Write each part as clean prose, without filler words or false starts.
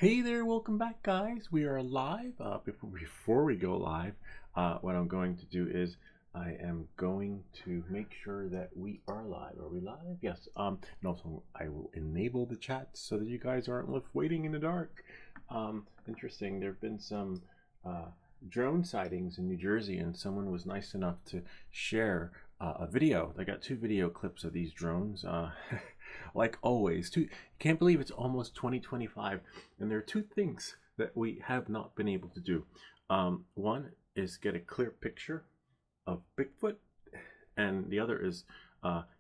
Hey there, welcome back, guys. We are live. Before we go live, what I'm going to do is I am going to make sure that we are live. Are we live? Yes. And also I will enable the chat so that you guys aren't left waiting in the dark. Interesting. There have been some drone sightings in New Jersey, and someone was nice enough to share a video. I got two video clips of these drones. Like always, can't believe it's almost 2025, and there are two things that we have not been able to do. One is get a clear picture of Bigfoot, and the other is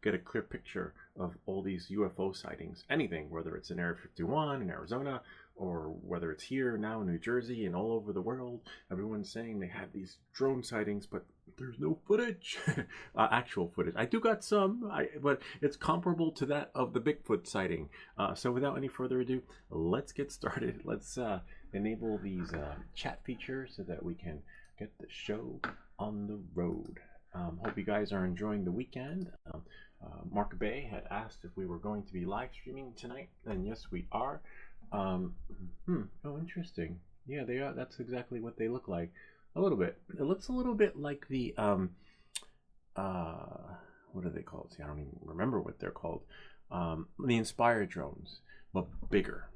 get a clear picture of all these UFO sightings. Anything, whether it's in Area 51 in Arizona, or whether it's here now in New Jersey and all over the world. Everyone's saying they have these drone sightings, but there's no footage, actual footage. I do got some, but it's comparable to that of the Bigfoot sighting. So without any further ado, let's get started. Let's enable these chat features so that we can get the show on the road. Hope you guys are enjoying the weekend. Mark Bay had asked if we were going to be live streaming tonight, and yes, we are. Oh, interesting. Yeah, they are. That's exactly what they look like. A little bit. It looks a little bit like the what are they called? See, I don't even remember what they're called. The Inspire drones, but bigger.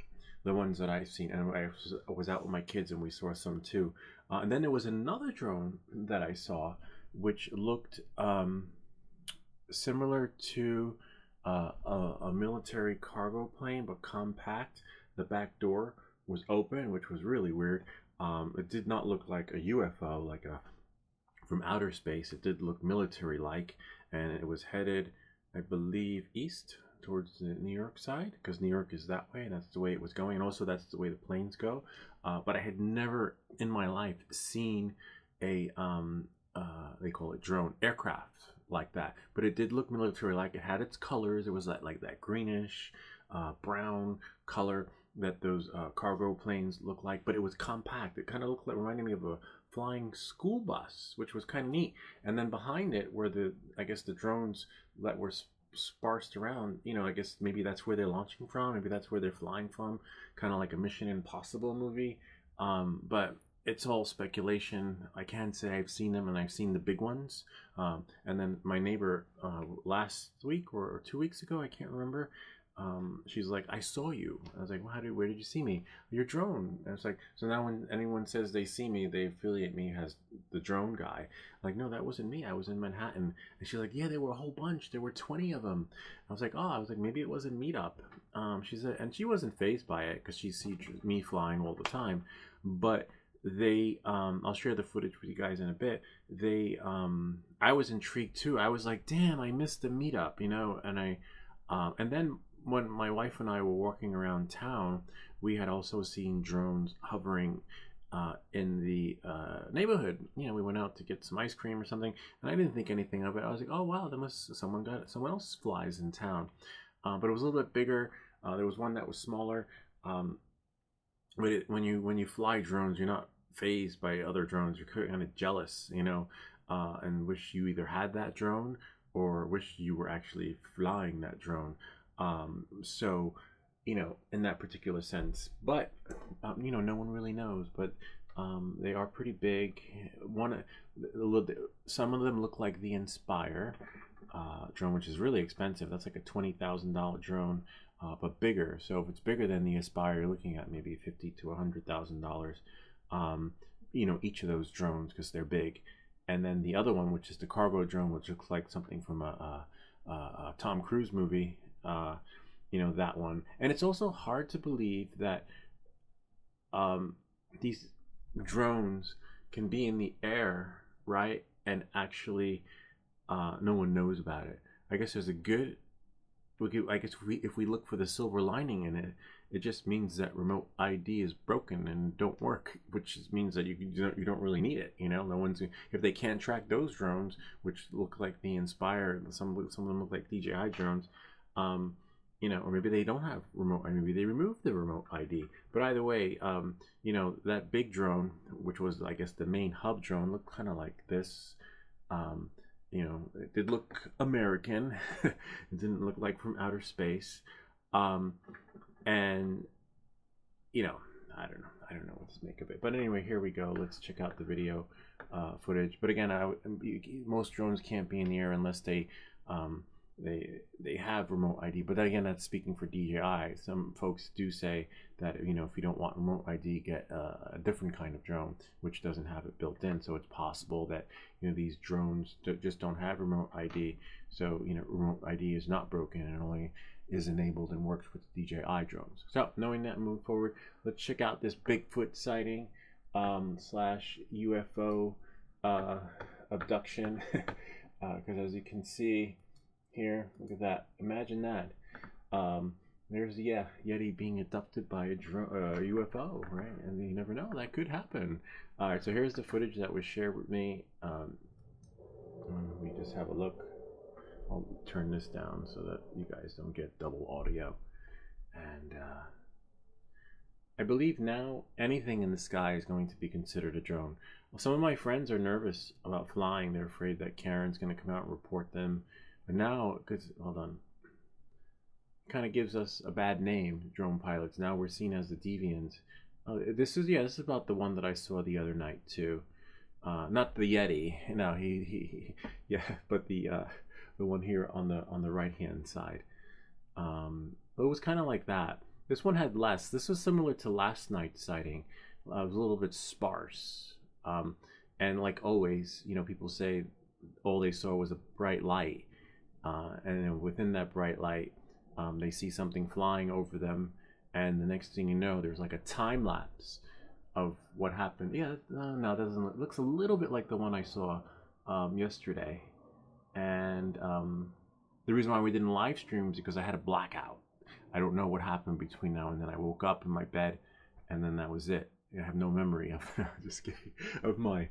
The ones that I've seen, and I was out with my kids, and we saw some too. And then there was another drone that I saw, which looked similar to a military cargo plane, but compact. The back door was open, which was really weird. It did not look like a UFO, like a from outer space. It did look military-like, and it was headed, I believe, east towards the New York side, because New York is that way, and that's the way it was going, and also that's the way the planes go. But I had never in my life seen a they call it drone aircraft like that, but it did look military-like. It had its colors. It was like that greenish brown color that those cargo planes look like, but it was compact. It kind of looked like, reminded me of a flying school bus, which was kind of neat. And then behind it were I guess the drones that were sparsed around. I guess maybe that's where they're launching from. Maybe that's where they're flying from, kind of like a Mission Impossible movie. But it's all speculation. I can say I've seen them, and I've seen the big ones. And then my neighbor last week or 2 weeks ago, I can't remember, she's like, I saw you. I was like, well, where did you see me? Your drone. And it's like, so now when anyone says they see me, they affiliate me as the drone guy. Like, no, that wasn't me. I was in Manhattan. And she's like, yeah, there were a whole bunch. There were 20 of them. I was like, maybe it was a meetup. She said, and she wasn't fazed by it because she sees me flying all the time. But they, I'll share the footage with you guys in a bit. I was intrigued too. I was like, damn, I missed the meetup, and then when my wife and I were walking around town, we had also seen drones hovering in the neighborhood. We went out to get some ice cream or something, and I didn't think anything of it. I was like, oh wow, someone else flies in town. But it was a little bit bigger. There was one that was smaller. But when you fly drones, you're not phased by other drones. You're kind of jealous, and wish you either had that drone or wish you were actually flying that drone. So, in that particular sense, but, no one really knows, but, they are pretty big. Some of them look like the Inspire, drone, which is really expensive. That's like a $20,000 drone, but bigger. So if it's bigger than the Aspire, you're looking at maybe $50,000 to $100,000, each of those drones, because they're big. And then the other one, which is the cargo drone, which looks like something from a Tom Cruise movie, that one. And it's also hard to believe that these drones can be in the air, right? And actually no one knows about it. I guess there's a good, I guess if we look for the silver lining in it, it just means that remote ID is broken and don't work, which means that you don't really need it. No one's, if they can't track those drones, which look like the Inspire, some of them look like DJI drones, or maybe they don't have remote, maybe they removed the remote ID. But either way, that big drone, which was, I guess, the main hub drone, looked kind of like this. It did look American. It didn't look like from outer space. And I don't know what to make of it. But anyway, here we go. Let's check out the video footage. But again, most drones can't be in the air unless um, they have remote ID. But then again, that's speaking for DJI. Some folks do say that, you know, if you don't want remote ID, get a different kind of drone which doesn't have it built in. So it's possible that, you know, these drones just don't have remote ID. So, you know, remote ID is not broken and only is enabled and works with DJI drones. So knowing that, move forward, let's check out this Bigfoot sighting slash UFO abduction. Because as you can see here, look at that, imagine that. There's, yeah, Yeti being abducted by a UFO, right? And you never know, that could happen. All right, so here's the footage that was shared with me. We just have a look. I'll turn this down so that you guys don't get double audio. And I believe now anything in the sky is going to be considered a drone. Well, some of my friends are nervous about flying. They're afraid that Karen's going to come out and report them. But now, because, hold on, kind of gives us a bad name, drone pilots. Now we're seen as the deviants. This is about the one that I saw the other night too. Not the Yeti. No, yeah, but the one here on the right hand side. It was kind of like that. This one had less. This was similar to last night's sighting. It was a little bit sparse. And like always, you know, people say all they saw was a bright light. And then within that bright light, they see something flying over them. And the next thing you know, there's like a time lapse of what happened. Yeah, no, it doesn't. It looks a little bit like the one I saw yesterday. And the reason why we didn't live stream is because I had a blackout. I don't know what happened between now and then. I woke up in my bed, and then that was it. I have no memory of just kidding, of my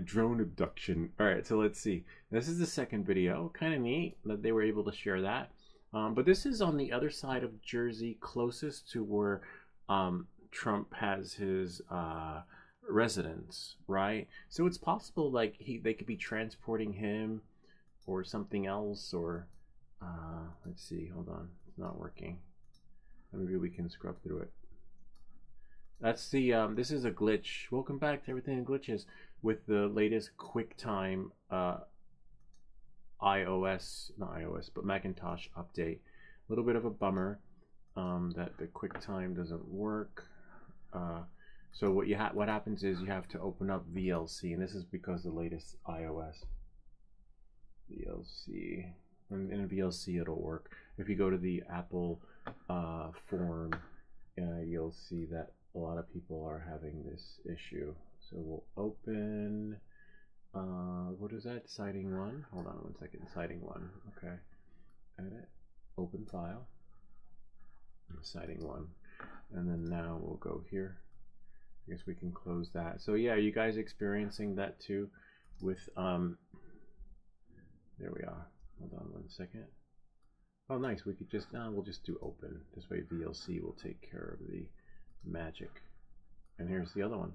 drone abduction. All right, so let's see. This is the second video. Kind of neat that they were able to share that. But this is on the other side of Jersey, closest to where Trump has his residence, right? So it's possible like they could be transporting him or something else, or let's see, hold on, it's not working. Maybe we can scrub through it. That's the this is a glitch. Welcome back to Everything in Glitches with the latest QuickTime iOS, not iOS, but Macintosh update. A little bit of a bummer that the QuickTime doesn't work. So what happens is you have to open up VLC, and this is because the latest iOS VLC, and in VLC it'll work. If you go to the Apple forum, you'll see that a lot of people are having this issue. So we'll open what is that, sighting 1? Hold on one second. Sighting 1. Okay, edit, open file, sighting 1, and then now we'll go here. I guess we can close that. So yeah, are you guys experiencing that too with there we are. Hold on one second. Oh nice, we could just we'll just do open. This way VLC will take care of the magic. And here's the other one.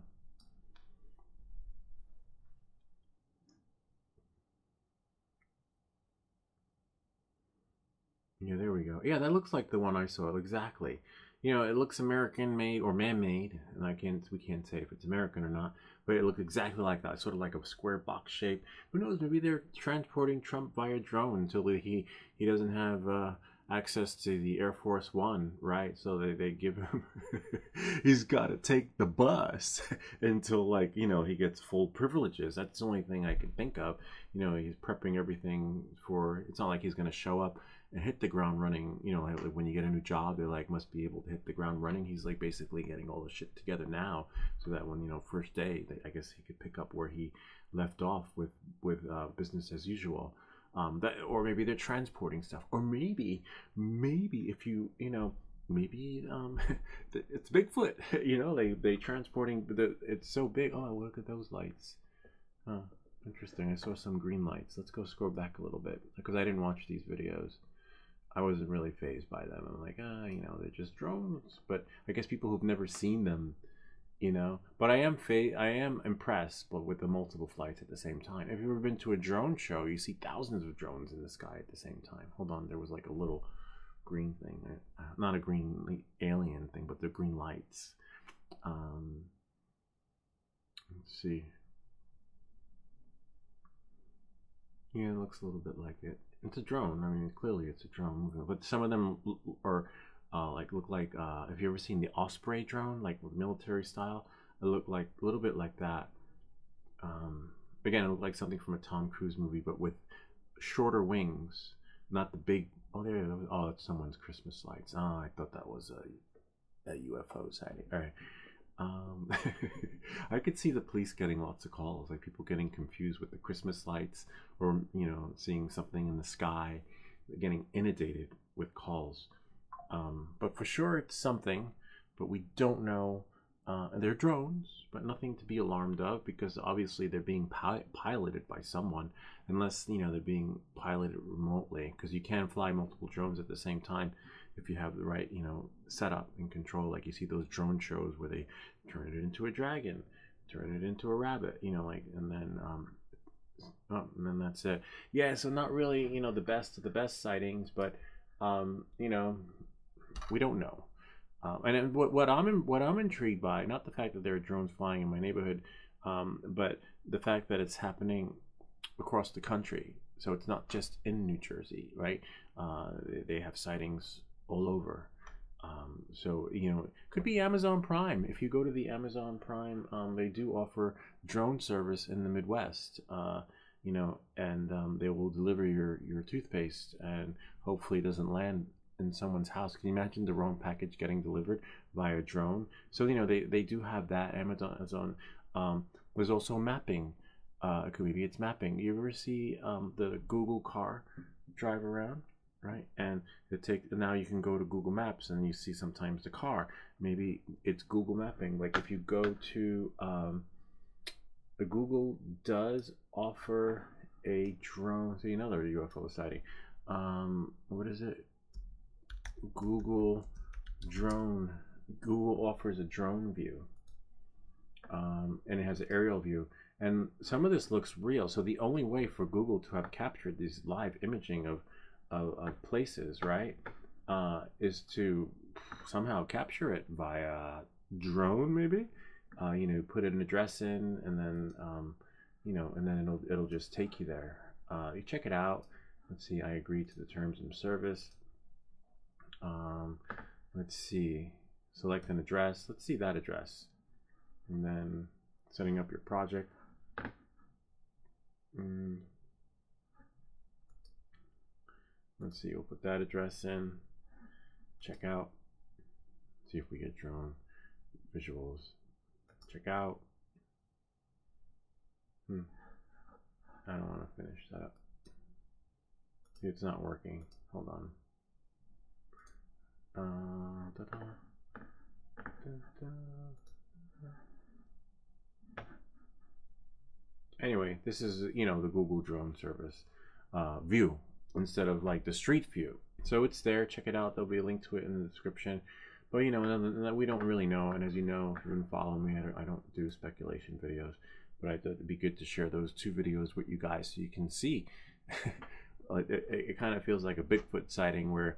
Yeah, there we go. Yeah, that looks like the one I saw exactly. You know, it looks American made or man-made, and we can't say if it's American or not, but it looked exactly like that, sort of like a square box shape. Who knows? Maybe they're transporting Trump via drone until he doesn't have access to the Air Force One, right? So they give him he's got to take the bus until, like, you know, he gets full privileges. That's the only thing I can think of. You know, he's prepping everything for. It's not like he's going to show up and hit the ground running. You know, like when you get a new job, they like must be able to hit the ground running. He's like basically getting all the shit together now, so that when, you know, first day, I guess he could pick up where he left off with business as usual. That, or maybe they're transporting stuff, or maybe if you know, maybe it's Bigfoot. You know, they transporting it's so big. Oh, look at those lights. Huh, interesting. I saw some green lights. Let's go scroll back a little bit because I didn't watch these videos. I wasn't really fazed by them. I'm like, you know, they're just drones. But I guess people who've never seen them, you know. But I am impressed, but with the multiple flights at the same time. If you've ever been to a drone show, you see thousands of drones in the sky at the same time. Hold on, there was like a little green thing. Not a green alien thing, but the green lights. Let's see. Yeah, it looks a little bit like it. It's a drone. I mean, clearly it's a drone moving, but some of them are look like have you ever seen the Osprey drone, like with military style? It looked like a little bit like that. Um, Again, it looked like something from a Tom Cruise movie, but with shorter wings, not the big. Oh, there. Oh, it's someone's Christmas lights. Oh, I thought that was a UFO sighting. All right. Um, I could see the police getting lots of calls, like people getting confused with the Christmas lights, or seeing something in the sky, getting inundated with calls. But for sure, it's something, but we don't know. They're drones, but nothing to be alarmed of, because obviously they're being piloted by someone, unless they're being piloted remotely, because you can fly multiple drones at the same time if you have the right setup and control. Like you see those drone shows where they turn it into a dragon, turn it into a rabbit, and then and then that's it. Yeah, so not really the best of the best sightings, but we don't know. And what I'm intrigued by, not the fact that there are drones flying in my neighborhood, but the fact that it's happening across the country. So it's not just in New Jersey, right? They have sightings all over. So it could be Amazon Prime. If you go to the Amazon Prime, they do offer drone service in the Midwest. And they will deliver your toothpaste, and hopefully it doesn't land in someone's house. Can you imagine the wrong package getting delivered via drone? So they do have that. Amazon. There's also mapping. Maybe it's mapping. You ever see the Google car drive around, right? And now you can go to Google Maps and you see sometimes the car. Maybe it's Google mapping. Like if you go to the Google does offer a drone. See another UFO sighting. What is it? Google drone. Google offers a drone view, and it has an aerial view. And some of this looks real. So the only way for Google to have captured this live imaging of places, right, is to somehow capture it via drone, maybe. Put an address in, and then and then it'll just take you there. You check it out. Let's see. I agree to the terms of service. Let's see. Select an address. Let's see that address, and then setting up your project. Let's see. We'll put that address in. Check out. See if we get drone visuals. Check out. I don't want to finish that. It's not working. Hold on. Anyway, this is the Google drone service view instead of like the street view. So it's there. Check it out. There'll be a link to it in the description. But we don't really know. And as you know, if you've been following me, I don't do speculation videos. But I thought it'd be good to share those two videos with you guys so you can see. It kind of feels like a Bigfoot sighting where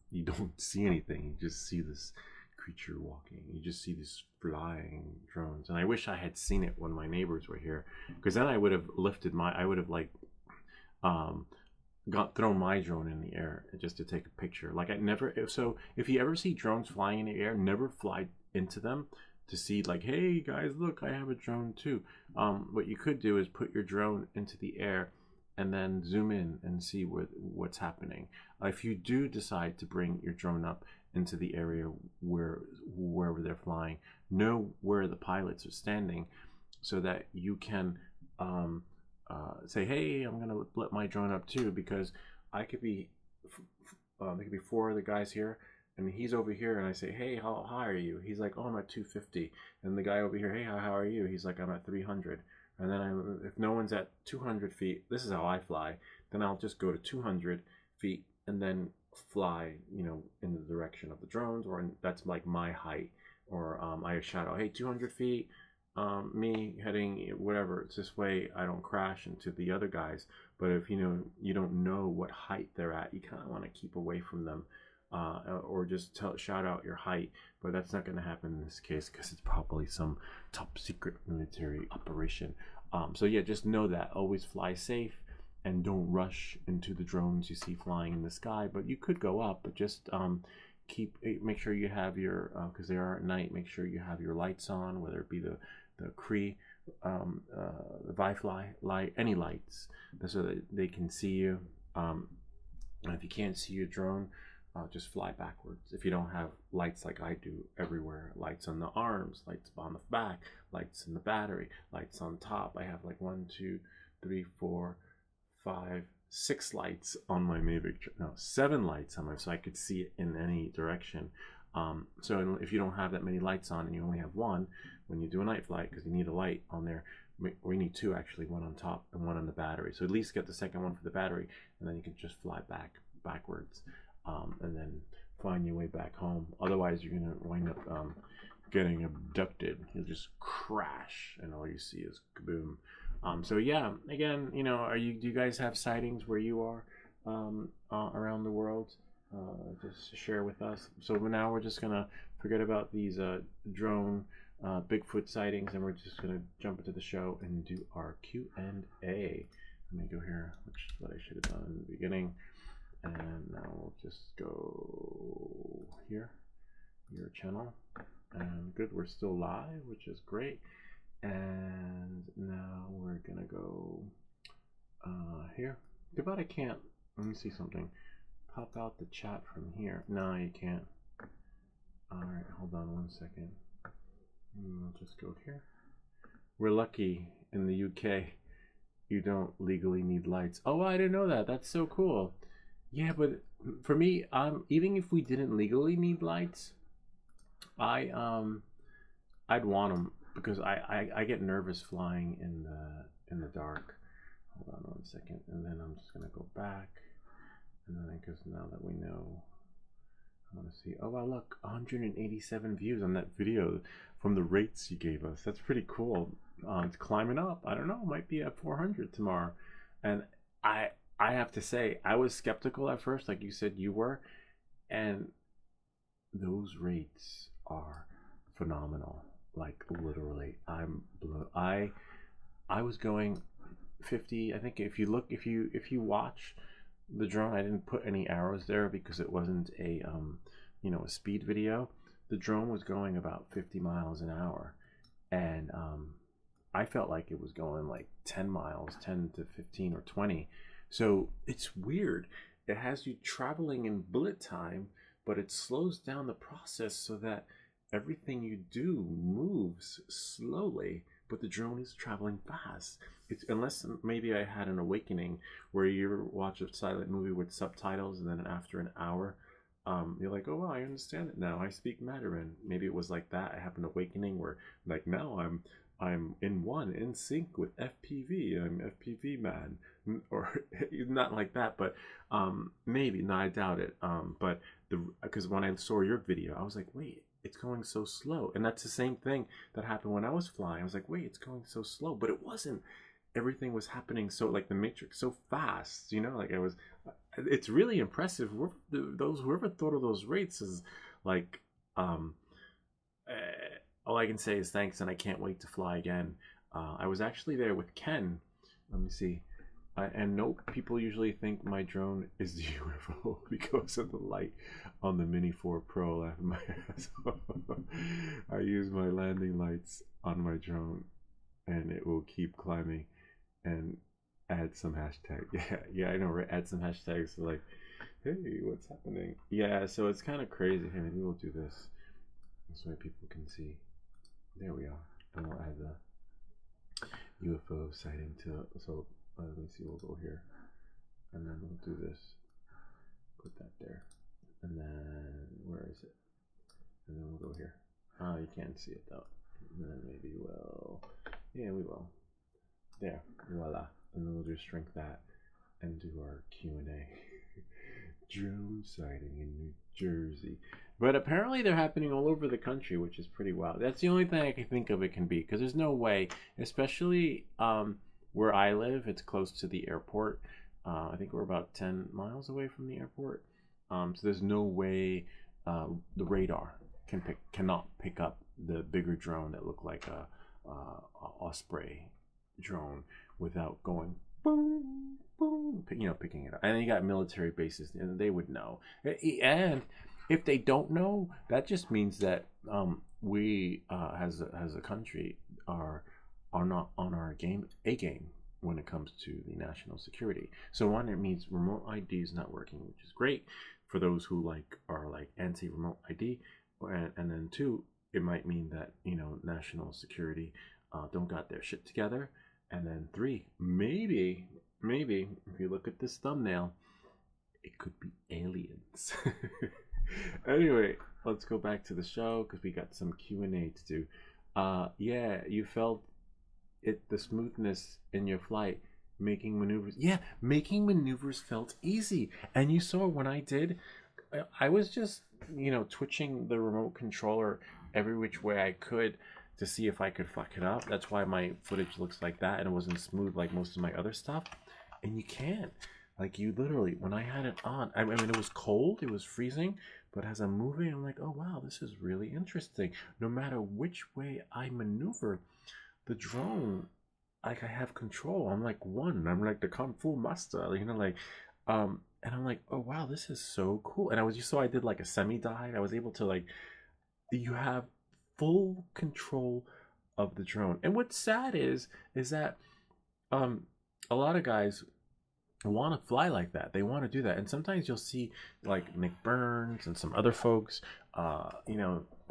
you don't see anything. You just see this creature walking. You just see these flying drones. And I wish I had seen it when my neighbors were here, because then I would have thrown my drone in the air just to take a picture. Like if you ever see drones flying in the air, never fly into them to see like, hey guys, look, I have a drone too. What you could do is put your drone into the air and then zoom in and see what's happening. If you do decide to bring your drone up into the area wherever they're flying, know where the pilots are standing, so that you can say, hey, I'm gonna let my drone up too, because there could be 4 other guys here, and he's over here, and I say, hey, how high are you? He's like, oh, I'm at 250. And the guy over here, hey, how are you? He's like, I'm at 300. And then if no one's at 200 feet, this is how I fly, then I'll just go to 200 feet and then fly, in the direction of the drones, or that's like my height. Or I shout out, hey, 200 feet, me heading whatever. It's this way I don't crash into the other guys But if you don't know what height they're at, you kind of want to keep away from them, or just shout out your height. But that's not going to happen in this case because it's probably some top secret military operation. So yeah, just know that. Always fly safe and don't rush into the drones you see flying in the sky. But you could go up, but just make sure you have your, because they are at night, make sure you have your lights on, whether it be the Cree, the Wi-Fi light, any lights, so that they can see you. And if you can't see your drone, just fly backwards. If you don't have lights like I do everywhere, lights on the arms, lights on the back, lights in the battery, lights on top. I have like 1, 2, 3, 4, 5, 6 lights on my Mavic. No, 7 lights on my, so I could see it in any direction. So if you don't have that many lights on and you only have one, when you do a night flight, because you need a light on there, we need 2 actually, 1 on top and 1 on the battery. So at least get the second one for the battery, and then you can just fly backwards, and then find your way back home. Otherwise, you're gonna wind up getting abducted. You'll just crash, and all you see is kaboom. So yeah, again, do you guys have sightings where you are around the world? Just share with us. So now we're just gonna forget about these drone Bigfoot sightings, and we're just gonna jump into the show and do our Q&A. Let me go here, which is what I should have done in the beginning. And now we'll just go here, your channel, and good, we're still live, which is great. And now we're gonna go here. Too bad I can't, let me see something. Pop out the chat from here. No, you can't. Alright, hold on 1 second. I'll just go here. We're lucky in the UK you don't legally need lights. Oh, I didn't know that. That's so cool. Yeah, but for me, even if we didn't legally need lights, I'd want them, because I get nervous flying in the dark. Hold on 1 second, and then I'm just gonna go back, and then because now that we know, I want to see. Oh wow, look, 187 views on that video from the rates you gave us. That's pretty cool. It's climbing up. I don't know, might be at 400 tomorrow, and I have to say, I was skeptical at first, like you said you were, and those rates are phenomenal. Like literally, I was going 50. I think if you watch the drone, I didn't put any arrows there because it wasn't a a speed video. The drone was going about 50 miles an hour, and I felt like it was going like 10 miles, 10 to 15 or 20. So it's weird. It has you traveling in bullet time, but it slows down the process so that everything you do moves slowly, but the drone is traveling fast. It's, unless maybe I had an awakening where you watch a silent movie with subtitles, and then after an hour, you're like, oh wow, I understand it now. I speak Mandarin. Maybe it was like that. I have an awakening where, like, now I'm in sync with FPV. I'm FPV man, or not like that, but maybe. No, I doubt it. But because when I saw your video, I was like, wait, it's going so slow. And that's the same thing that happened when I was flying. I was like, wait, it's going so slow, but it wasn't. Everything was happening so, like the Matrix, so fast. Like I was. It's really impressive. Whoever thought of those rates is like. All I can say is thanks, and I can't wait to fly again. I was actually there with Ken. Let me see. And nope, people usually think my drone is the UFO because of the light on the Mini 4 Pro laughing my ass off. I use my landing lights on my drone, and it will keep climbing. And add some hashtag. Yeah, I know, right? Add some hashtags so like, hey, what's happening? Yeah, so it's kind of crazy. Hey, maybe we'll do this. This way people can see. There we are. And we'll add the UFO sighting to, so let me see, we'll go here. And then we'll do this. Put that there. And then, where is it? And then we'll go here. Oh, you can't see it though. And then maybe we'll, yeah, we will. There, voila. And then we'll just shrink that and do our Q&A. Drone sighting in New Jersey. But apparently they're happening all over the country, which is pretty wild. That's the only thing I can think of it can be, because there's no way, especially where I live, it's close to the airport. I think we're about 10 miles away from the airport. So there's no way the radar cannot pick up the bigger drone that looked like a Osprey drone without going boom, boom, picking it up. And then you got military bases, and they would know. And if they don't know, that just means that we, as a country, are not on our game when it comes to the national security. So one, it means remote ID is not working, which is great for those who are anti-remote ID, and then two, it might mean that national security don't got their shit together, and then three, maybe if you look at this thumbnail, it could be aliens. Anyway, let's go back to the show because we got some Q&A to do. Yeah, you felt the smoothness in your flight, making maneuvers. Yeah, making maneuvers felt easy. And you saw when I did, I was just twitching the remote controller every which way I could to see if I could fuck it up. That's why my footage looks like that and it wasn't smooth like most of my other stuff. And you can't. Like, you literally, when I had it on, I mean, it was cold, it was freezing, but as I'm moving, I'm like, oh wow, this is really interesting. No matter which way I maneuver, the drone, like, I have control. I'm like one. I'm like the Kung Fu master, and I'm like, oh wow, this is so cool. And you saw I did like a semi-dive. I was able to you have full control of the drone. And what's sad is that a lot of guys want to fly like that. They want to do that. And sometimes you'll see like Nick Burns and some other folks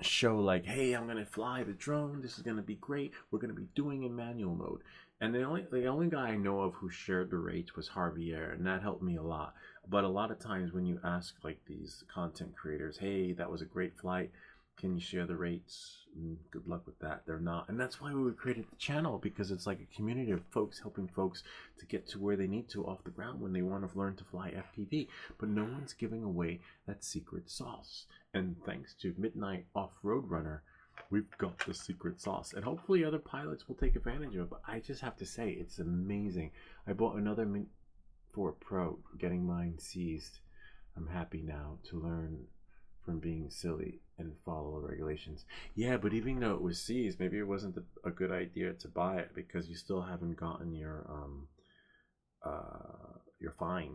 show like, hey, I'm gonna fly the drone, this is gonna be great, we're gonna be doing in manual mode. And the only guy I know of who shared the rates was Javier, and that helped me a lot. But a lot of times when you ask like these content creators, hey, that was a great flight, can you share the rates? Good luck with that. They're not. And that's why we created the channel, because it's like a community of folks helping folks to get to where they need to off the ground when they want to learn to fly FPV. But no one's giving away that secret sauce. And thanks to Midnight Off-Road Runner, we've got the secret sauce. And hopefully other pilots will take advantage of it. But I just have to say, it's amazing. I bought another Mint 4 Pro, getting mine seized. I'm happy now to learn from being silly and follow the regulations. Yeah, but even though it was seized, maybe it wasn't a good idea to buy it because you still haven't gotten your fine,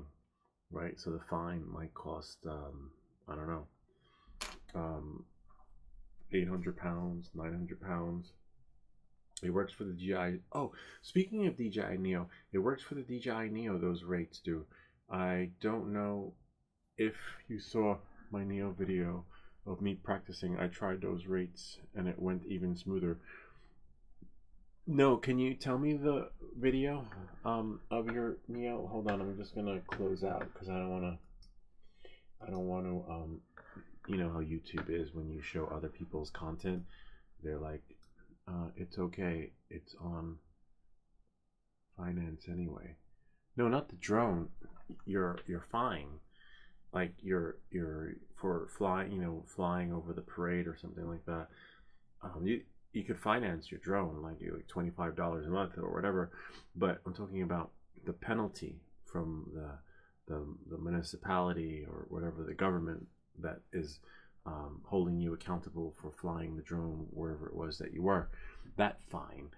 right? So the fine might cost I don't know, 800 pounds, 900 pounds. It works for the DJI. Oh, speaking of DJI Neo, it works for the DJI Neo, those rates do. I don't know if you saw my Neo video of me practicing. I tried those rates and it went even smoother. No, can you tell me the video of your Neo? Hold on, I'm just gonna close out because I don't want to you know how YouTube is when you show other people's content, they're like, it's okay, it's on finance anyway. No, not the drone. You're fine. Like you're for flying, flying over the parade or something like that. You could finance your drone, like $25 a month or whatever. But I'm talking about the penalty from the municipality or whatever, the government that is holding you accountable for flying the drone wherever it was that you were. That fine.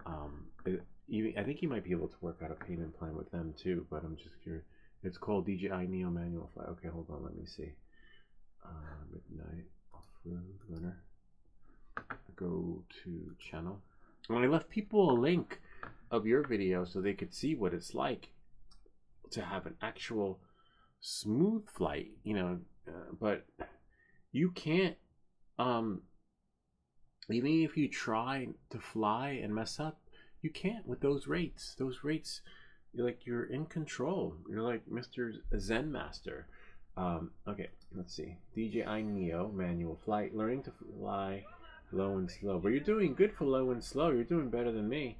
I think you might be able to work out a payment plan with them too. But I'm just curious. It's called DJI Neo Manual Flight. Okay, hold on, let me see. Midnight Off-Road Runner. Go to channel. And I left people a link of your video so they could see what it's like to have an actual smooth flight, but you can't, even if you try to fly and mess up, you can't with those rates. Those rates, you're in control. You're like Mr. Zen Master. Okay, let's see. DJI Neo Manual Flight. Learning to fly low and slow. But you're doing good for low and slow. You're doing better than me.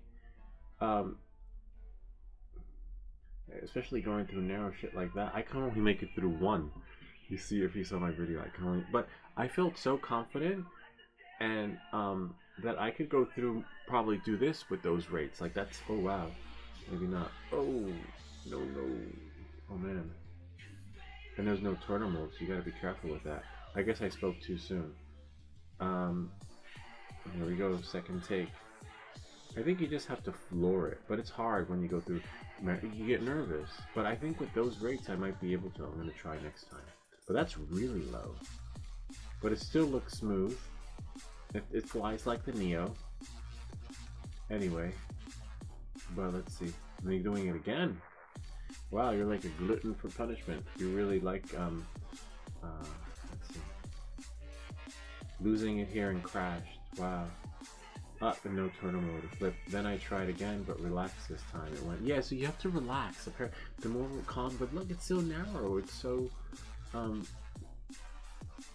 Especially going through narrow shit like that. I can only make it through one. You see, if you saw my video, I can only... But I felt so confident and that I could go through, probably do this with those rates. Like, that's... Oh, wow. Maybe not. Oh, no, no. Oh, man. And there's no turtle mode, so you gotta be careful with that. I guess I spoke too soon. Here we go, second take. I think you just have to floor it, but it's hard when you go through. You get nervous, but I think with those rates I might be able to. I'm gonna try next time. But that's really low. But it still looks smooth. It flies like the Neo. Anyway, but let's see. Are you doing it again? Wow, you're like a glutton for punishment. You really like let's see. Losing it here and crashed. Wow. Up and no turtle mode. It flipped. Then I tried again, but relaxed this time. It went. Yeah, so you have to relax. The more calm, but look, it's so narrow. It's so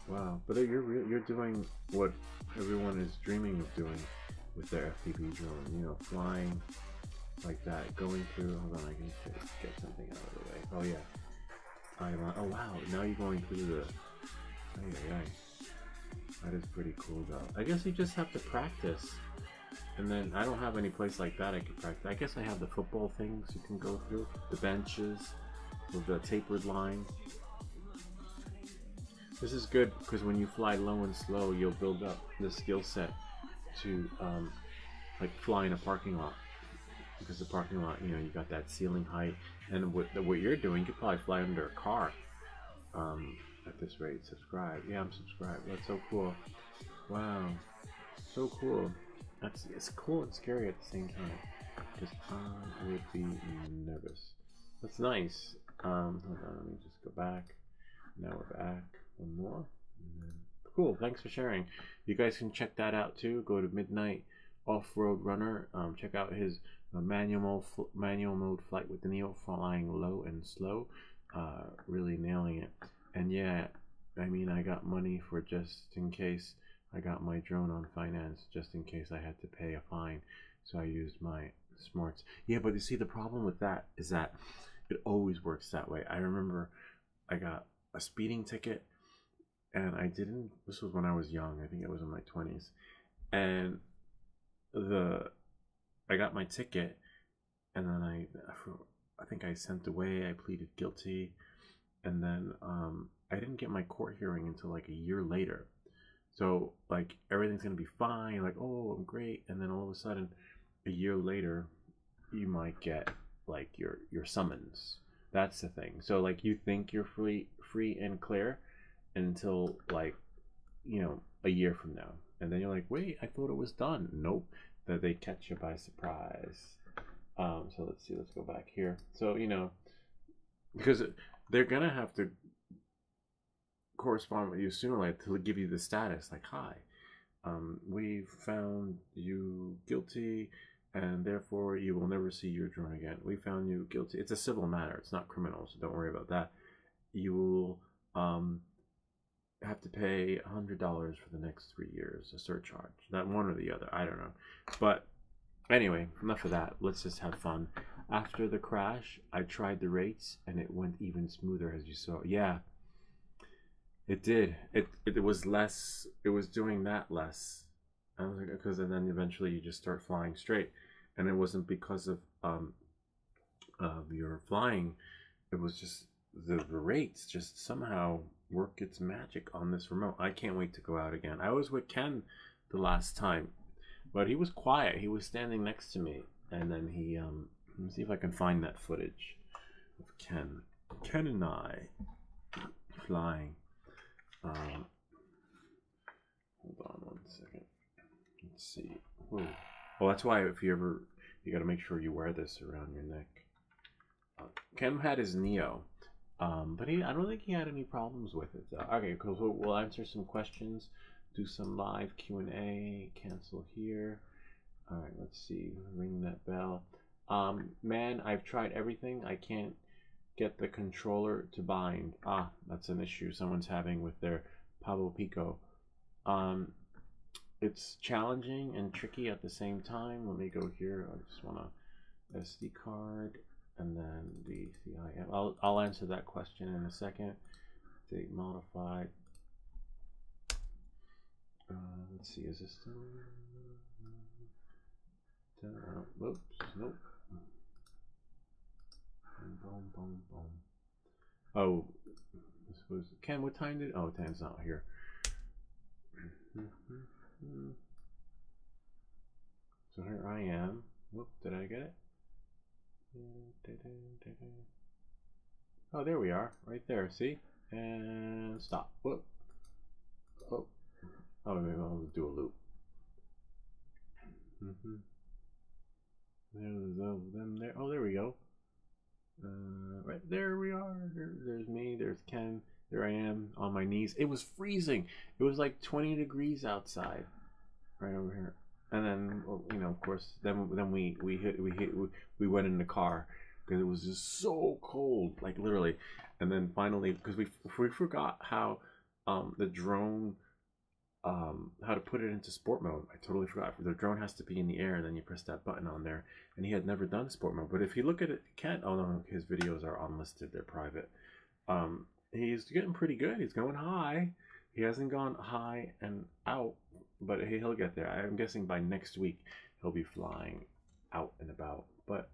wow. But you're doing what everyone is dreaming of doing with their FPV drone. You know, flying like that, going through. Hold on, I can get something out of the way. Oh yeah. Oh wow. Now you're going through the. That is pretty cool though. I guess you just have to practice. And then I don't have any place like that I can practice. I guess I have the football things you can go through, the benches with the tapered line. This is good because when you fly low and slow, you'll build up the skill set to like fly in a parking lot. Because the parking lot, you know, you got that ceiling height, and what you're doing, you could probably fly under a car at this rate. Subscribe, yeah, I'm subscribed. That's so cool. Wow, so cool. It's cool and scary at the same time, because I would be nervous. That's nice. Hold on, let me just go back. Now we're back. One more. Cool. Thanks for sharing. You guys can check that out too. Go to Midnight Off-Road Runner. Check out his manual mode flight with the Neo, flying low and slow. Really nailing it. And yeah, I mean, I got money for just in case. I got my drone on finance just in case I had to pay a fine, so I used my smarts. Yeah, but you see, the problem with that is that it always works that way. I remember I got a speeding ticket, and I didn't. This was when I was young. I think it was in my 20s, and I got my ticket, and then I think I sent away. I pleaded guilty, and then I didn't get my court hearing until like a year later. So like everything's gonna be fine, like, oh, I'm great, and then all of a sudden, a year later, you might get like your summons. That's the thing. So like you think you're free and clear until like, you know, a year from now, and then you're like, wait, I thought it was done. Nope, that they catch you by surprise. So let's see. Let's go back here. So you know, because they're gonna have to correspond with you sooner or later to give you the status, like, hi, we found you guilty and therefore you will never see your drone again. We found you guilty. It's a civil matter, it's not criminal, so don't worry about that. You will have to pay $100 for the next 3 years, a surcharge. That one or the other, I don't know. But anyway, enough of that. Let's just have fun. After the crash, I tried the rates and it went even smoother, as you saw. Yeah, it did. It was less. It was doing that less. I was like, because then eventually you just start flying straight, and it wasn't because of your flying. It was just the rates just somehow work its magic on this remote. I can't wait to go out again. I was with Ken the last time, but he was quiet. He was standing next to me, and then he let me see if I can find that footage of Ken and I flying. Hold on one second. Let's see. Whoa. Well, that's why if you got to make sure you wear this around your neck. Ken had his Neo, but I don't think he had any problems with it. Okay, cool. So we'll answer some questions, do some live Q&A, cancel here. All right, let's see. Ring that bell. Man, I've tried everything. I can't get the controller to bind. That's an issue someone's having with their Pablo Pico. It's challenging and tricky at the same time. Let me go here. I just want a SD card and then the CIM. I'll answer that question in a second. Date modified. Let's see, is this still? Whoops, nope. Boom, boom, boom. Oh, this was Ken. What time did? Oh, 10's not here. So here I am. Whoop! Did I get it? Oh, there we are, right there. See? And stop. Whoop. Oh. Oh, maybe I'll do a loop. There's them there. Oh, there we go. Right there we are. There's me. There's Ken. There I am on my knees. It was freezing. It was like 20 degrees outside, right over here. And then, you know, of course, then we went in the car because it was just so cold, like literally. And then finally, because we forgot how the drone how to put it into sport mode. I totally forgot. The drone has to be in the air, and then you press that button on there. And he had never done sport mode. But if you look at it, oh no, his videos are unlisted. They're private. He's getting pretty good. He's going high. He hasn't gone high and out, but he'll get there. I'm guessing by next week he'll be flying out and about. But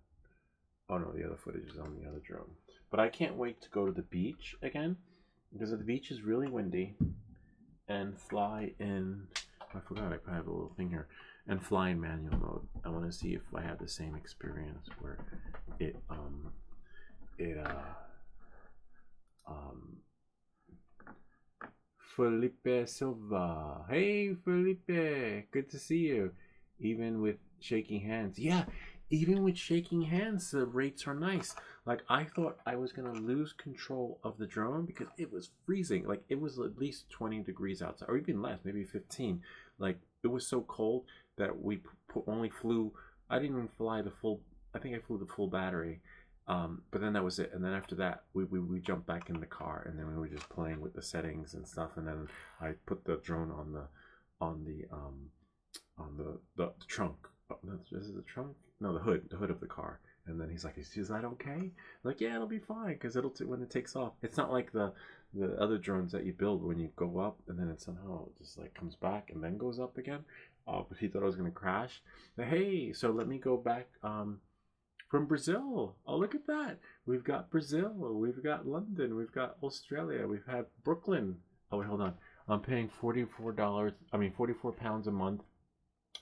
oh no, the other footage is on the other drone. But I can't wait to go to the beach again because the beach is really windy. And fly in, I forgot I have a little thing here, and fly in manual mode. I want to see if I have the same experience where it Felipe Silva. Hey Felipe, good to see you. Even with shaking hands. Yeah, even with shaking hands, the rates are nice. Like, I thought I was gonna lose control of the drone because it was freezing. Like, it was at least 20 degrees outside, or even less, maybe 15. Like, it was so cold that we only flew. I didn't even fly the full. I think I flew the full battery. But then that was it. And then after that, we jumped back in the car, and then we were just playing with the settings and stuff. And then I put the drone on the trunk. Oh, is it the trunk? No, the hood of the car. And then he's like, "Is that okay?" I'm like, yeah, it'll be fine because when it takes off. It's not like the other drones that you build when you go up and then it somehow just like comes back and then goes up again. But he thought I was gonna crash. But hey, so let me go back. From Brazil. Oh, look at that. We've got Brazil. We've got London. We've got Australia. We've had Brooklyn. Oh, wait, hold on. I'm paying £44 a month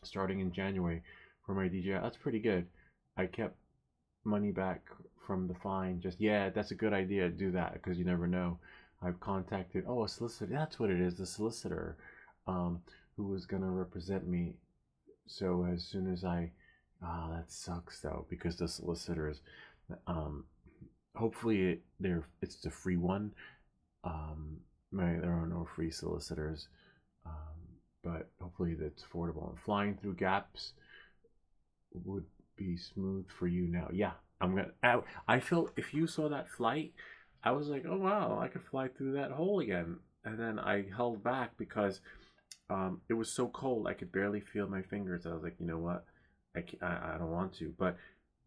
starting in January for my DJI. That's pretty good. I kept money back from the fine. Yeah, that's a good idea. Do that because you never know. I've contacted, a solicitor. That's what it is. The solicitor who was going to represent me. So as soon as that sucks though, because the solicitors, hopefully it's the free one. There are no free solicitors, but hopefully that's affordable. And flying through gaps would be smooth for you now. Yeah, I felt if you saw that flight, I was like, oh wow, I could fly through that hole again. And then I held back because it was so cold I could barely feel my fingers. I was like, you know what? I don't want to, but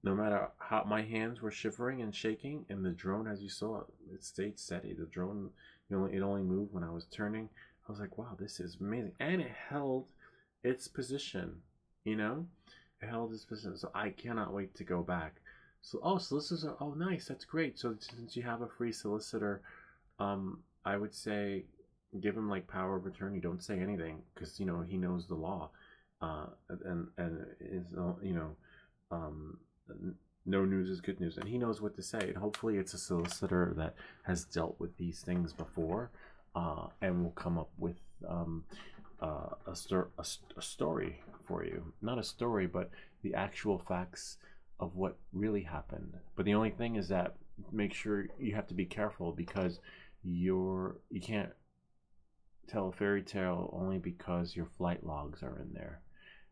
no matter how my hands were shivering and shaking, and the drone, as you saw, it stayed steady. The drone, it only moved when I was turning. I was like, wow, this is amazing, and it held its position. It held its position. So I cannot wait to go back. So solicitors are nice. That's great. So since you have a free solicitor, I would say give him like power of attorney. Don't say anything because he knows the law. And is no news is good news, and he knows what to say. And hopefully, it's a solicitor that has dealt with these things before, and will come up with a story for you. Not a story, but the actual facts of what really happened. But the only thing is that make sure you have to be careful because you can't tell a fairy tale only because your flight logs are in there.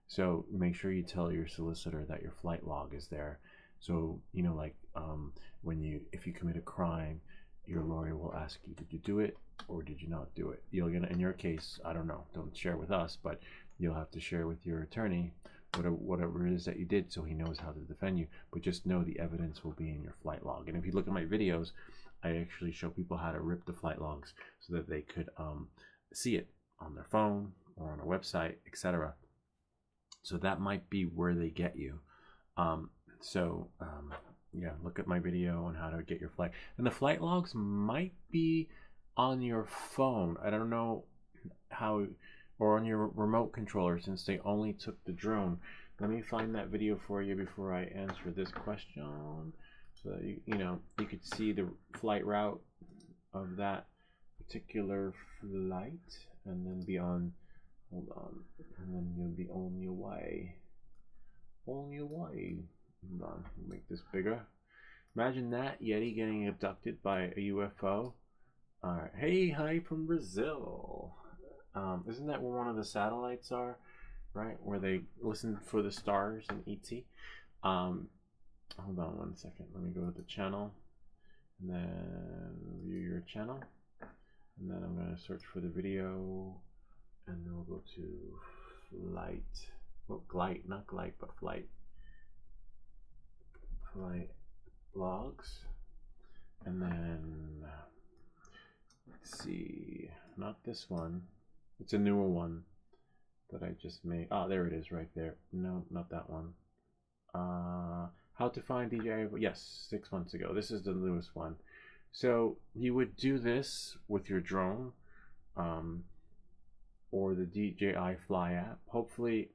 So make sure you tell your solicitor that your flight log is there. So if you commit a crime, your lawyer will ask you, did you do it or did you not do it? In your case, I don't know, don't share with us, but you'll have to share with your attorney whatever it is that you did, so he knows how to defend you. But just know the evidence will be in your flight log. And if you look at my videos, I actually show people how to rip the flight logs so that they could see it on their phone or on a website, etc. So that might be where they get you. yeah, look at my video on how to get your flight. And the flight logs might be on your phone. I don't know how, or on your remote controller, since they only took the drone. Let me find that video for you before I answer this question, so that you could see the flight route of that particular flight, and then be on. Hold on, and then you'll be on your way. On your way. Hold on, make this bigger. Imagine that Yeti getting abducted by a UFO. All right, hey, hi from Brazil. Isn't that where one of the satellites are, right? Where they listen for the stars in ET. Hold on one second. Let me go to the channel, and then view your channel, and then I'm going to search for the video, and then we'll go to flight. Well, glide, not glide, but flight. Flight logs, and then let's see, not this one. It's a newer one that I just made. Oh, there it is, right there. No, not that one. How to find DJI? Yes, 6 months ago. This is the newest one. So you would do this with your drone, or the DJI Fly app. Hopefully,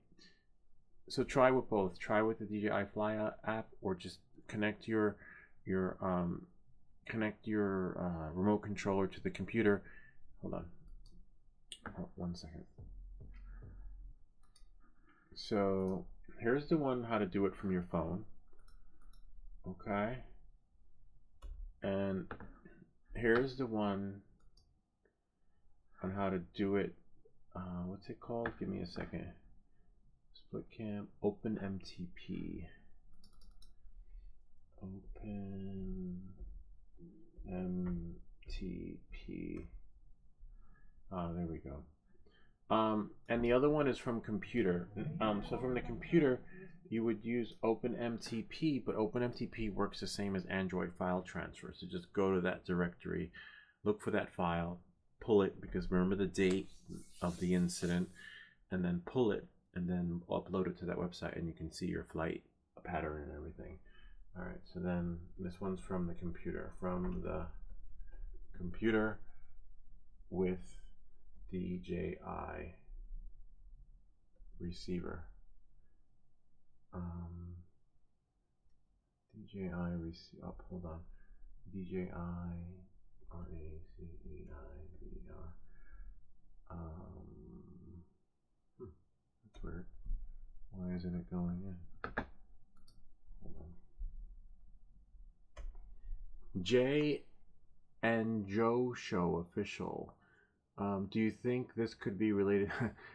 so try with both. Try with the DJI Fly app, or just connect your remote controller to the computer. Hold on. Oh, 1 second. So here's the one how to do it from your phone. Okay. And here's the one on how to do it. What's it called? Give me a second. Split cam, open MTP. Open MTP. There we go. And the other one is from computer. So from the computer, you would use OpenMTP, but OpenMTP works the same as Android file transfer. So just go to that directory, look for that file, pull it, because remember the date of the incident, and then pull it, and then upload it to that website, and you can see your flight pattern and everything. All right, so then this one's from the computer. From the computer with DJI receiver. DJI receiver. Oh, hold on. DJI RACEIVR. That's weird. Why isn't it going in? Hold on. Jay and Joe Show official. Do you think this could be related?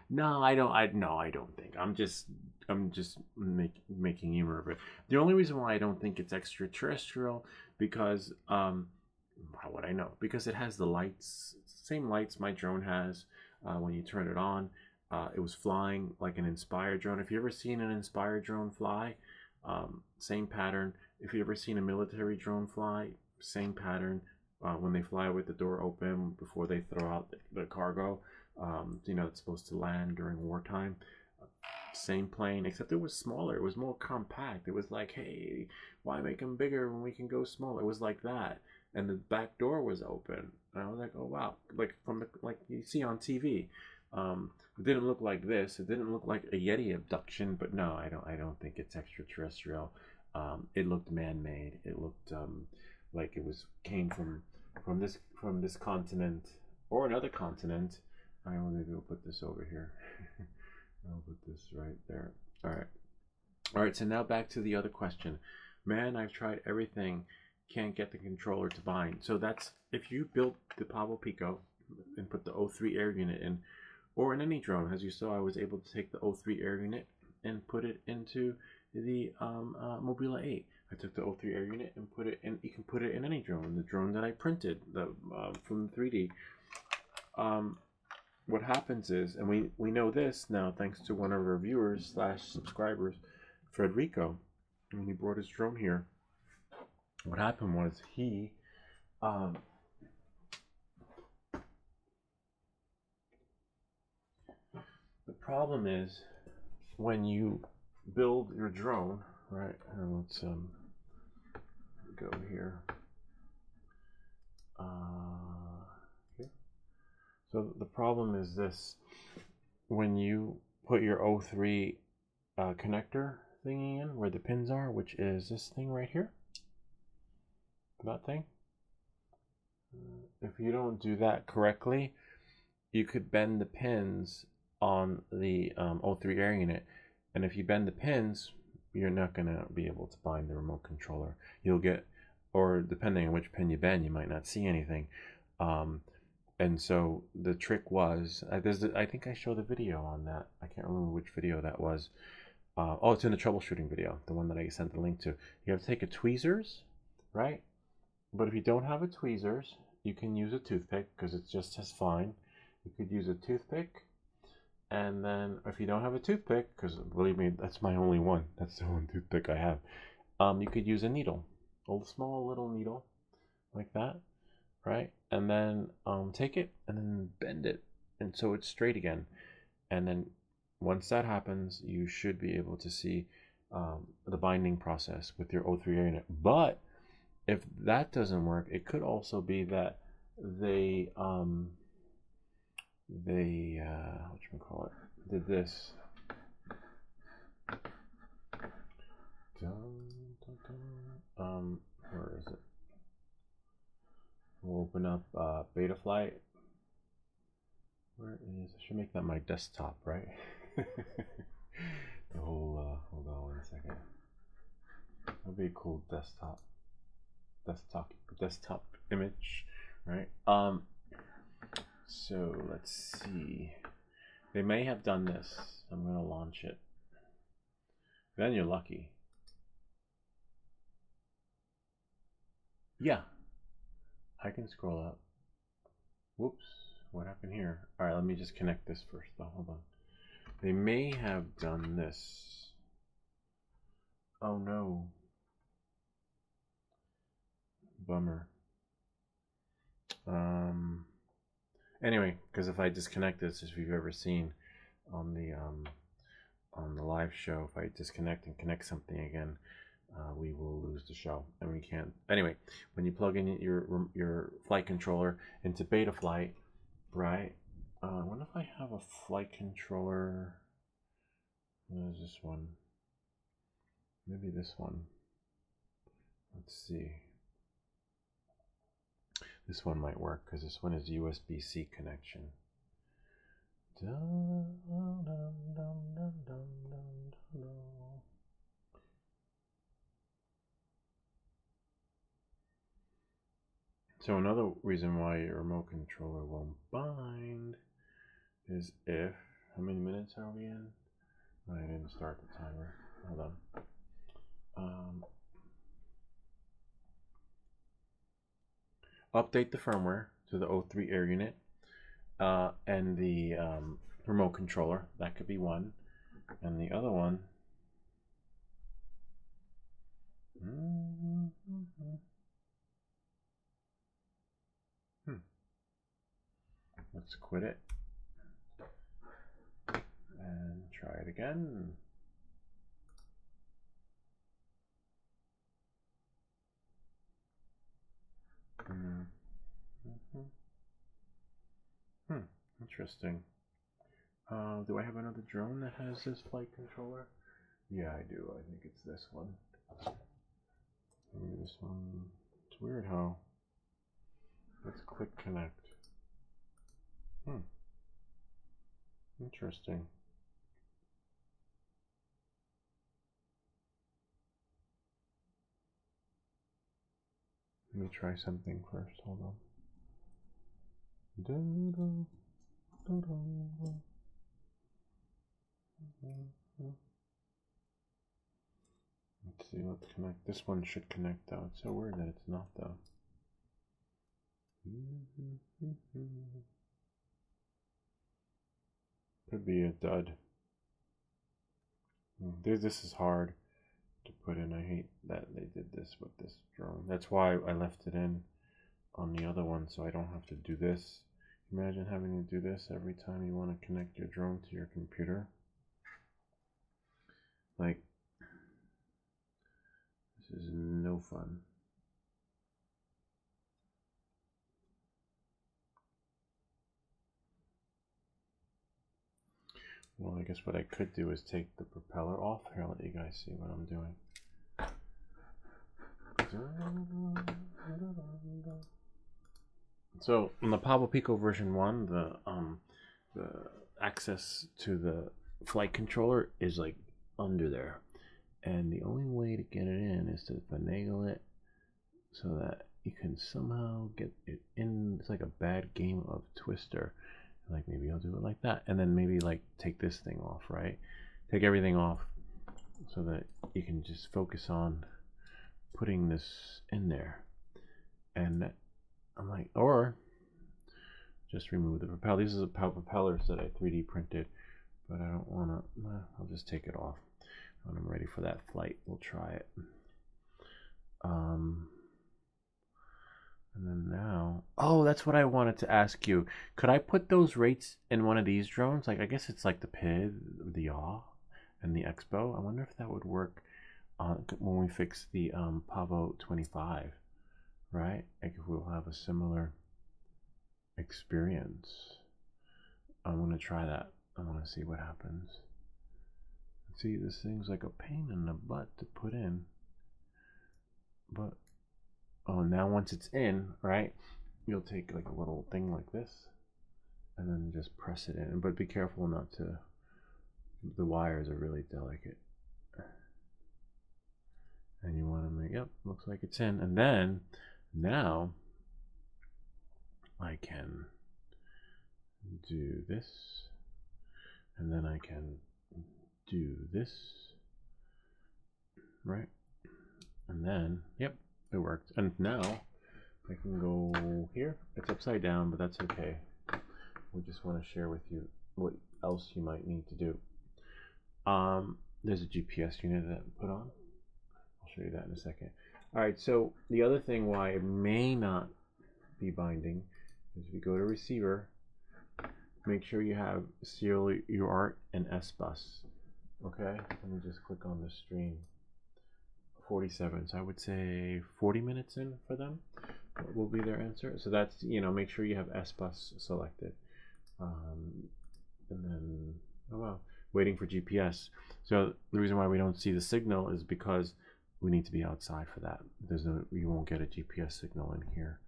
No, I don't. No, I don't think. I'm just making humor of it. The only reason why I don't think it's extraterrestrial, because how would I know? Because it has the lights, same lights my drone has. When you turn it on, it was flying like an Inspire drone. If you ever seen an Inspire drone fly, same pattern. If you ever seen a military drone fly, same pattern. When they fly with the door open before they throw out the cargo, it's supposed to land during wartime. Same plane, except it was smaller. It was more compact. It was like, hey, why make them bigger when we can go smaller? It was like that, and the back door was open. And I was like, oh wow, like you see on TV. It didn't look like this. It didn't look like a Yeti abduction, but no, I don't think it's extraterrestrial. It looked man-made. It looked like it came from this continent or another continent. All right, well, maybe we'll put this over here. I'll put this right there. All right. So now back to the other question. Man, I've tried everything, can't get the controller to bind. So that's if you built the Pablo Pico and put the O3 air unit in, or in any drone. As you saw, I was able to take the O3 air unit and put it into the Mobila 8. I took the O3 air unit and put it in. You can put it in any drone. The drone that I printed from the 3D. What happens is, and we know this now thanks to one of our viewers / subscribers, Frederico, when he brought his drone here. What happened was he the problem is when you build your drone, right? Let's go here. Here. So the problem is this: when you put your O3 connector thingy in where the pins are, which is this thing right here, that thing. If you don't do that correctly, you could bend the pins on the O3 air unit, and if you bend the pins, you're not going to be able to bind the remote controller. You'll get, or depending on which pin you bend, you might not see anything. And so the trick was, I think I showed a video on that. I can't remember which video that was. Oh, it's in the troubleshooting video, the one that I sent the link to. You have to take a tweezers, right? But if you don't have a tweezers, you can use a toothpick because it's just as fine. You could use a toothpick, and then if you don't have a toothpick, because believe me, that's my only one. That's the one toothpick I have. You could use a needle, a small little needle, like that, right? And then take it and then bend it, and so it's straight again. And then once that happens, you should be able to see the binding process with your O3 air unit. But if that doesn't work, it could also be that they whatchamacallit, did this. Where is it? We'll open up Betaflight. Where is, I should make that my desktop, right? The whole, hold on 1 second. That'd be a cool desktop image, right? So let's see. They may have done this. I'm gonna launch it. Then you're lucky. Yeah, I can scroll up. Whoops, what happened here? All right, let me just connect this first though, hold on. They may have done this. Oh no. Bummer. Anyway, because if I disconnect this, as you've ever seen on the live show, if I disconnect and connect something again, we will lose the show, and we can't. Anyway, when you plug in your flight controller into Betaflight, right? I wonder if I have a flight controller. What is this one? Maybe this one. Let's see. This one might work because this one is USB-C connection. So another reason why your remote controller won't bind is if, how many minutes are we in? I didn't start the timer. Hold on. Update the firmware to the O3 air unit and the remote controller. That could be one. And the other one, let's quit it and try it again. Interesting. Do I have another drone that has this flight controller? Yeah, I do. I think it's this one. Maybe this one. It's weird how. Let's click connect. Interesting. Let me try something first. Hold on. Let's see, let's connect. This one should connect though. It's so weird that it's not though. Could be a dud. This is hard to put in. I hate that they did this with this drone. That's why I left it in on the other one so I don't have to do this. Imagine having to do this every time you want to connect your drone to your computer. Like, this is no fun. Well, I guess what I could do is take the propeller off. Here, I'll let you guys see what I'm doing. So in the Pablo Pico version 1, the access to the flight controller is like under there, and the only way to get it in is to finagle it so that you can somehow get it in. It's like a bad game of Twister. Like maybe I'll do it like that, and then maybe like take this thing off, right? Take everything off so that you can just focus on putting this in there. And I'm like, or just remove the propeller. These are the propellers that I 3D printed, but I don't want to. I'll just take it off when I'm ready for that flight. We'll try it. And then now, oh, that's what I wanted to ask you. Could I put those rates in one of these drones? Like, I guess it's like the PID, the Yaw, and the Expo. I wonder if that would work when we fix the Pavo 25, right? Like if we'll have a similar experience. I'm going to try that. I want to see what happens. See, this thing's like a pain in the butt to put in. But oh, now once it's in, right, you'll take like a little thing like this and then just press it in. But be careful not to, the wires are really delicate. And you want to make, yep, looks like it's in. And then now I can do this, and then I can do this, right? And then, yep, it worked. And now I can go here. It's upside down, but that's okay. We just want to share with you what else you might need to do. There's a GPS unit that I put on. I'll show you that in a second. All right, so the other thing why it may not be binding is if you go to receiver, make sure you have serial UART and S-Bus. Okay, let me just click on the stream. 47, so I would say 40 minutes in for them will be their answer. So that's, you know, make sure you have S-Bus selected. And then, oh wow, waiting for GPS. So the reason why we don't see the signal is because we need to be outside for that. There's no, you won't get a GPS signal in here.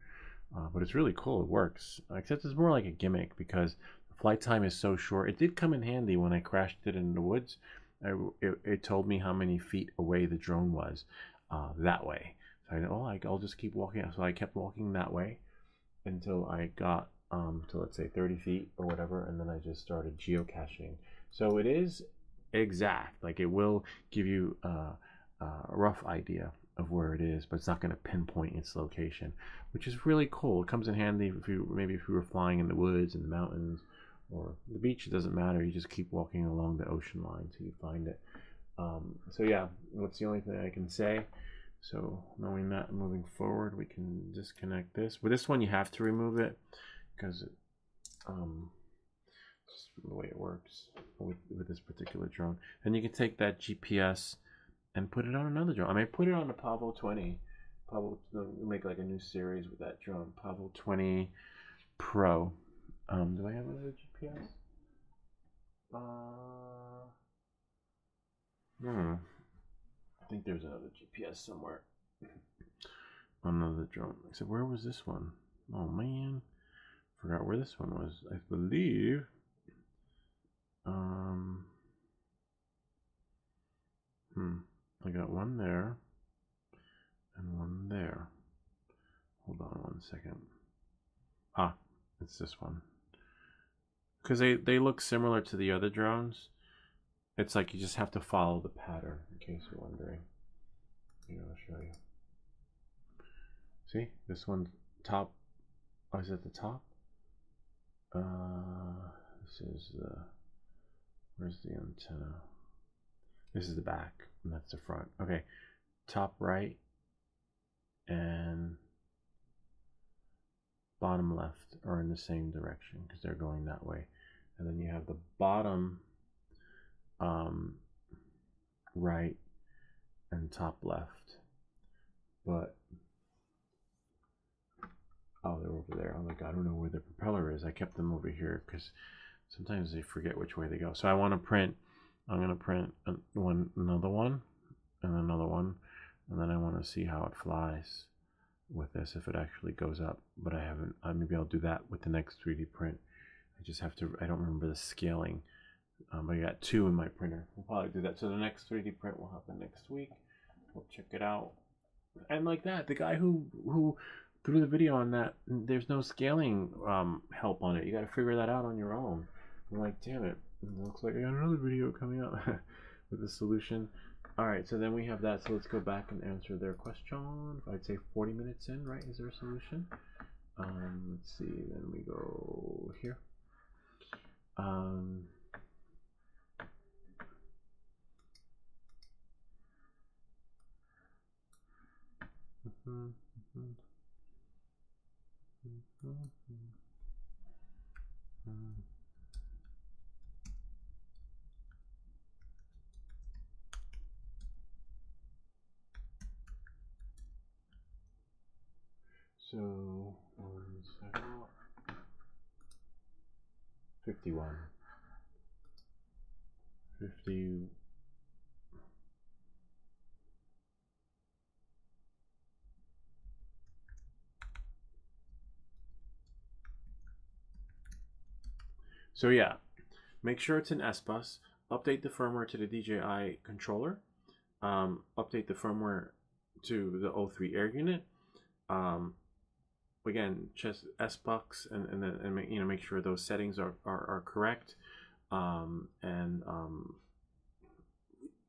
But it's really cool, it works. Except it's more like a gimmick because the flight time is so short. It did come in handy when I crashed it in the woods. It told me how many feet away the drone was that way. So I know, oh, I'll just keep walking. So I kept walking that way until I got to, let's say, 30 feet or whatever, and then I just started geocaching. So it is exact. Like it will give you a rough idea of where it is, but it's not going to pinpoint its location, which is really cool. It comes in handy if you were flying in the woods and the mountains or the beach. It doesn't matter. You just keep walking along the ocean line till you find it. So yeah, that's the only thing I can say. So knowing that, moving forward, we can disconnect this. With this one, you have to remove it because it, just the way it works with this particular drone. And you can take that GPS and put it on another drone. I mean, put it on the Pavo 20. Make like a new series with that drone, Pavo 20 Pro. Do I have another GPS? I think there's another GPS somewhere. Another drone. Except where was this one? Oh man, forgot where this one was. I believe. I got one there and one there. Hold on one second. Ah, it's this one. Because they look similar to the other drones. It's like you just have to follow the pattern, in case you're wondering. Here, I'll show you. See, this one's top. Oh, is it the top? This is the. Where's the antenna? This is the back, and that's the front. Okay, top right and bottom left are in the same direction because they're going that way. And then you have the bottom right and top left. But oh, they're over there. I'm like, I don't know where the propeller is. I kept them over here because Sometimes they forget which way they go. So I want to print, I'm going to print another one, and another one, and then I want to see how it flies with this, if it actually goes up. But I haven't, maybe I'll do that with the next 3D print. I just have to, I don't remember the scaling. I got 2 in my printer. We'll probably do that. So the next 3D print will happen next week. We'll check it out. And like that, the guy who threw the video on that, there's no scaling help on it. You got to figure that out on your own. I'm like, damn it. It looks like I got another video coming up with a solution. Alright, so then we have that. So let's go back and answer their question. I'd say 40 minutes in, right? Is there a solution? Let's see. Then we go here. So, 51. 50. So yeah, make sure it's an S-Bus. Update the firmware to the DJI controller. Update the firmware to the O3 air unit. Again, just S-Bus and then you know, make sure those settings are correct.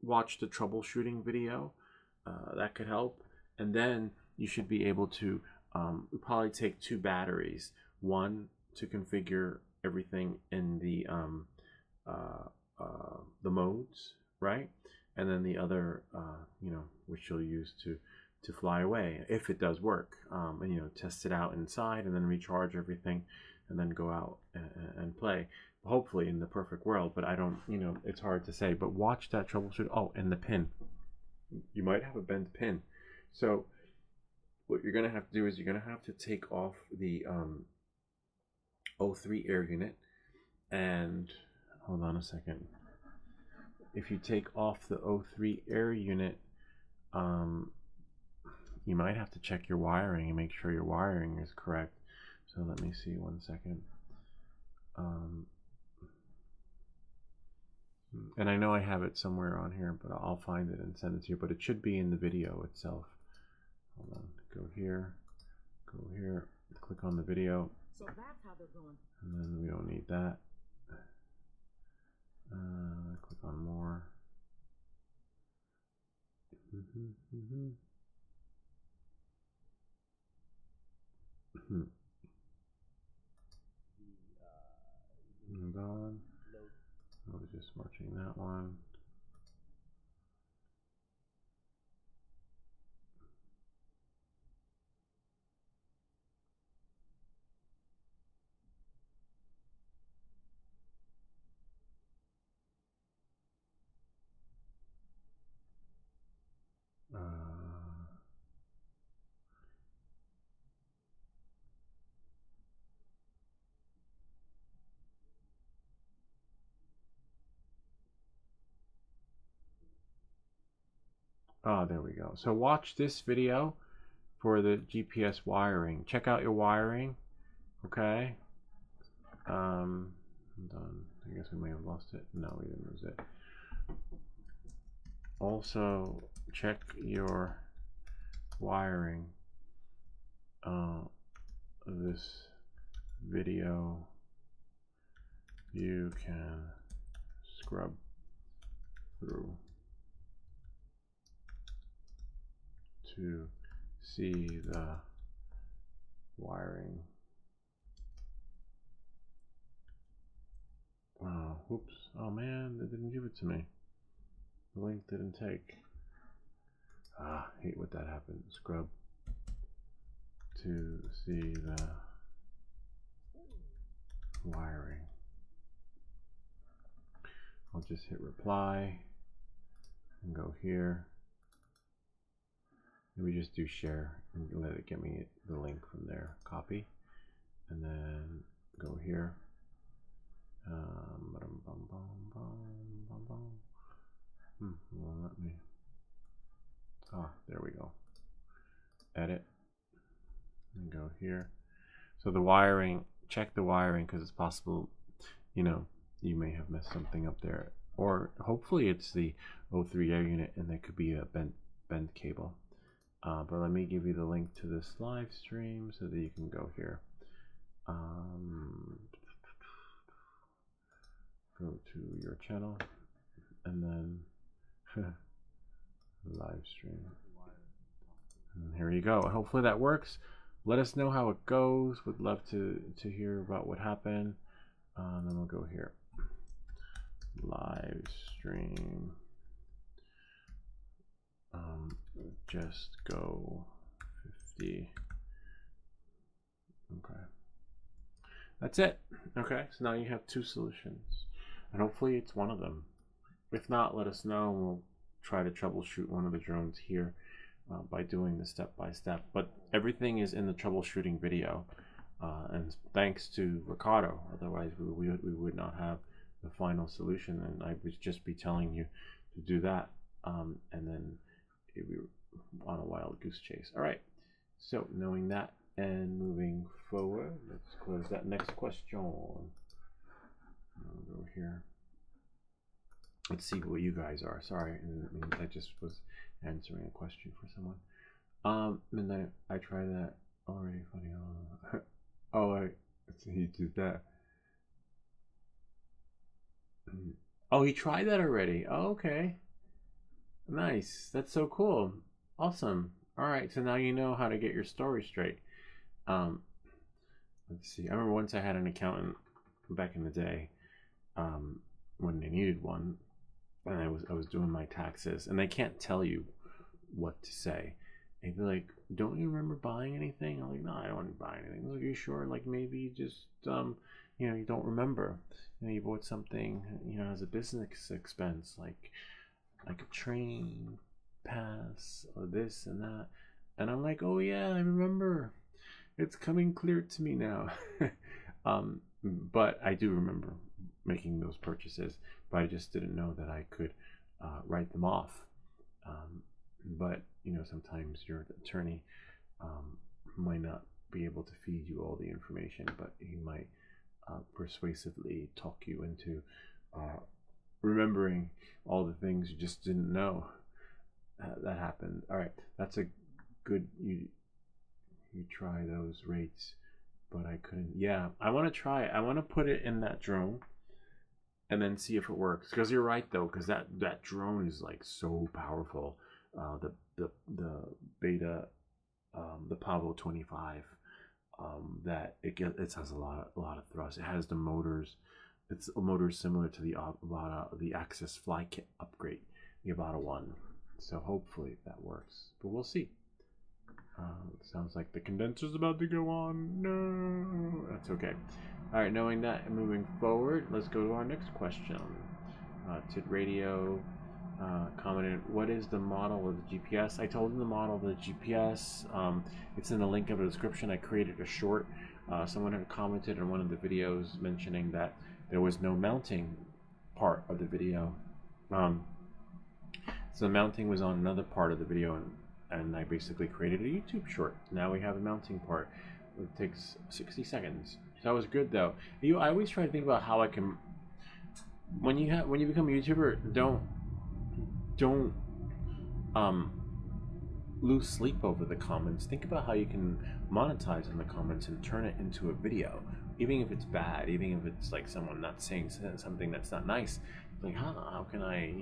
Watch the troubleshooting video. That could help. And then you should be able to probably take 2 batteries. One to configure everything in the modes, right? And then the other, you know, which you'll use to fly away if it does work, and you know, test it out inside and then recharge everything and then go out and play, hopefully in the perfect world. But I don't, you know, it's hard to say. But watch that troubleshoot. Oh, and the pin, you might have a bent pin. So what you're gonna have to do is you're gonna have to take off the O3 air unit, and hold on a second. If you take off the O3 air unit, you might have to check your wiring and make sure your wiring is correct. So let me see 1 second. And I know I have it somewhere on here, but I'll find it and send it to you. But it should be in the video itself. Hold on. Go here. Go here. Click on the video. So that's how they're going. And then we don't need that. Click on more. Hold on. I was just watching that one. Oh, there we go. So watch this video for the GPS wiring. Check out your wiring. Okay. Hold on. I guess we may have lost it. No, we didn't lose it. Also, check your wiring. This video you can scrub through to see the wiring. Oh, oops. Oh man, they didn't give it to me. The link didn't take. Ah, hate when that happens. Scrub to see the wiring. I'll just hit reply and go here. Maybe just do share and let it get me the link from there. Copy and then go here Well, let me. There we go. Edit and go here. So the wiring, check the wiring because it's possible, you may have messed something up there, or hopefully it's the O3 air unit and there could be a bent cable. But let me give you the link to this live stream so that you can go here. Go to your channel and then live stream. And here you go. Hopefully that works. Let us know how it goes. Would love to hear about what happened. And then we'll go here. Live stream. Just go 50. Okay. That's it. Okay, so now you have 2 solutions. And hopefully it's one of them. If not, let us know and we'll try to troubleshoot one of the drones here by doing the step-by-step. But everything is in the troubleshooting video. And thanks to Ricardo, otherwise we would not have the final solution, and I would just be telling you to do that, and then it'd be on a wild goose chase. All right, so knowing that and moving forward, let's close that next question. I'll go here. Let's see what you guys are. Sorry, I just was answering a question for someone. And I tried that already. Funny. Oh, he did that. Oh, he tried that already. Oh, okay. Nice. That's so cool. Awesome. All right. So now you know how to get your story straight. Let's see. I remember once I had an accountant back in the day, when they needed one, and I was doing my taxes, and they can't tell you what to say. They'd be like, "Don't you remember buying anything?" I'm like, "No, I don't want to buy anything." Like, "Are you sure? Like, maybe just you don't remember. You bought something, as a business expense, like a train pass or this and that." And I'm like, "Oh yeah, I remember. It's coming clear to me now." But I do remember making those purchases, but I just didn't know that I could write them off. But sometimes your attorney might not be able to feed you all the information, but he might persuasively talk you into remembering all the things you just didn't know that happened. All right, that's a good. You try those rates, but I couldn't. Yeah, I want to try it. I want to put it in that drone and then see if it works. Because you're right though, because that drone is like so powerful. The beta, the Pavo 25, that it has a lot of thrust. It has the motors. It's a motor similar to the Axis Fly Kit upgrade, the Avata 1. So hopefully that works, but we'll see. Sounds like the condenser's about to go on. No, that's okay. All right, knowing that and moving forward, let's go to our next question. Tid Radio commented, "What is the model of the GPS?" I told him the model of the GPS. It's in the link of the description. I created a short. Someone had commented on one of the videos mentioning that there was no mounting part of the video. So the mounting was on another part of the video, and I basically created a YouTube short. Now we have a mounting part. It takes 60 seconds. So that was good though. I always try to think about how I can. When you become a YouTuber, don't lose sleep over the comments. Think about how you can monetize in the comments and turn it into a video, even if it's bad, even if it's like someone not saying something that's not nice. Like, how can I,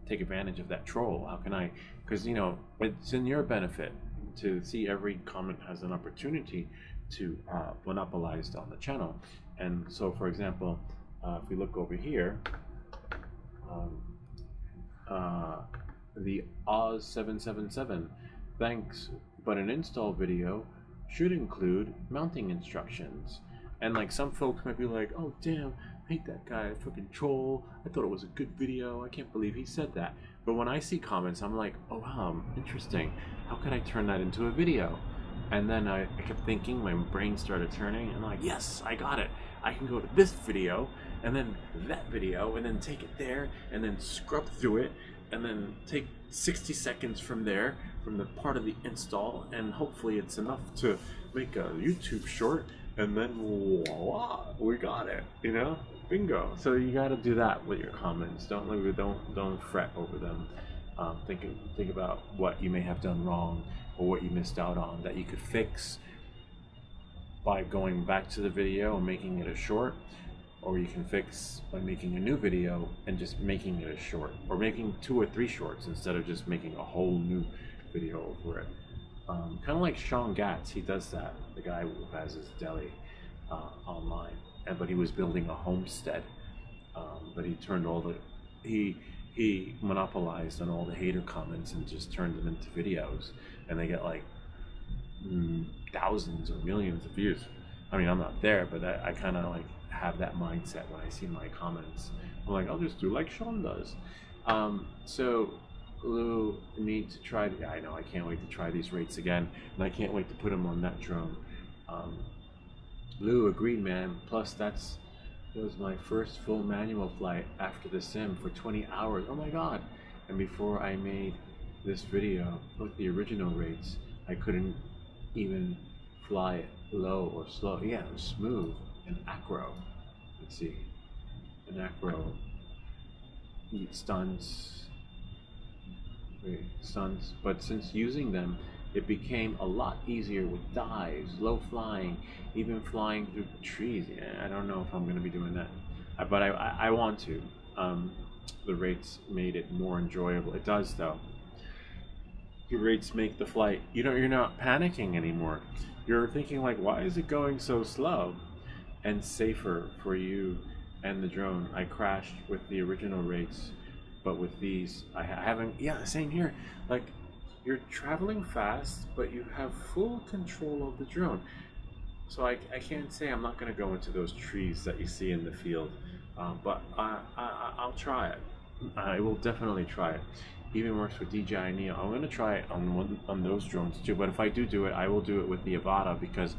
take advantage of that troll? How can I? Because it's in your benefit to see every comment has an opportunity to monopolize on the channel. And so, for example, if we look over here, the Oz777, thanks, but an install video should include mounting instructions. And like some folks might be like, "Oh damn, I hate that guy, fucking troll. I thought it was a good video. I can't believe he said that." But when I see comments, I'm like, "Oh wow, interesting. How could I turn that into a video?" And then I kept thinking, my brain started turning, and I'm like, "Yes, I got it. I can go to this video and then that video, and then take it there, and then scrub through it, and then take 60 seconds from there, from the part of the install, and hopefully it's enough to make a YouTube short, and then voila, we got it, you know, bingo. So you got to do that with your comments. Don't fret over them. Think about what you may have done wrong or what you missed out on that you could fix by going back to the video and making it a short, or you can fix by making a new video and just making it a short, or making 2 or 3 shorts instead of just making a whole new video over it. Kind of like Sean Gatz, he does that, the guy who has his deli online, but he was building a homestead, but he turned all the, he monopolized on all the hater comments and just turned them into videos, and they get like thousands or millions of views. I mean, I'm not there, but I kind of like have that mindset when I see my comments. I'm like, I'll just do like Sean does. So Lou, need to try. Yeah, I know. I can't wait to try these rates again, and I can't wait to put them on that drone. Lou agreed, man. Plus, that was my first full manual flight after the sim for 20 hours. Oh my god! And before I made this video with the original rates, I couldn't even fly it low or slow. Yeah, it was smooth and acro. Let's see, an acro stunts. But since using them, it became a lot easier with dives, low flying, even flying through trees. Yeah, I don't know if I'm going to be doing that, but I want to. The rates made it more enjoyable. It does, though. The rates make the flight, you're not panicking anymore. You're thinking like, why is it going so slow? And safer for you and the drone. I crashed with the original rates, but with these, I haven't. Yeah, same here. Like, you're traveling fast, but you have full control of the drone. So I can't say I'm not going to go into those trees that you see in the field, but I'll try it. I will definitely try it. Even works with DJI Neo. I'm going to try it on those drones too, but if I do it, I will do it with the Avata, because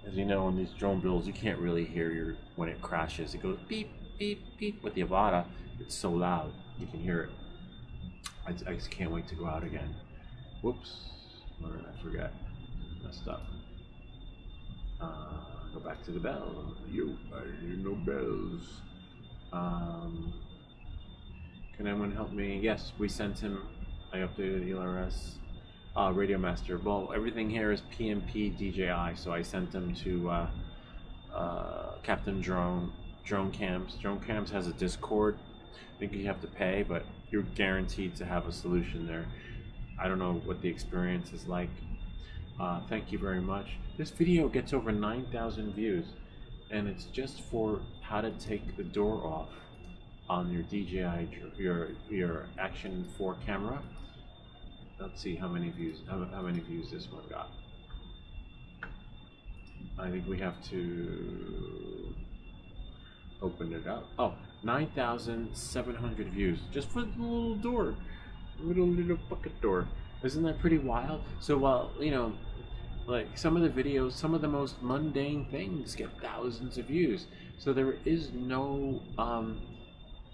as you know, on these drone builds, you can't really hear when it crashes. It goes beep, beep, beep. With the Avata, it's so loud, you can hear it. I just can't wait to go out again. Whoops, what did I forget? Messed up. Go back to the bell. Yo, I hear no bells. Can anyone help me? Yes, we sent him. I updated the LRS. Radio Master. Well, everything here is PMP DJI, so I sent them to Captain Drone Cams. Drone Cams has a Discord. I think you have to pay, but you're guaranteed to have a solution there. I don't know what the experience is like. Thank you very much. This video gets over 9,000 views, and it's just for how to take the door off on your DJI, your Action 4 camera. Let's see how many views this one got. I think we have to open it up. Oh, 9,700 views just for the little door, little bucket door. Isn't that pretty wild? So while like some of the videos, some of the most mundane things get thousands of views. So there is no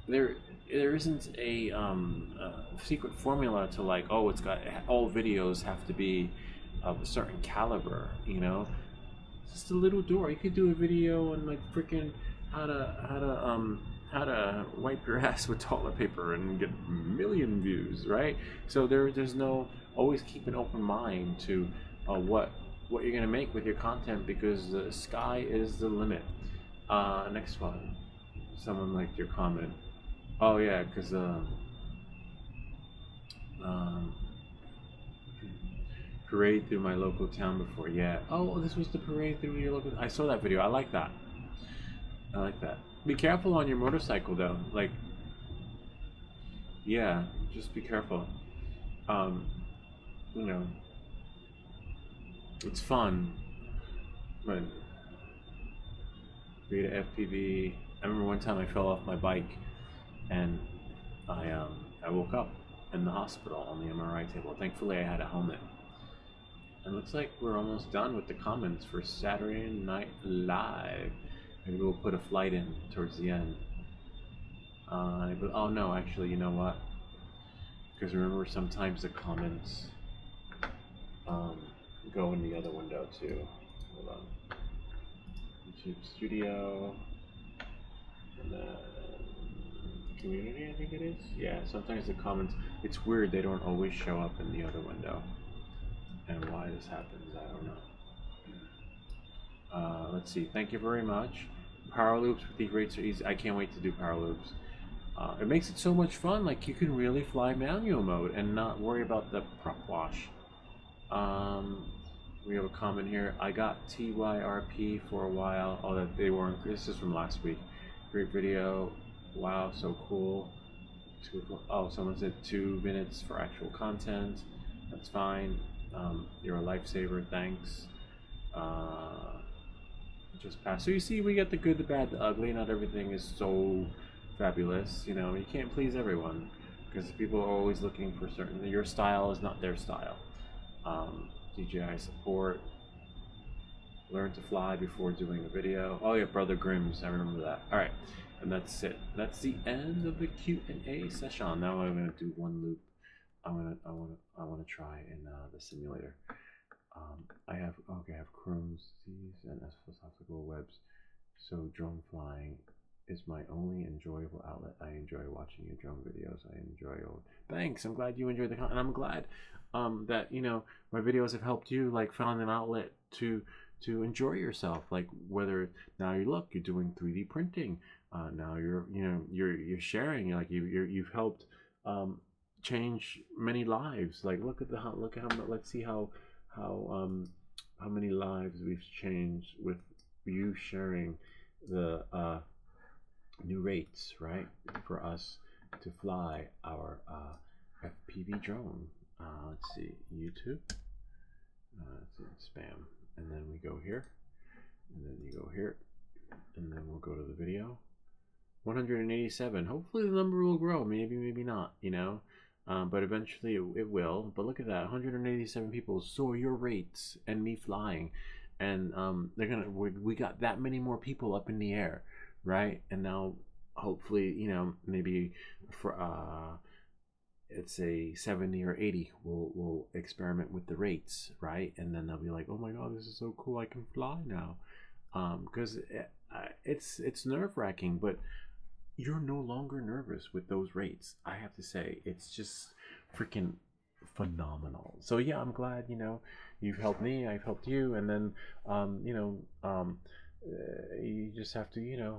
there isn't a secret formula to like, oh, it's got all videos have to be of a certain caliber, It's just a little door. You could do a video on like freaking how to wipe your ass with toilet paper and get a million views, right? So there's no, always keep an open mind to what you're gonna make with your content, because the sky is the limit. Next one, someone liked your comment. Oh yeah, because parade through my local town before. Yeah. Oh, this was the parade through your local. I saw that video. I like that. Be careful on your motorcycle though. Like, yeah, just be careful. It's fun, but Beta FPV. I remember one time I fell off my bike, and I woke up in the hospital on the MRI table. Thankfully, I had a helmet. And looks like we're almost done with the comments for Saturday Night Live. Maybe we'll put a flight in towards the end. But oh no, actually, you know what? Because remember, sometimes the comments um, go in the other window too. Hold on. YouTube Studio, and then Community, I think it is. Yeah, sometimes the comments, it's weird, they don't always show up in the other window. And why this happens, I don't know. Let's see, thank you very much. Power loops with these rates are easy. I can't wait to do power loops. It makes it so much fun. Like, you can really fly manual mode and not worry about the prop wash. We have a comment here. I got TYRP for a while. Oh, that they weren't. This is from last week. Great video. Wow, so cool. Oh, someone said 2 minutes for actual content. That's fine. You're a lifesaver. Thanks. Just pass. So you see, we get the good, the bad, the ugly. Not everything is so fabulous. You know, you can't please everyone because people are always looking for certain. Your style is not their style. DJI support. Learn to fly before doing a video. Oh yeah, Brother Grimm's. I remember that. All right, and that's it. That's the end of the Q&A session. Now I'm gonna do one loop. I wanna try in the simulator. I have Crohn's disease and esophageal webs, so drone flying is my only enjoyable outlet. I enjoy watching your drone videos. I enjoy all. Thanks. I'm glad you enjoyed the content. I'm glad that my videos have helped you, like, found an outlet to enjoy yourself. Like, whether now you're doing 3D printing. Now you're sharing. Like, you've helped change many lives. Like, look at how let's see how many lives we've changed with you sharing the new rates, right, for us to fly our FPV drone. Let's see, YouTube. Let's see, spam, and then we go here, and then you go here, and then we'll go to the video. 187. Hopefully the number will grow. Maybe not. But eventually it will. But look at that, 187 people saw your rates and me flying, and we got that many more people up in the air, right? And now hopefully maybe for it's a 70 or 80 we'll experiment with the rates, right? And then they'll be like, oh my god, this is so cool, I can fly now. Because it's nerve-wracking, but you're no longer nervous with those rates. I have to say, it's just freaking phenomenal. So yeah, I'm glad you've helped me, I've helped you, and then you just have to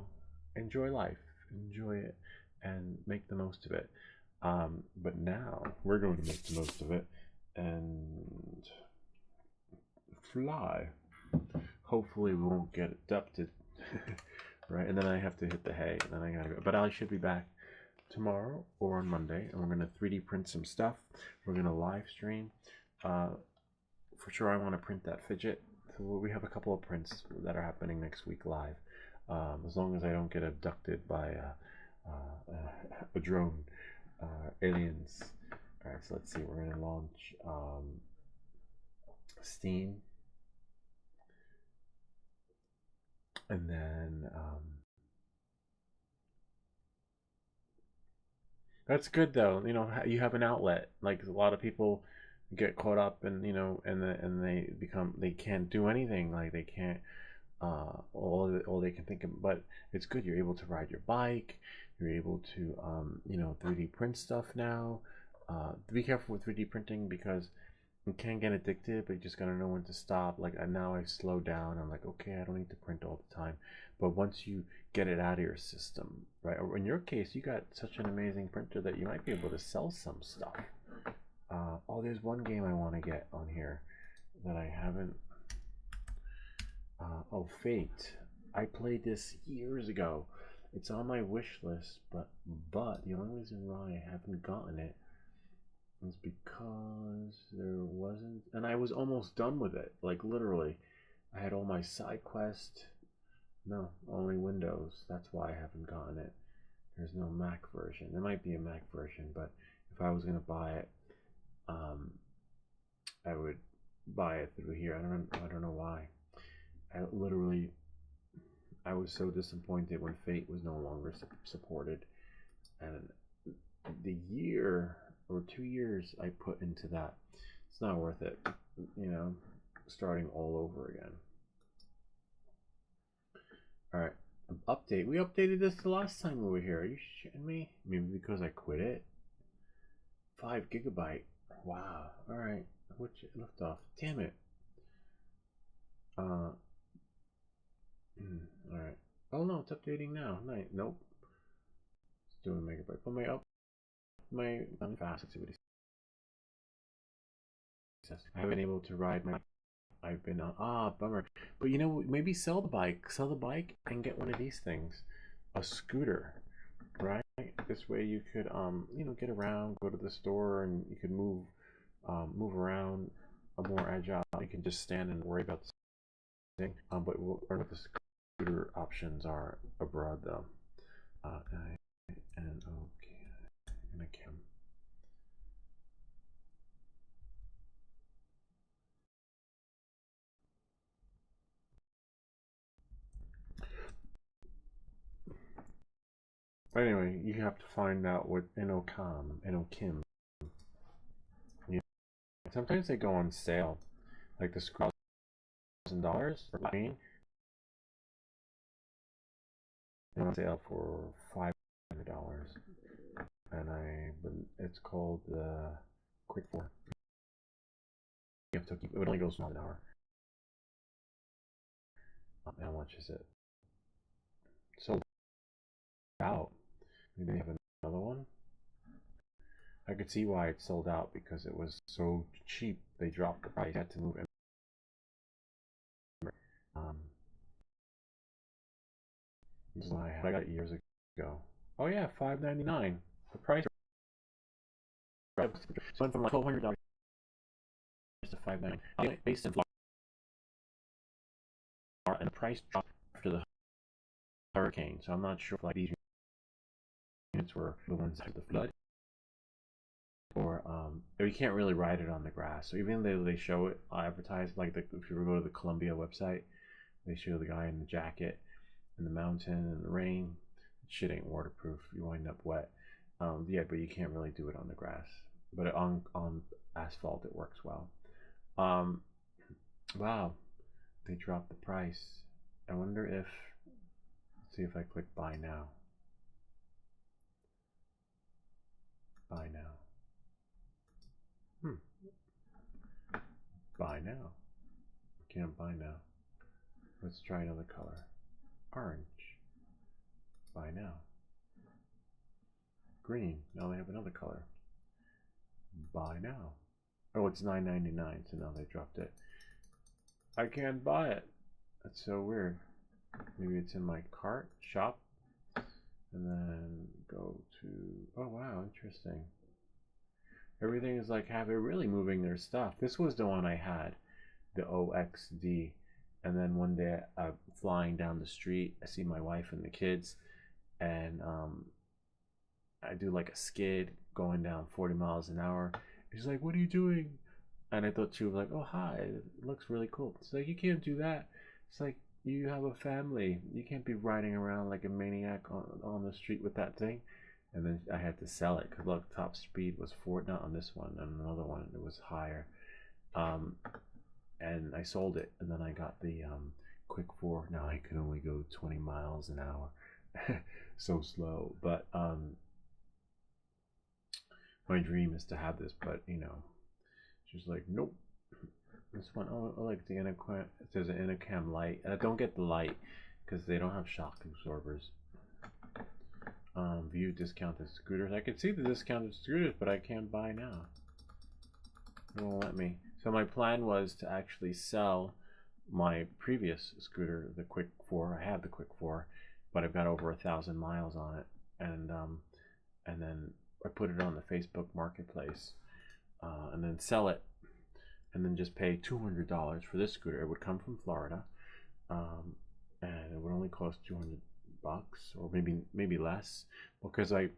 enjoy life, enjoy it, and make the most of it. But now we're going to make the most of it and fly. Hopefully we won't get abducted. Right, and then I have to hit the hay, and then I gotta go. But I should be back tomorrow or on Monday, and we're gonna 3D print some stuff. We're gonna live stream. For sure, I want to print that fidget. So we have a couple of prints that are happening next week live. As long as I don't get abducted by a drone, aliens. All right, so let's see. We're gonna launch Steam. And then that's good though. You have an outlet. Like, a lot of people get caught up and and they can't do anything. Like, they can't all they can think of. But it's good. You're able to ride your bike. You're able to 3D print stuff now. Be careful with 3D printing because you can get addicted, but you just gotta know when to stop. Like, now I slow down. I'm like, okay, I don't need to print all the time. But once you get it out of your system, right? Or in your case, you got such an amazing printer that you might be able to sell some stuff. Oh, there's one game I want to get on here that I haven't. Oh, Fate. I played this years ago. It's on my wish list, but the only reason why I haven't gotten it is because there wasn't, and I was almost done with it. Like, literally, I had all my side quest. No, only Windows. That's why I haven't gotten it. There's no Mac version. There might be a Mac version, but if I was gonna buy it, I would buy it through here. I don't know why. I was so disappointed when Fate was no longer supported, and the year or 2 years I put into that, it's not worth it. You know, starting all over again. All right, update. We updated this the last time we were here. Are you shitting me? Maybe because I quit it. 5 GB. Wow. All right. Which left off? Damn it. All right. Oh no, it's updating now. Nope. It's doing megabyte. But my fast activity. I haven't been able to ride my. I've been on. Bummer. But you know, maybe sell the bike. Sell the bike and get one of these things, a scooter, right? This way you could get around, go to the store, and you could move around, more agile. You can just stand and worry about the thing. But we'll learn what the scooter options are abroad, though. And okay, and I can. But anyway, you have to find out what Inokim. Yeah. Sometimes they go on sale, like the $1,000 for green, on sale for $500, and it's called the Quick 4. You have to keep it only goes for an hour. How much is it? Sold out. Maybe they have another one. I could see why it sold out, because it was so cheap. They dropped the price. Had to move it. This is what I got it years ago. Oh yeah, $599. The price went from like $1,200 to $599. Based in Florida, and the price dropped after the hurricane. So I'm not sure if like these units were the ones after the flood, or you can't really ride it on the grass. So even though they show it advertised, like if you go to the Columbia website, they show the guy in the jacket in the mountain and the rain. Shit ain't waterproof. You wind up wet. Yeah, but you can't really do it on the grass. But on asphalt, it works well. Wow, they dropped the price. I wonder if. Let's see if I click buy now. Buy now. Buy now. Can't buy now. Let's try another color. Orange. Buy now. Green. Now they have another color. Buy now. Oh, it's $9.99, so now they dropped it. I can't buy it. That's so weird. Maybe it's in my cart, shop, and then go to. Oh wow, interesting. Everything is like they're really moving their stuff. This was the one I had, the OXD, and then one day I'm flying down the street. I see my wife and the kids, and I do like a skid going down 40 miles an hour. She's like, "What are you doing?" And I thought she was like, "Oh hi, it looks really cool." It's like, you can't do that. It's like, you have a family. You can't be riding around like a maniac on the street with that thing. And then I had to sell it because look, top speed was 4, not on this one, on another one it was higher. And I sold it, and then I got the Quick 4. Now I can only go 20 miles an hour. So slow. But my dream is to have this, but she's like, nope. This one, oh, I like the Intercam. There's an Intercam light, and I don't get the light because they don't have shock absorbers. View discounted scooters. I can see the discounted scooters, but I can't buy now. It won't let me. So my plan was to actually sell my previous scooter, the Quick 4. I have the Quick 4, but I've got over 1,000 miles on it, and then I put it on the Facebook Marketplace, and then sell it, and then just pay $200 for this scooter. It would come from Florida, and it would only cost $200, or maybe less, because I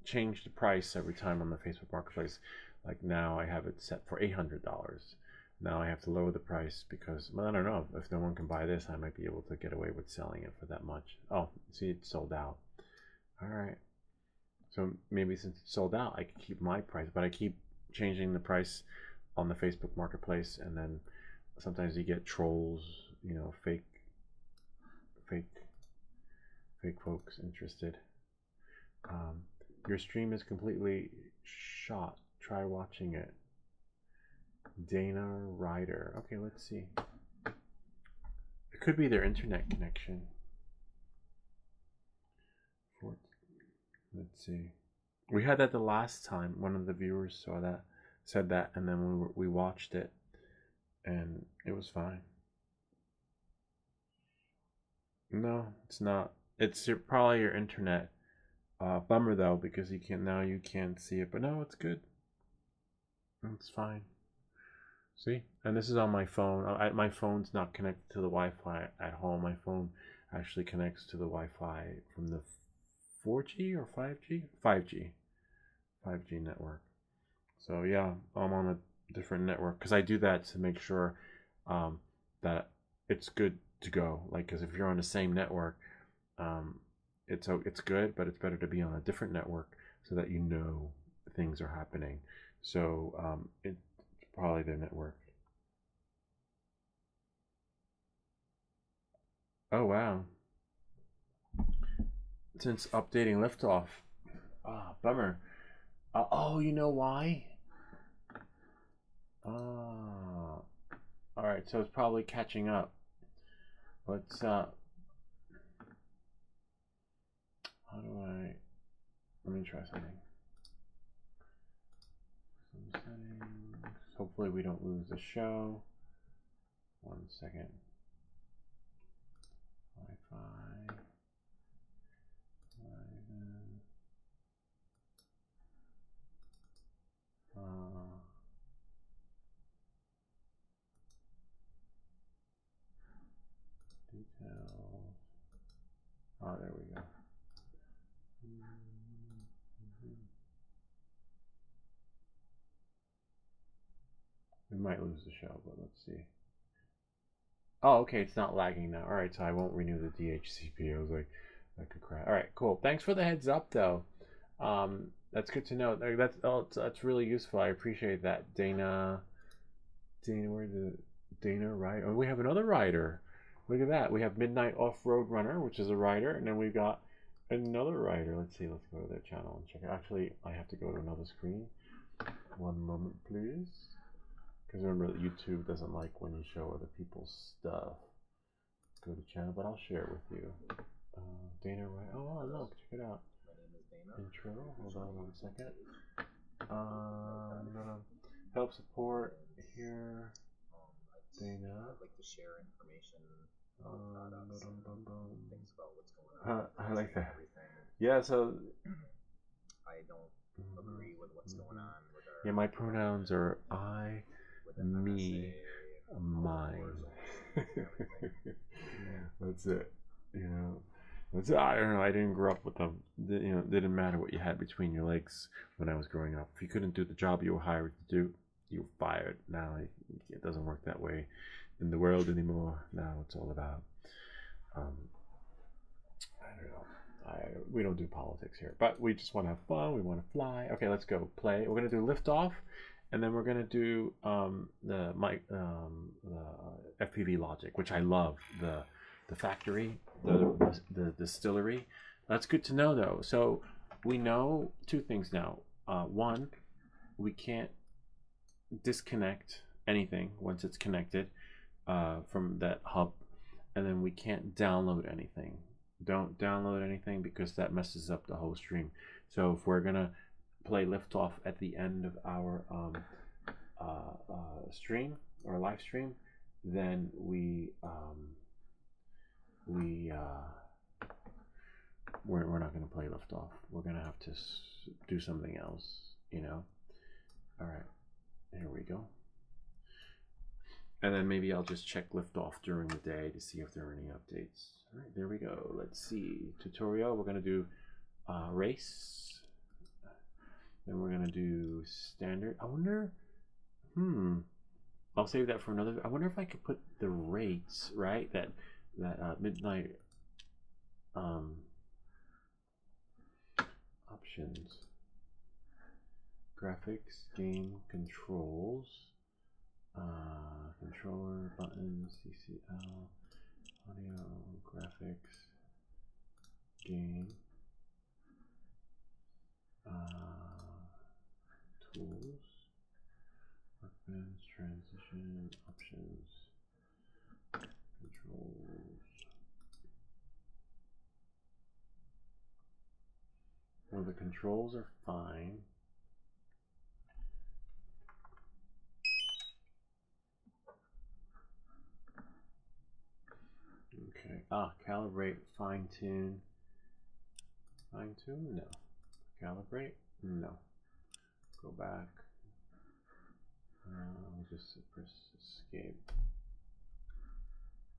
change the price every time on the Facebook Marketplace. Like now I have it set for $800, Now I have to lower the price because, well, I don't know, if no one can buy this, I might be able to get away with selling it for that much. Oh, see, it's sold out. All right. So maybe since it's sold out, I can keep my price, but I keep changing the price on the Facebook Marketplace, and then sometimes you get trolls, you know, fake, fake folks interested. Your stream is completely shot. Try watching it. Dana Ryder. Okay, let's see. It could be their internet connection. Let's see. We had that the last time. One of the viewers saw that, said that, and then we watched it, and it was fine. No, it's not. It's probably your internet. Bummer though, because you can't see it. But no, it's good. It's fine. See, and this is on my phone. My phone's not connected to the Wi-Fi at home. My phone actually connects to the Wi-Fi from the 4G or 5G? 5G network. So yeah, I'm on a different network because I do that to make sure that it's good to go. Like, because if you're on the same network, it's good, but it's better to be on a different network so that you know things are happening. So it's probably their network. Oh wow! Since updating liftoff, bummer. Oh, you know why? All right, so it's probably catching up. Let's how do I? Let me try something. Some settings. Hopefully we don't lose the show. 1 second. Wi-Fi. Details. Oh, there we go. We might lose the show, but let's see. Oh, okay, it's not lagging now. All right, so I won't renew the DHCP. I was like, that could crash. All right, cool. Thanks for the heads up, though. That's good to know. That's really useful. I appreciate that, Dana. Where's the Dana rider? Oh, we have another rider. Look at that. We have Midnight Off-Road Runner, which is a rider, and then we've got another rider. Let's see. Let's go to their channel and check it. Actually, I have to go to another screen. One moment, please. Because remember that YouTube doesn't like when you show other people's stuff. Go to channel, but I'll share it with you. Dana, right? Oh, look, check it out. Intro. Hold on 1 second. Help support here. Dana. I'd like to share information things about what's going on. I like that. Yeah, so I don't agree with what's going on with our, yeah, my pronouns are I, me, mine. That's it. You know, that's it. I don't know. I didn't grow up with them. You know, it didn't matter what you had between your legs when I was growing up. If you couldn't do the job you were hired to do, you were fired. Now it doesn't work that way in the world anymore. Now it's all about I don't know. We don't do politics here, but we just want to have fun. We want to fly. Okay, let's go play. We're gonna do liftoff, and then we're gonna do the FPV logic, which I love. The factory, the distillery. That's good to know, though. So we know two things now. One, we can't disconnect anything once it's connected from that hub, and then we can't download anything. Don't download anything because that messes up the whole stream. So if we're gonna play liftoff at the end of our stream or live stream, then we're not gonna play liftoff. We're gonna have to do something else, you know. All right, here we go. And then maybe I'll just check liftoff during the day to see if there are any updates. All right, there we go. Let's see. Tutorial. We're going to do race. Then we're going to do standard. I wonder. I'll save that for another. I wonder if I could put the rates, right? That midnight options, graphics, game controls, controller buttons, CCL, audio, graphics, game, tools, workbench, transition, options, controls. Well, the controls are fine. Okay. Calibrate, fine tune. Fine tune? No. Calibrate? No. Go back. We'll just press escape.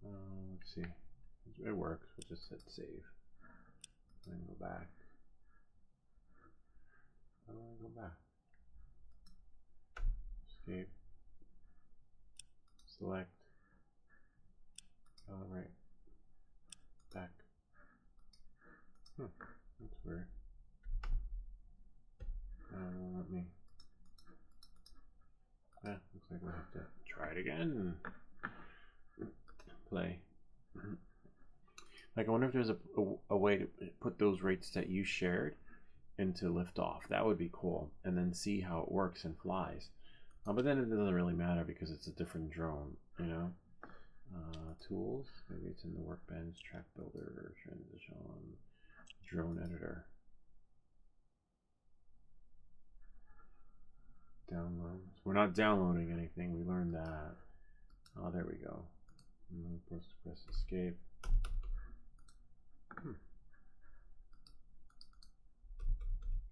Let's see. It works. We'll just hit save. And go back. How do I go back? Escape. Select. Calibrate. Back. That's weird. Won't let me. Looks like we'll have to try it again. Play. Like, I wonder if there's a way to put those rates that you shared into liftoff. That would be cool. And then see how it works and flies. But then it doesn't really matter because it's a different drone, you know? Tools. Maybe it's in the workbench, track builder, transition, drone editor. Downloads. We're not downloading anything. We learned that. Oh, there we go. Press escape.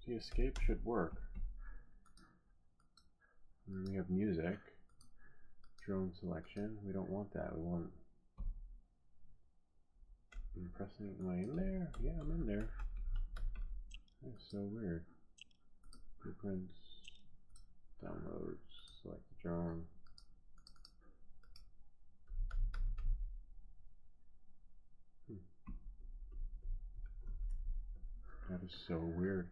See, escape should work. And we have music. Drone selection. We don't want that. We want. I'm pressing. Am I in there? Yeah, I'm in there. That's so weird. Blueprints. Downloads. Select the drone. That is so weird.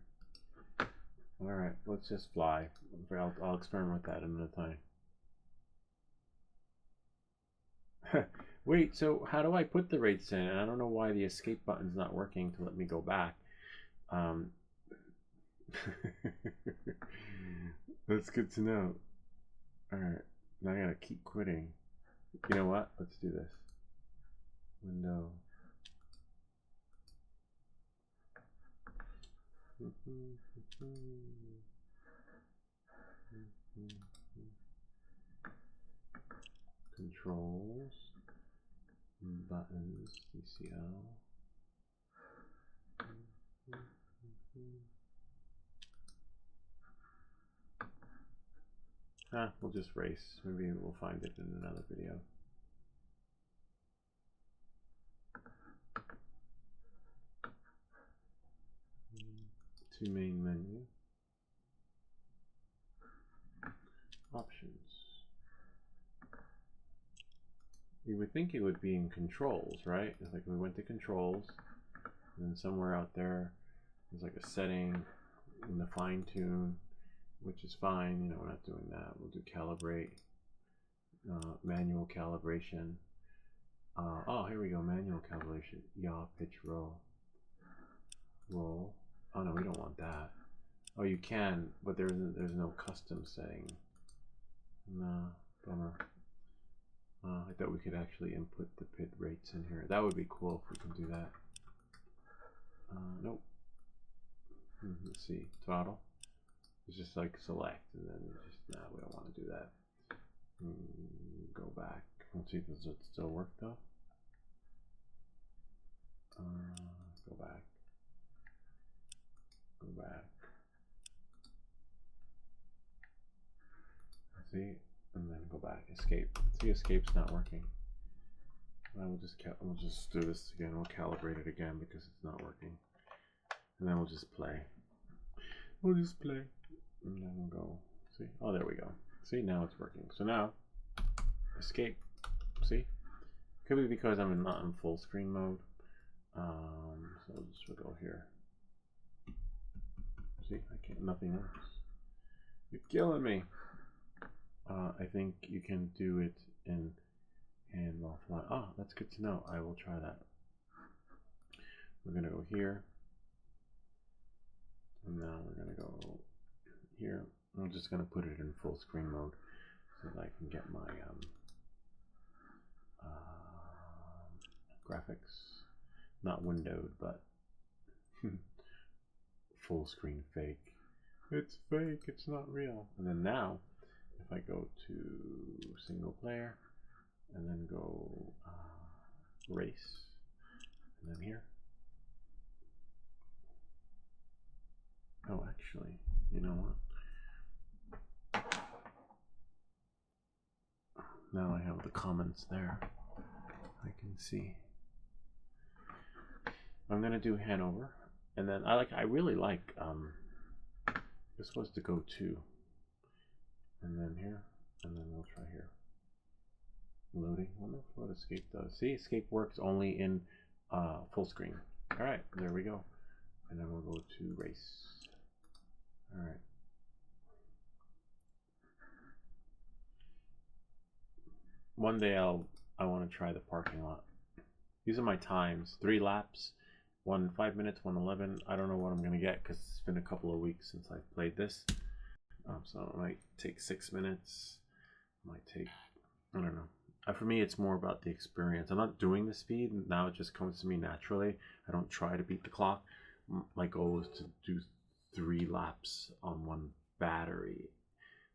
Alright, let's just fly. I'll experiment with that another time. Wait, so how do I put the rates in? I don't know why the escape button's not working to let me go back. That's good to know. Alright, now I gotta keep quitting. You know what? Let's do this. Window. Controls, buttons, CCL. We'll just race. Maybe we'll find it in another video. To main menu. Options. You would think it would be in controls, right? It's like we went to controls, and then somewhere out there there's like a setting in the fine tune, which is fine. You know, we're not doing that. We'll do calibrate, manual calibration. Oh, here we go. Manual calibration. Yaw, pitch, roll. Oh no, we don't want that. Oh, you can, but there's no custom setting. No, bummer. I thought we could actually input the pit rates in here. That would be cool if we can do that. Nope. Let's see. Throttle. It's just like select, and then just we don't want to do that. Go back. Let's see, does it still work though? Go back. Go back. See, and then go back. Escape. See, escape's not working. We'll just do this again. We'll calibrate it again because it's not working, and then we'll just play. We'll just play, and then we'll go. See, oh, there we go. See, now it's working. So now escape. See? Could be because I'm not in full screen mode. So I'll just go here. See, I can't, nothing works. You're killing me. I think you can do it in hand while flying. Oh, that's good to know. I will try that. We're gonna go here. And now we're gonna go here. I'm just gonna put it in full screen mode so that I can get my graphics, not windowed, but full screen fake. It's fake, it's not real. And then now, if I go to single player, and then go race, and then here. Oh, actually, you know what? Now I have the comments there. I can see. I'm gonna do Hanover, and then I really like this was to go to, and then here, and then we'll try here. Loading. I wonder what escape does. See, escape works only in full screen. All right, there we go. And then we'll go to race. All right. One day I want to try the parking lot. These are my times: 3 laps, 1 5 minutes, 1 11. I don't know what I'm gonna get because it's been a couple of weeks since I've played this. So it might take 6 minutes. It might take, I don't know. For me, it's more about the experience. I'm not doing the speed now; it just comes to me naturally. I don't try to beat the clock. My goal is to do 3 laps on 1 battery.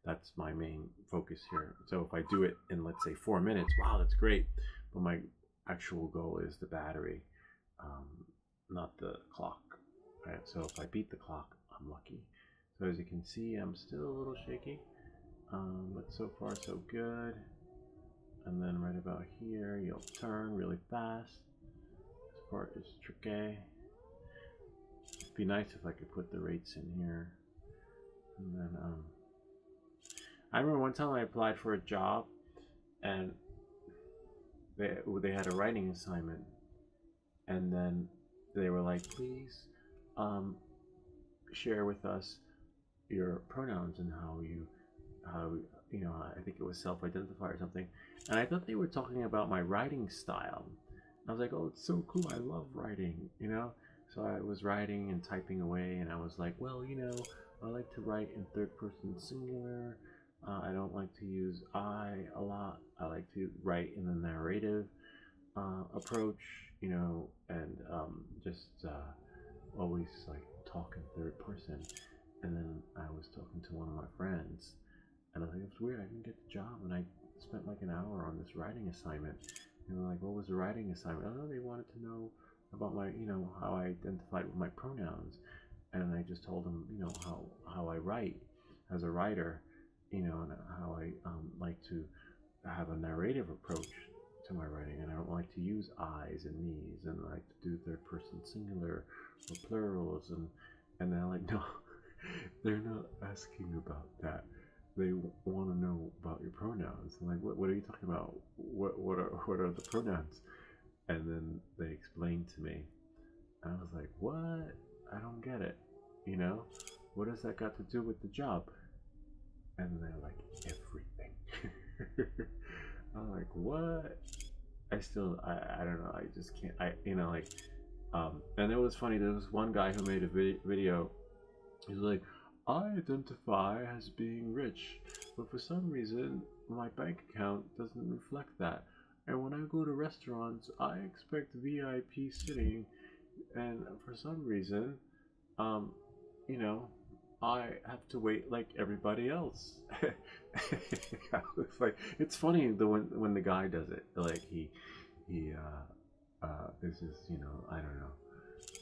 That's my main focus here. So if I do it in, let's say, 4 minutes, wow, that's great. But my actual goal is the battery, not the clock. Right? So if I beat the clock, I'm lucky. So as you can see, I'm still a little shaky, but so far so good. And then right about here, you'll turn really fast. This part is tricky. It'd be nice if I could put the rates in here. And then I remember one time I applied for a job, and they had a writing assignment, and then they were like, please share with us your pronouns and how you know, I think it was self-identify or something. And I thought they were talking about my writing style. I was like, oh, it's so cool, I love writing, you know. So I was writing and typing away, and I was like, well, you know, I like to write in 3rd person singular. I don't like to use I a lot. I like to write in the narrative approach, you know, and just always like talk in 3rd person. And then I was talking to one of my friends, and I was like, it's weird, I didn't get the job, and I spent like an hour on this writing assignment. And they're like, what was the writing assignment? Oh, they wanted to know about my, you know, how I identified with my pronouns. And I just told them, you know, how I write as a writer, you know, and how I like to have a narrative approach to my writing, and I don't like to use I's and me's, and I like to do 3rd person singular or plurals, and they're like, no, they're not asking about that. They want to know about your pronouns. I'm like, what are you talking about? What are the pronouns? And then they explained to me, and I was like, what? I don't get it. You know, what has that got to do with the job? And they're like, everything. I'm like, what? I don't know. I just can't. You know, like, and it was funny. There was one guy who made a video. He's like, I identify as being rich, but for some reason, my bank account doesn't reflect that. And when I go to restaurants, I expect VIP sitting, and for some reason, you know, I have to wait like everybody else. It's like, it's funny when the guy does it, like he this is, you know, I don't know,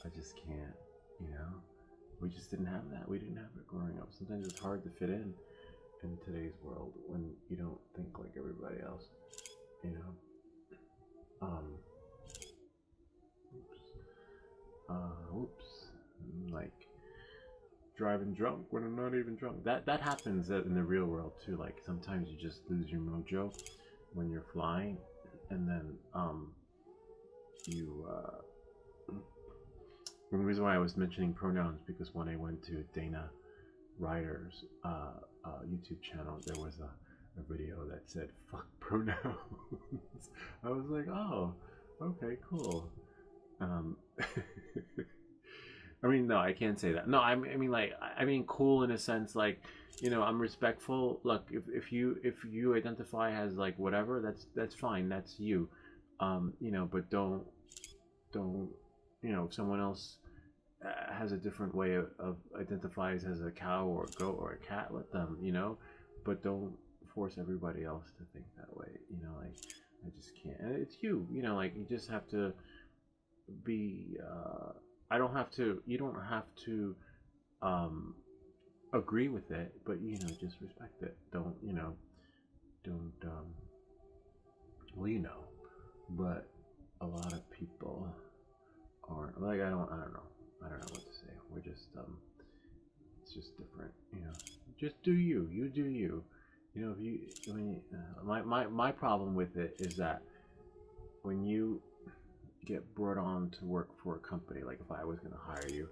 I just can't, you know, we just didn't have that. We didn't have it growing up. Sometimes it's hard to fit in today's world when you don't think like everybody else, you know. Oops, like driving drunk when I'm not even drunk. That happens in the real world too. Like sometimes you just lose your mojo when you're flying, and then you the reason why I was mentioning pronouns, because when I went to Dana Ryder's YouTube channel, there was a video that said "fuck pronouns." I was like, oh, okay, cool. I mean, no, I can't say that. No, I mean, like, I mean, cool in a sense, like, you know, I'm respectful. Look, if you identify as like whatever, that's fine. That's you. You know, but don't, you know, if someone else has a different way of identifies as a cow or a goat or a cat, let them, you know, but don't force everybody else to think that way. You know, like, I just can't. And it's you. You know, like, you just have to be. I don't have to. You don't have to agree with it, but you know, just respect it. Don't, you know, don't. Well, you know, but a lot of people aren't. Like, I don't know. I don't know what to say. We're just it's just different. You know, just do you. You do you. You know, if you. I mean, my problem with it is that when you get brought on to work for a company, like if I was going to hire you,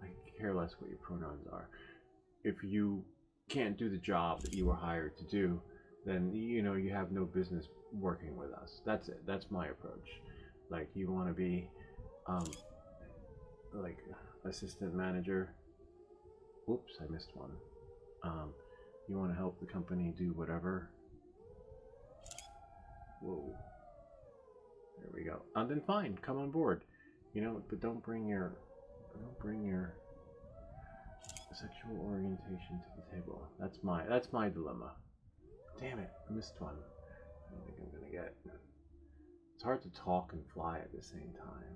I care less what your pronouns are. If you can't do the job that you were hired to do, then, you know, you have no business working with us. That's it. That's my approach. Like, you want to be like assistant manager. Oops, I missed one. You want to help the company do whatever. Whoa. There we go. And then fine, come on board. You know, but don't bring your sexual orientation to the table. That's my dilemma. Damn it, I missed one. I don't think I'm gonna get. It's hard to talk and fly at the same time.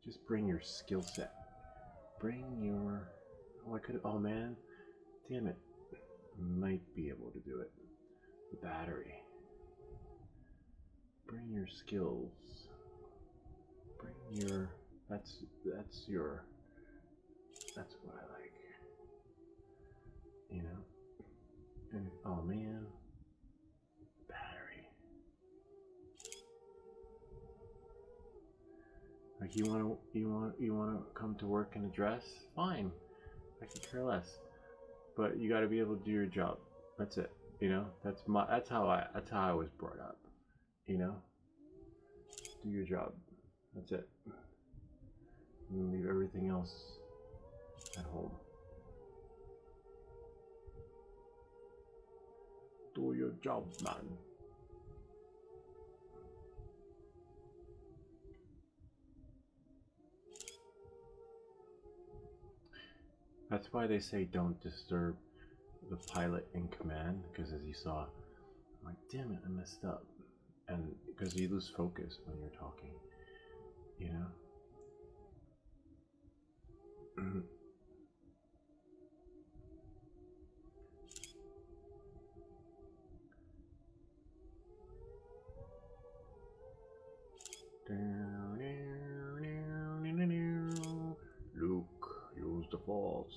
Just bring your skill set. Bring your. Oh, I could. Oh man, damn it. I might be able to do it. The battery. Bring your skills. Bring your. That's your. That's what I like. You know. And oh man. Battery. Like, you wanna come to work in a dress? Fine. I could care less. But you got to be able to do your job. That's it. You know. That's how I was brought up. You know. Do your job. That's it. And leave everything else at home. Do your job, man. That's why they say don't disturb the pilot in command, because as you saw, I'm like, damn it, I messed up. And because you lose focus when you're talking, you know? Luke, use the force.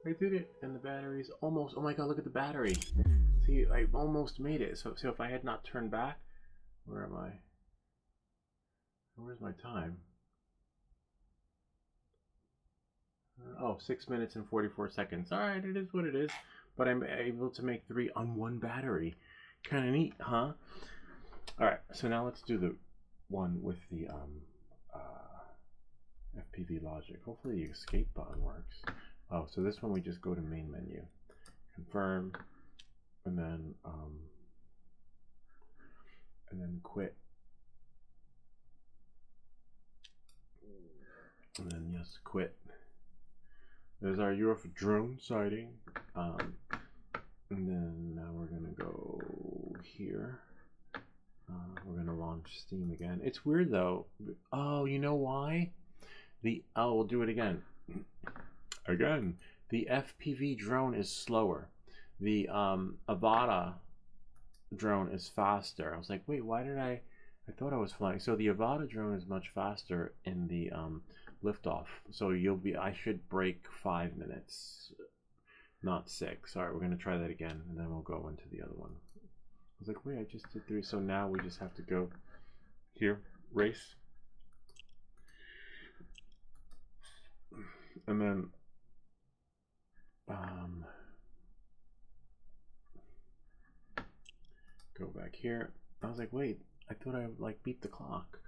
I did it, and the battery's almost. Oh my god! Look at the battery. See, I almost made it. So if I had not turned back, where am I? Where's my time? Oh, 6 minutes and 44 seconds. All right, it is what it is. But I'm able to make 3 on one battery. Kind of neat, huh? All right, so now let's do the one with the FPV logic. Hopefully the escape button works. Oh, so this one we just go to main menu, confirm, and then quit, and then yes, quit. There's our UFO drone sighting, and then now we're gonna go here. We're gonna launch Steam again. It's weird though. Oh, you know why? We'll do it again. Again, the FPV drone is slower. The Avata drone is faster. I was like, wait, why did I I thought I was flying. So the Avata drone is much faster in the liftoff. So I should break 5 minutes, not 6. All right, we're gonna try that again, and then we'll go into the other one. I was like, wait, I just did 3. So now we just have to go here, race, and then go back here. I was like, wait, I thought I like beat the clock,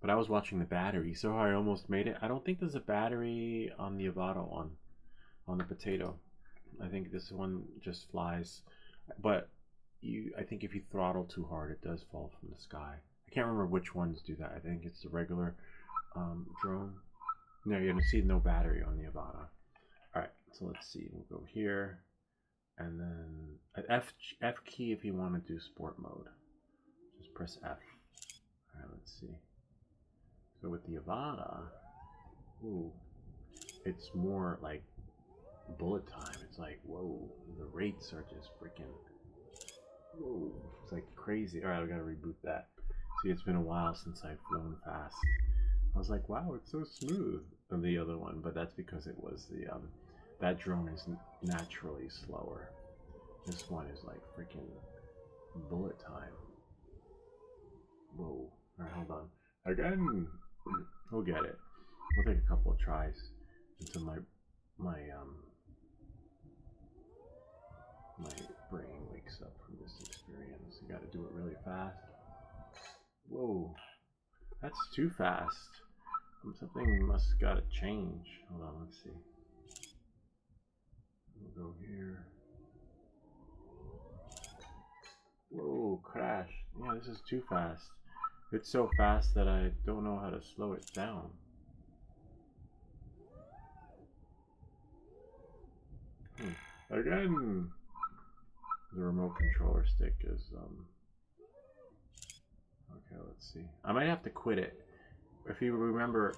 but I was watching the battery, so I almost made it. I don't think there's a battery on the Avata one, on the potato. I think this one just flies, but I think if you throttle too hard, it does fall from the sky. I can't remember which ones do that. I think it's the regular drone. No, you don't see no battery on the Avata. All right, so let's see. We'll go here, and then F key if you want to do sport mode. Just press F. All right, let's see. So with the Avata, ooh, it's more like bullet time. It's like, whoa, the rates are just freaking, whoa, it's like crazy. All right, I gotta reboot that. See, it's been a while since I've flown fast. I was like, wow, it's so smooth than the other one, but that's because it was the that drone is naturally slower. This one is like freaking bullet time. Whoa. All right, hold on. Again, we'll get it. We'll take a couple of tries until my brain wakes up from this experience. You got to do it really fast. Whoa, that's too fast. Something must gotta change. Hold on, let's see. We'll go here. Whoa, crash. Yeah, this is too fast. It's so fast that I don't know how to slow it down. Again! The remote controller stick is, okay, let's see. I might have to quit it. If you remember,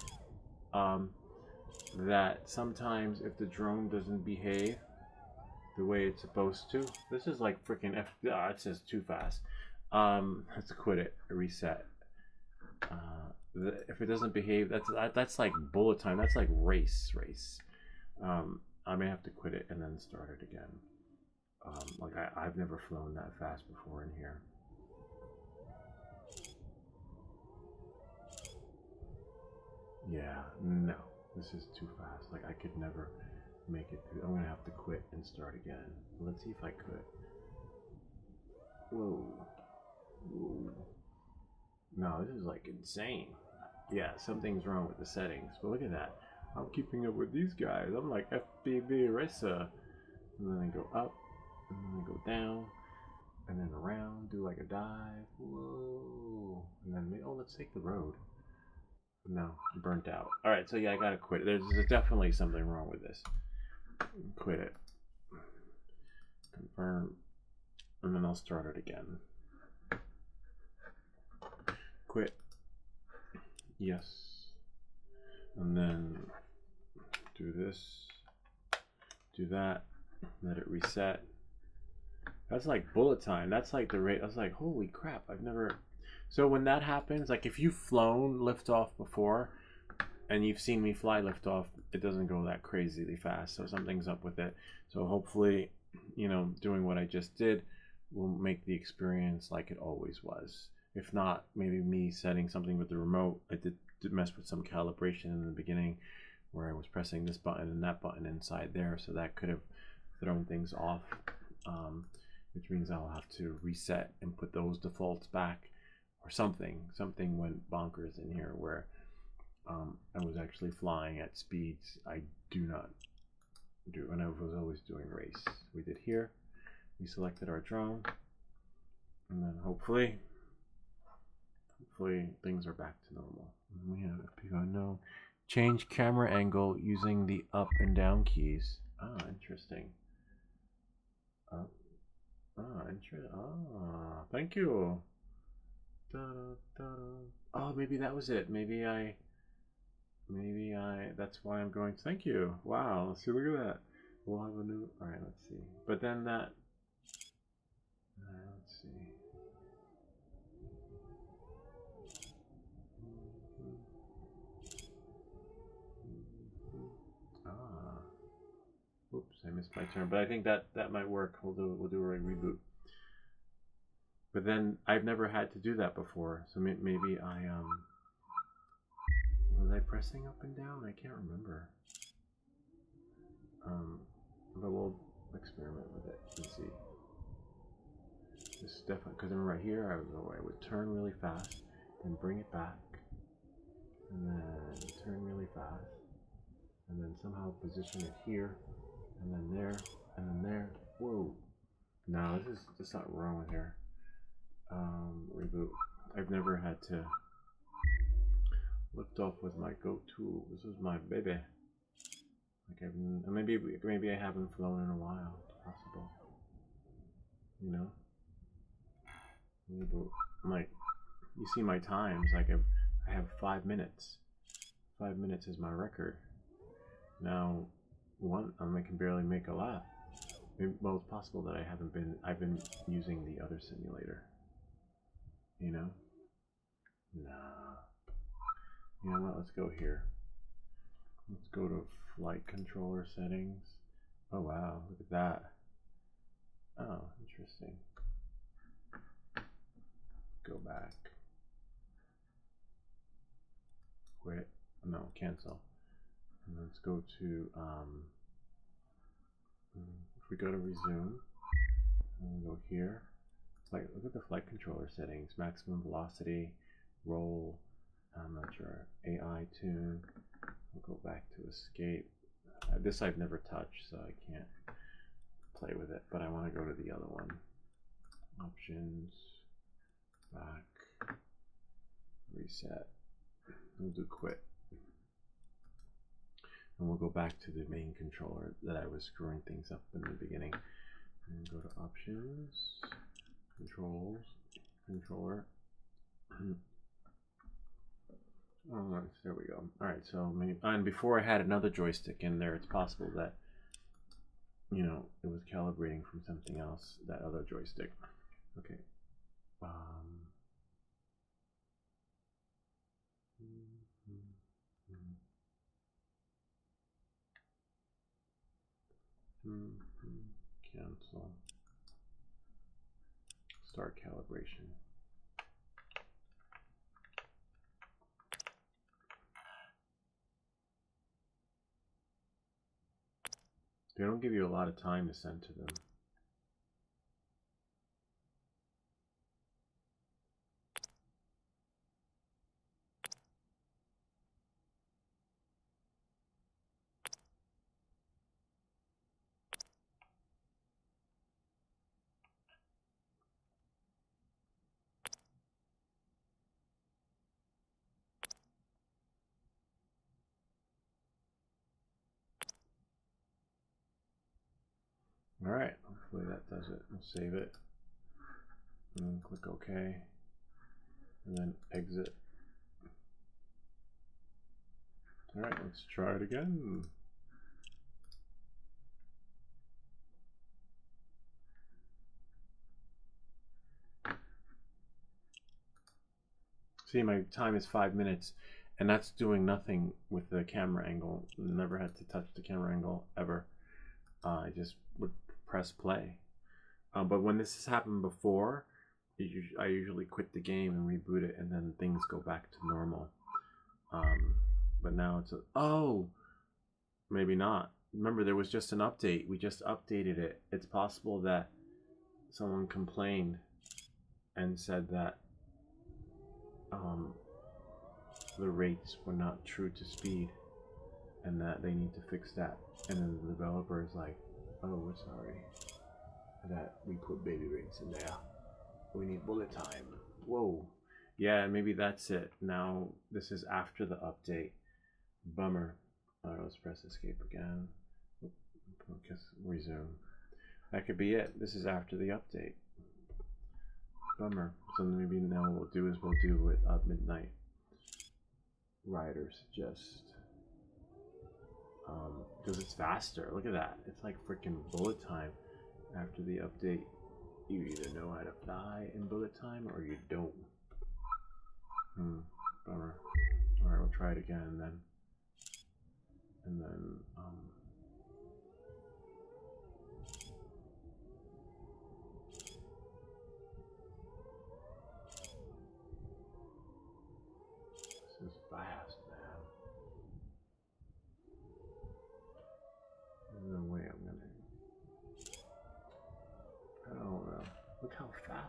that sometimes if the drone doesn't behave the way it's supposed to, this is like freaking it says too fast. Let's quit it, reset. If it doesn't behave, that's like bullet time. That's like race. I may have to quit it and then start it again. Like I've never flown that fast before in here. Yeah, no, this is too fast. Like I could never make it through. I'm gonna have to quit and start again. Let's see if I could. Whoa. Whoa. No, this is like insane. Yeah, something's wrong with the settings. But look at that. I'm keeping up with these guys. I'm like FPV racer. And then I go up, and then I go down, and then around, do like a dive. Whoa. And then, oh, let's take the road. No, burnt out. Alright, so yeah, I gotta quit. There's definitely something wrong with this. Quit it. Confirm. And then I'll start it again. Quit. Yes. And then do this. Do that. Let it reset. That's like bullet time. That's like the rate. I was like, holy crap, I've never... So when that happens, like if you've flown liftoff before and you've seen me fly liftoff, it doesn't go that crazily fast. So something's up with it. So hopefully, you know, doing what I just did will make the experience like it always was. If not, maybe me setting something with the remote. I did mess with some calibration in the beginning where I was pressing this button and that button inside there. So that could have thrown things off, which means I'll have to reset and put those defaults back. Or something went bonkers in here where I was actually flying at speeds I do not do, and I was always doing race. We did here, we selected our drone, and then hopefully things are back to normal. And we have no change camera angle using the up and down keys. Ah, interesting. Thank you. Oh, maybe that was it. Maybe I, that's why I'm going, thank you. Wow, see, look at that. We'll have a new, all right, let's see. But then that, let's see. missed my turn, but I think that might work. We'll do a reboot. But then I've never had to do that before, so maybe I was I pressing up and down? I can't remember. But we'll experiment with it and see. This is definitely, because I'm right here. I would turn really fast and bring it back, and then turn really fast, and then somehow position it here, and then there, and then there. Whoa! No, this is not wrong with here. Reboot. I've never had to lift off with my go-to. This is my baby. Like maybe I haven't flown in a while. It's possible. You know. Reboot. I'm like, you see my times. Like I have 5 minutes. 5 minutes is my record. Now, I can barely make a lap. Well, it's possible that I've been using the other simulator. You know? Nah. You know what? Let's go here. Let's go to flight controller settings. Oh wow, look at that. Oh, interesting. Go back. Quit. No, cancel. And let's go to if we go to resume, and we go here. Like, look at the flight controller settings: maximum velocity, roll. I'm not sure. AI tune. We'll go back to escape. This I've never touched, so I can't play with it. But I want to go to the other one. Options. Back. Reset. We'll do quit. And we'll go back to the main controller that I was screwing things up in the beginning. And go to options, controls, controller. Oh, there we go. Alright, so and before I had another joystick in there, it's possible that, you know, it was calibrating from something else, that other joystick. Okay. Cancel. Start calibration. They don't give you a lot of time to send to them. Alright, hopefully that does it. We'll save it. And then click OK. And then exit. Alright, let's try it again. See, my time is 5 minutes, and that's doing nothing with the camera angle. Never had to touch the camera angle ever. I just would press play. But when this has happened before, I usually quit the game and reboot it, and then things go back to normal. But now it's maybe not. Remember, there was just an update. We just updated it. It's possible that someone complained and said that the rates were not true to speed, and that they need to fix that. And then the developer is like, oh, we're sorry that we put baby rates in there. We need bullet time. Whoa. Yeah, maybe that's it. Now this is after the update. Bummer. Alright, let's press escape again. Resume. That could be it. This is after the update. Bummer. So maybe now what we'll do is we'll do it at midnight. Rider suggest. Because it's faster. Look at that. It's like freaking bullet time. After the update, you either know how to fly in bullet time or you don't. Bummer. Alright, we'll try it again then. And then,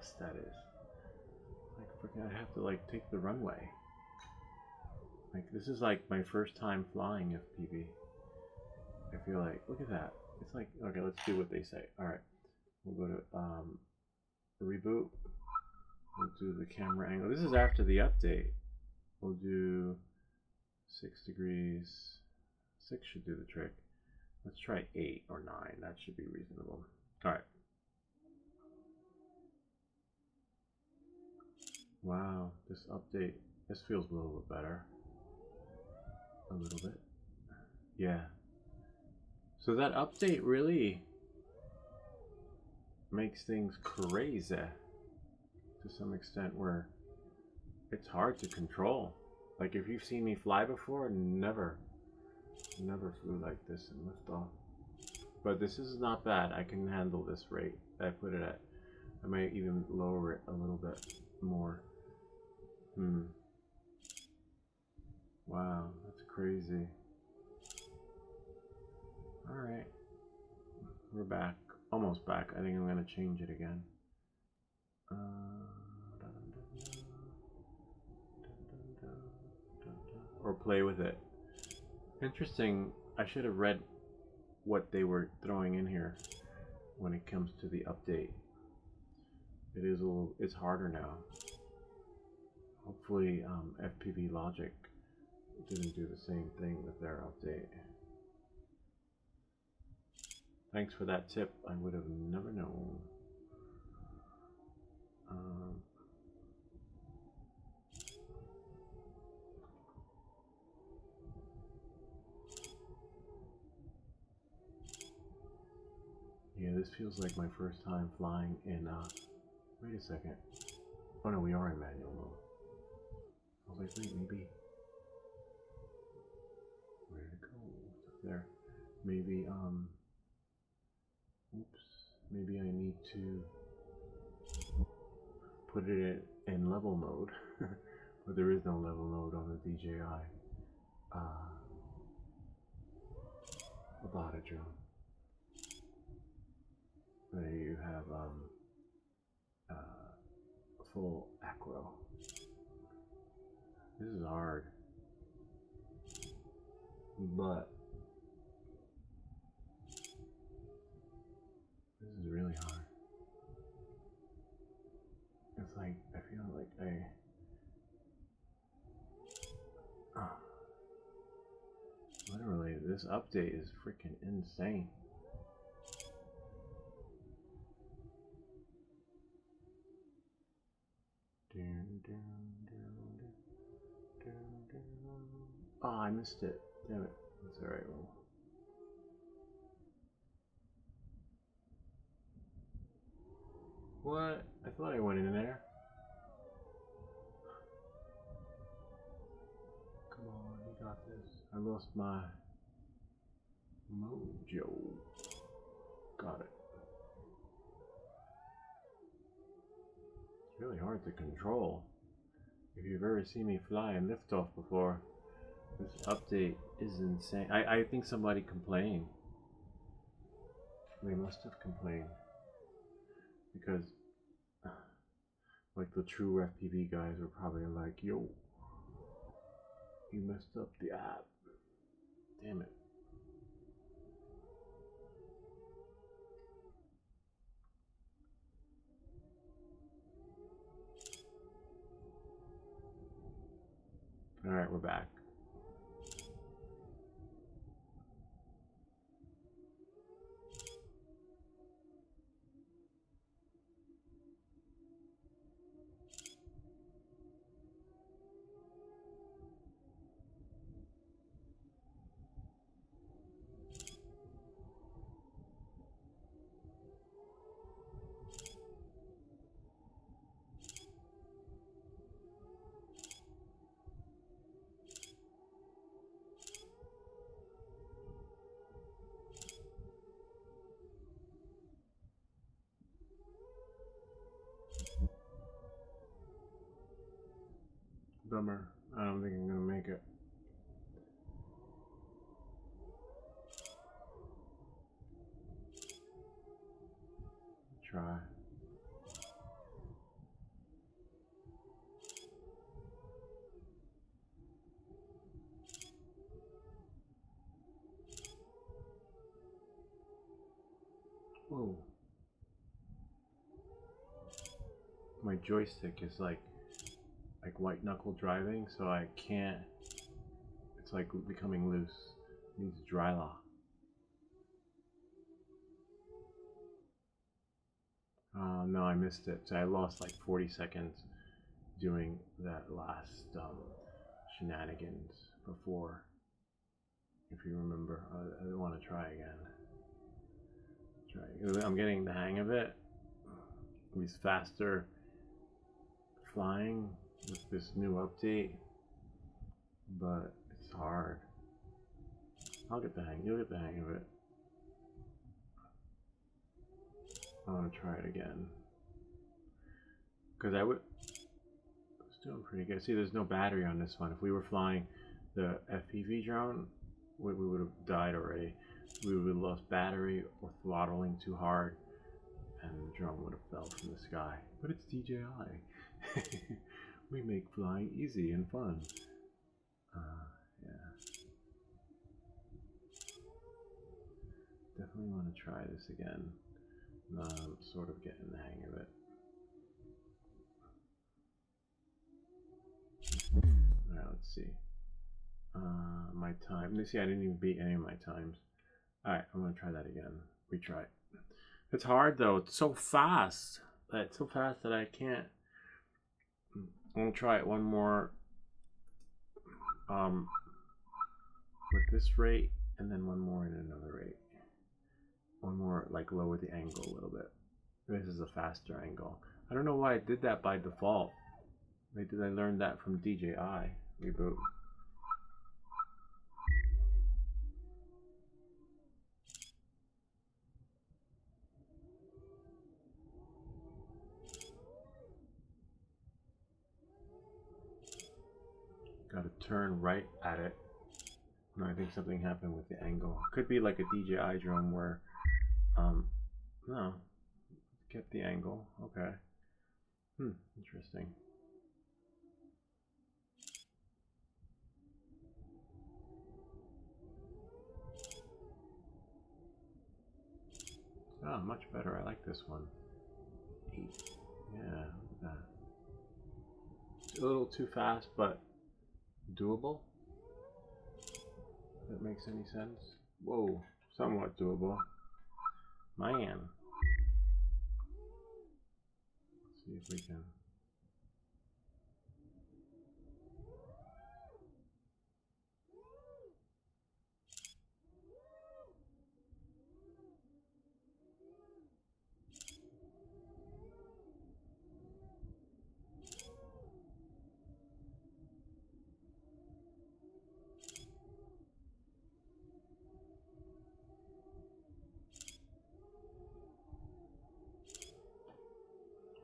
fast that is. Like freaking, I have to like take the runway. Like this is like my first time flying FPV. I feel like, look at that. It's like, okay, let's do what they say. All right, we'll go to reboot. We'll do the camera angle. This is after the update. We'll do 6 degrees. 6 should do the trick. Let's try 8 or 9. That should be reasonable. All right. Wow, this update, this feels a little bit better. A little bit. Yeah. So that update really makes things crazy to some extent, where it's hard to control. Like if you've seen me fly before, never flew like this and lift off. But this is not bad. I can handle this rate. I put it at, I might even lower it a little bit more. Wow, that's crazy. Alright. We're back. Almost back. I think I'm going to change it again. Or play with it. Interesting. I should have read what they were throwing in here when it comes to the update. It is a little, it's harder now. Hopefully FPV Logic didn't do the same thing with their update. Thanks for that tip. I would have never known. Yeah, this feels like my first time flying in, wait a second. Oh no, we are in manual mode. I was like, wait, maybe, where did it go? It's up there. Maybe, oops, maybe I need to put it in level mode. But there is no level mode on the DJI. About a drone. There you have full acro. This is hard, but this is really hard. It's like I feel like literally this update is freaking insane. Oh, I missed it. Damn it. That's alright. Well, what? I thought I went in there. Come on, you got this. I lost my mojo. Got it. It's really hard to control. If you've ever seen me fly and lift off before, this update is insane. I think somebody complained. They must have complained. Because like the true FPV guys were probably like, yo, you messed up the app. Damn it. Alright, we're back. Bummer. I don't think I'm gonna make it. Try. joystick is like white knuckle driving, so I can't. It's like becoming loose. It needs dry lock. Oh no, I missed it. So I lost like 40 seconds doing that last shenanigans before. If you remember, I want to try again. I'm getting the hang of it. These faster flying with this new update, but it's hard. I'll get the hang. You'll get the hang of it. I want to try it again because I was doing pretty good. See, there's no battery on this one. If we were flying the FPV drone, we would have died already. We would have lost battery or throttling too hard, and the drone would have fell from the sky. But it's DJI. We make flying easy and fun. Yeah. Definitely want to try this again. I'm sort of getting the hang of it. Alright, let's see. My time. See, I didn't even beat any of my times. Alright, I'm going to try that again. Retry. It's hard though. It's so fast. It's so fast that I can't. I'm going to try it one more with this rate, and then one more in another rate. One more, like, lower the angle a little bit. This is a faster angle. I don't know why I did that by default. I learned that from DJI reboot. Got to turn right at it. No, I think something happened with the angle. Could be like a DJI drone where, no, kept the angle. Okay. Interesting. Oh, much better. I like this one. 8. Yeah, look at that. It's a little too fast, but doable. If that makes any sense. Whoa, somewhat doable. Man. Let's see if we can.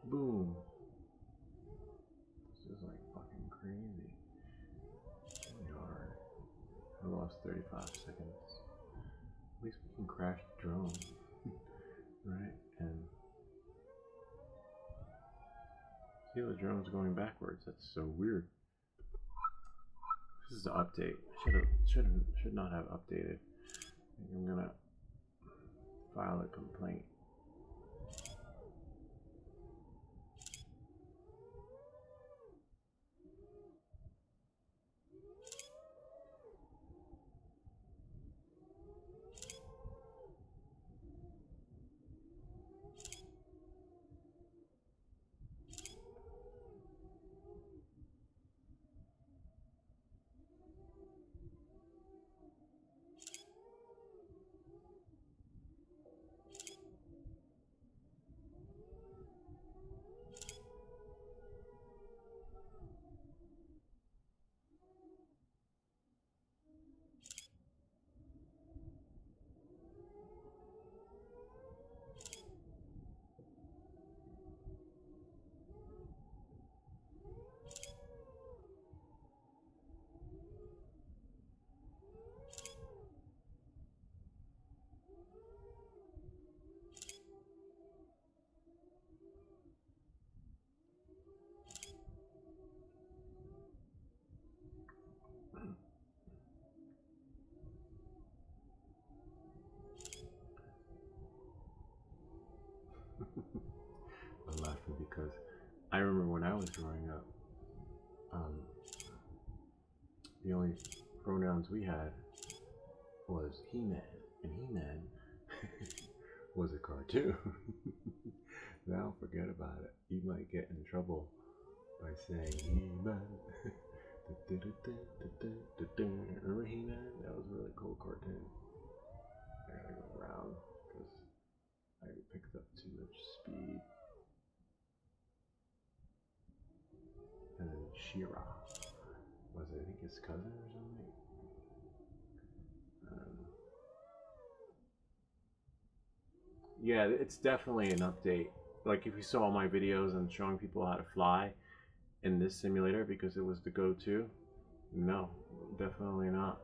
Boom. This is like fucking crazy. It's really hard. I lost 35 seconds. At least we can crash the drone. Right? And see, the drone's going backwards. That's so weird. This is the update. Should not have updated. I think I'm gonna file a complaint. was growing up, the only pronouns we had was He-Man, and He-Man was a cartoon. Now forget about it. You might get in trouble by saying He-Man. Remember He-Man? That was a really cool cartoon. I gotta go around because I picked up too much speed. And then She-Ra. Was it, I think, his cousin or something? Yeah, it's definitely an update. Like, if you saw my videos and showing people how to fly in this simulator because it was the go-to, no, definitely not.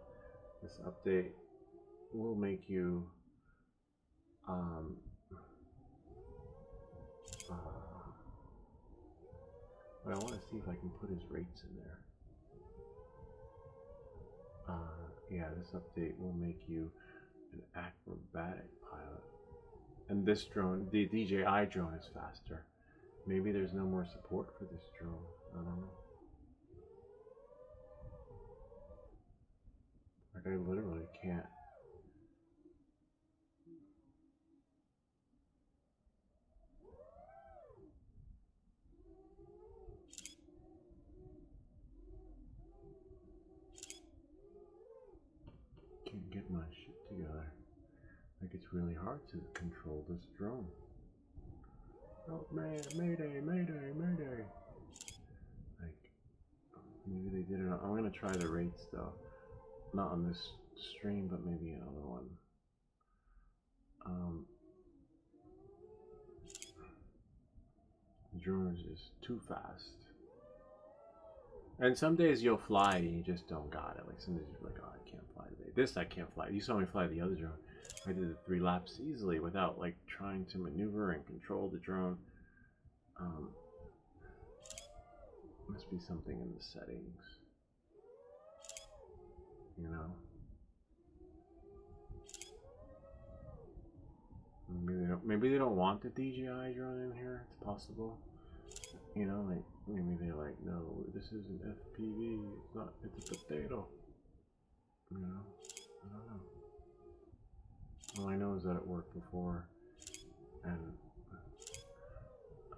This update will make you but I want to see if I can put his rates in there. Yeah, this update will make you an acrobatic pilot. And this drone, the DJI drone, is faster. Maybe there's no more support for this drone. I don't know. Like, I literally can't. Can't get my shit together. Like, it's really hard to control this drone. Oh man, mayday, mayday, mayday. Like, maybe they did it. I'm gonna try the rates though. Not on this stream, but maybe another one. The drone is just too fast. And some days you'll fly and you just don't got it. Like, some days you're like, oh, I can't fly today. This I can't fly. You saw me fly the other drone. I did the 3 laps easily without like trying to maneuver and control the drone. Must be something in the settings, you know. Maybe they don't want the DJI drone in here. It's possible, you know. Like, maybe they're like, no, this is an FPV. It's not. It's a potato. You know. I don't know. All I know is that it worked before, and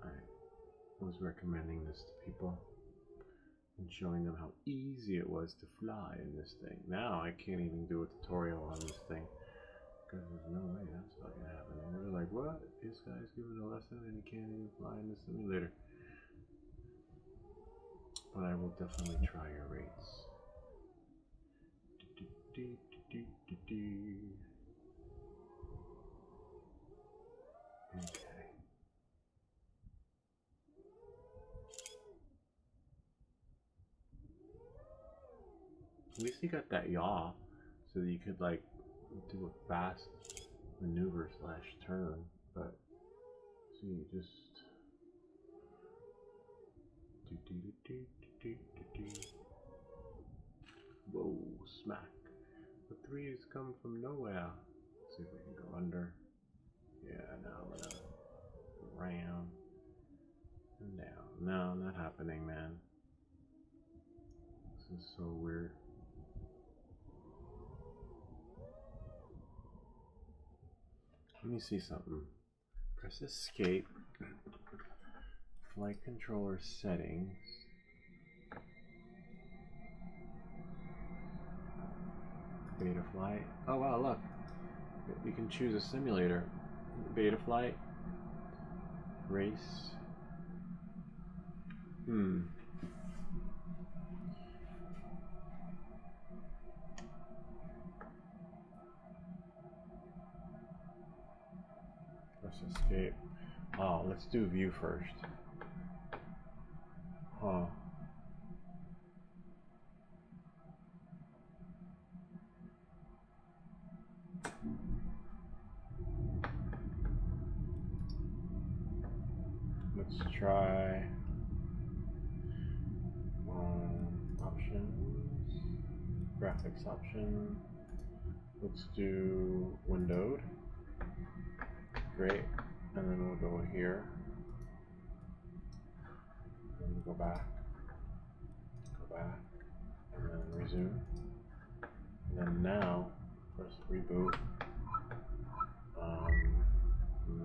I was recommending this to people and showing them how easy it was to fly in this thing. Now I can't even do a tutorial on this thing because there's no way that's fucking happening. They're like, what? This guy's giving a lesson and he can't even fly in the simulator. But I will definitely try your rates. Okay. At least you got that yaw, so that you could like do a fast maneuver slash turn. But so you just whoa, smack. The 3s come from nowhere. Let's see if we can go under. Yeah, now I'm gonna go around and down. No, not happening, man. This is so weird. Let me see something. Press escape. Flight controller settings. Beta flight. Oh wow, look. You can choose a simulator. Beta flight. Race. Press escape. Oh, let's do view first. Huh. Let's try options, graphics option. Let's do windowed. Great. And then we'll go here. And go back, and then resume. And then now, press reboot.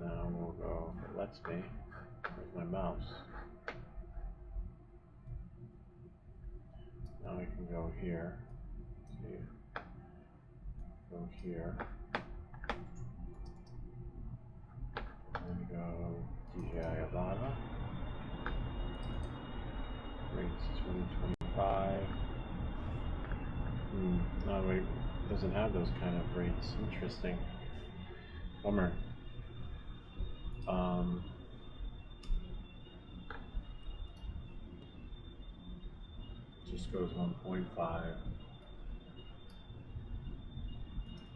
Now we'll go, if it lets me, where's my mouse? Now I can go here, see, go here, and go DJI Avata, rates 2025, no wait, it doesn't have those kind of rates, interesting, bummer. Just goes 1.5.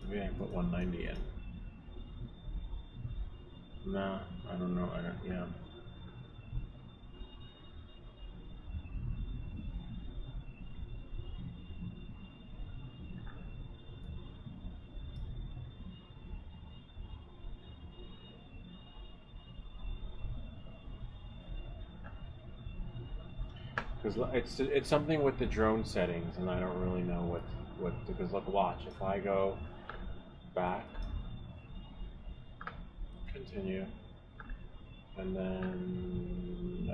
Maybe I can put 190 in. Nah, I don't know. Yeah. Because it's something with the drone settings, and I don't really know what because look, watch, if I go back, continue, and then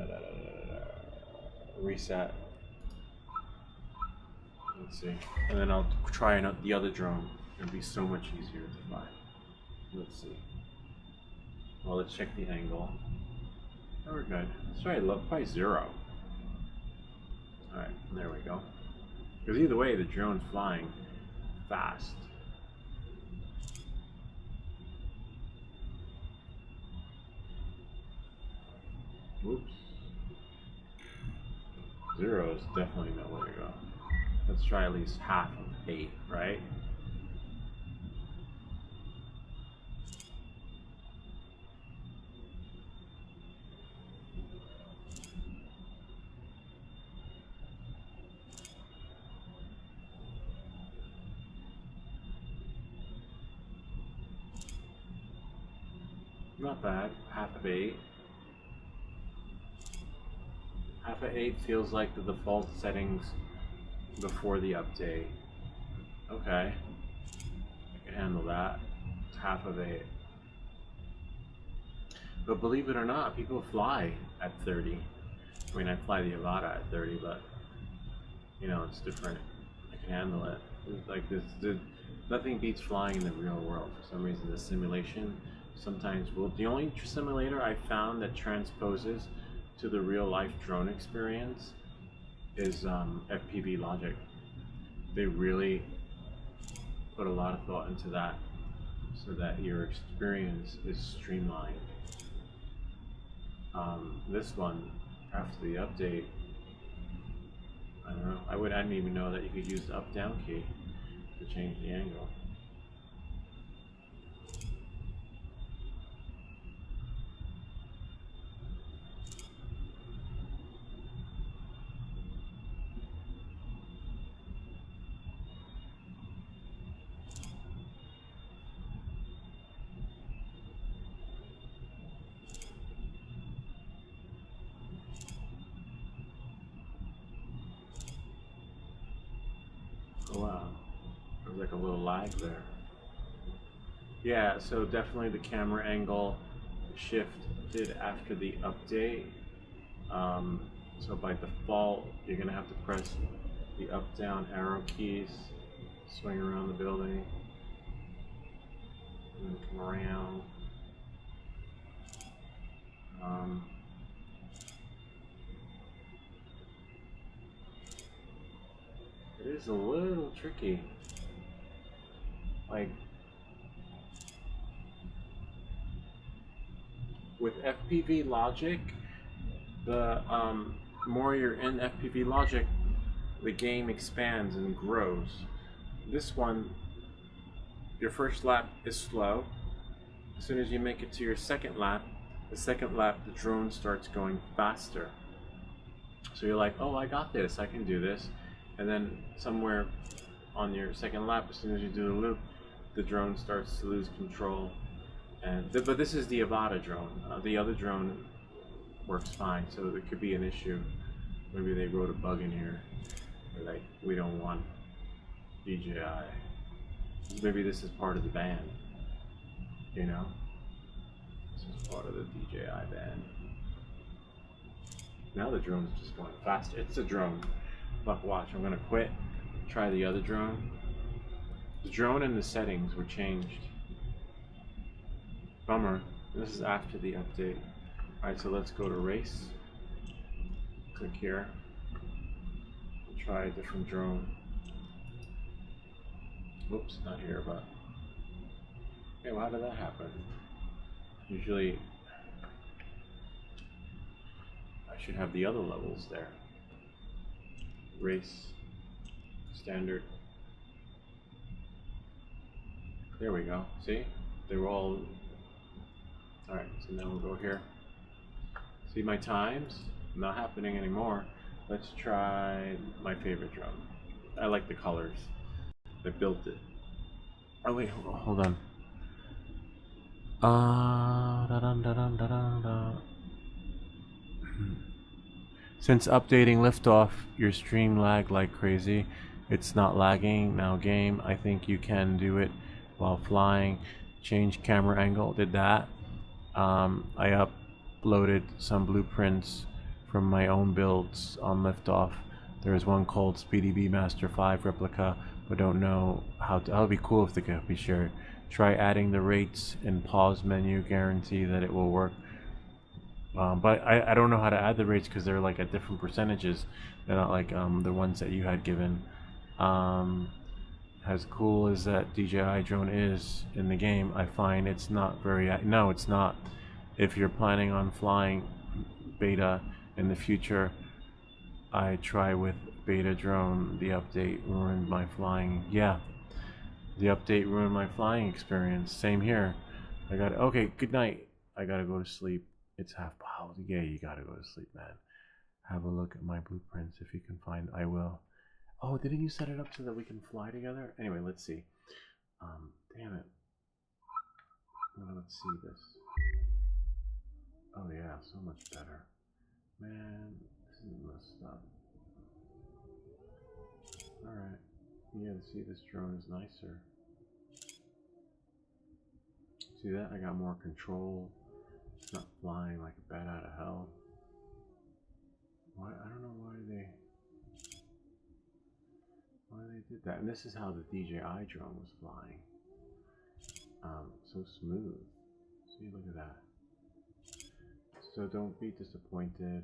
reset. Let's see, and then I'll try the other drone. It'll be so much easier to fly. Let's see. Well, let's check the angle. Oh, we're good. Let's try by 0. Alright, there we go. Because either way, the drone's flying fast. Whoops. 0 is definitely no way to go. Let's try at least half of 8, right? Not bad. Half of 8. Half of 8 feels like the default settings before the update. Okay. I can handle that. It's half of 8. But believe it or not, people fly at 30. I mean, I fly the Avata at 30, but you know, it's different. I can handle it. It's like nothing beats flying in the real world. For some reason, the simulation sometimes will. The only simulator I found that transposes to the real life drone experience is FPV Logic. They really put a lot of thought into that so that your experience is streamlined. This one, after the update, I don't know, I didn't even know that you could use the up-down key to change the angle. Oh wow, there's like a little lag there. Yeah, so definitely the camera angle shifted after the update. So by default, you're gonna have to press the up-down arrow keys, swing around the building, and then come around. It is a little tricky. Like with FPV Logic, the more you're in FPV Logic, the game expands and grows. This one, your first lap is slow. As soon as you make it to your second lap, the drone starts going faster. So you're like, oh, I got this, I can do this. And then somewhere on your second lap, as soon as you do the loop, the drone starts to lose control. But this is the Avata drone. The other drone works fine, so it could be an issue. Maybe they wrote a bug in here. They're like, we don't want DJI. Maybe this is part of the ban. You know? This is part of the DJI ban. Now the drone's just going fast. It's a drone. Look, watch, I'm gonna quit. Try the other drone. The drone and the settings were changed. Bummer. This is after the update. Alright, so let's go to race. Click here. Try a different drone. Whoops, not here, but... Okay, well, how did that happen? Usually... I should have the other levels there. Race. Standard. There we go. See? They were all... Alright, so now we'll go here. See my times? Not happening anymore. Let's try my favorite drone. I like the colors. I built it. Oh wait, hold on. Since updating liftoff, your stream lagged like crazy. It's not lagging now, game. I think you can do it while flying. Change camera angle. Did that. I uploaded some blueprints from my own builds on liftoff. There is one called Speedy B Master 5 replica, but don't know how to. That would be cool if they could be shared. Try adding the rates in pause menu. Guarantee that it will work. But I don't know how to add the rates because they're like at different percentages. They're not like the ones that you had given. As cool as that DJI drone is in the game, I find it's not very... No, it's not. If you're planning on flying beta in the future, I try with beta drone. The update ruined my flying. Yeah, the update ruined my flying experience. Same here. I got... Okay, good night. I gotta go to sleep. It's half past. Yeah, you gotta go to sleep, man. Have a look at my blueprints if you can find. I will. Oh, didn't you set it up so that we can fly together? Anyway, let's see. Damn it. Well, let's see this. Oh yeah, so much better. Man, this is messed up. Alright. Yeah, see, this drone is nicer. See that? I got more control. It's not flying like a bat out of hell. Why? I don't know why they did that. And this is how the DJI drone was flying. So smooth. See, look at that. So don't be disappointed.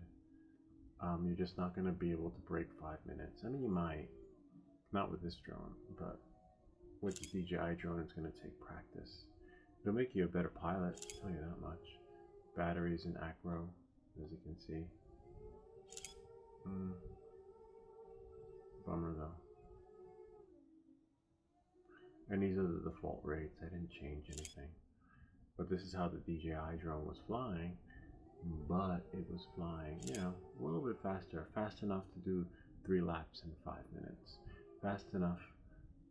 You're just not going to be able to break 5 minutes. I mean, you might. Not with this drone, but with the DJI drone, it's going to take practice. It'll make you a better pilot, I'll tell you that much. Batteries in acro, as you can see. Bummer though. And these are the default rates. I didn't change anything. But this is how the DJI drone was flying. But it was flying, you know, a little bit faster. Fast enough to do 3 laps in 5 minutes. Fast enough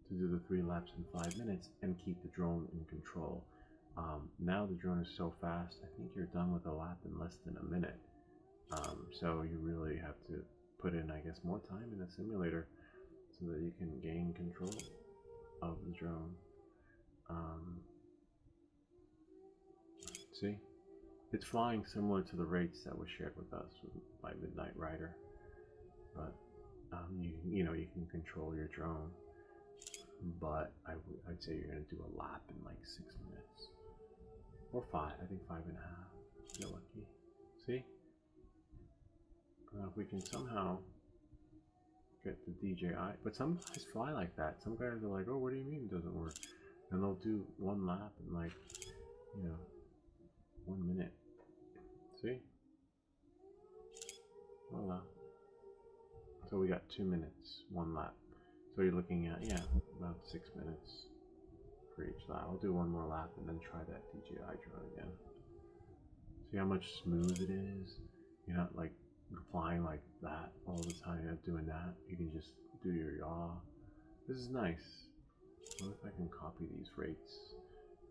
to do the 3 laps in 5 minutes and keep the drone in control. Now the drone is so fast, I think you're done with a lap in less than a minute. So you really have to put in, I guess, more time in the simulator so that you can gain control of the drone. See? It's flying similar to the rates that were shared with us by Midnight Rider. But, you know, you can control your drone. But I'd say you're going to do a lap in like 6 minutes. Or 5, I think 5.5. You're lucky. See? If we can somehow get the DJI, but some guys fly like that. Some guys are like, oh, what do you mean it doesn't work? And they'll do 1 lap in like, you know, 1 minute. See? Voila. So we got 2 minutes, 1 lap. So you're looking at, yeah, about 6 minutes for each lap. I'll do 1 more lap and then try that DJI drone again. See how much smooth it is? You're not like flying like that all the time. You're not doing that. You can just do your yaw. This is nice. What if I can copy these rates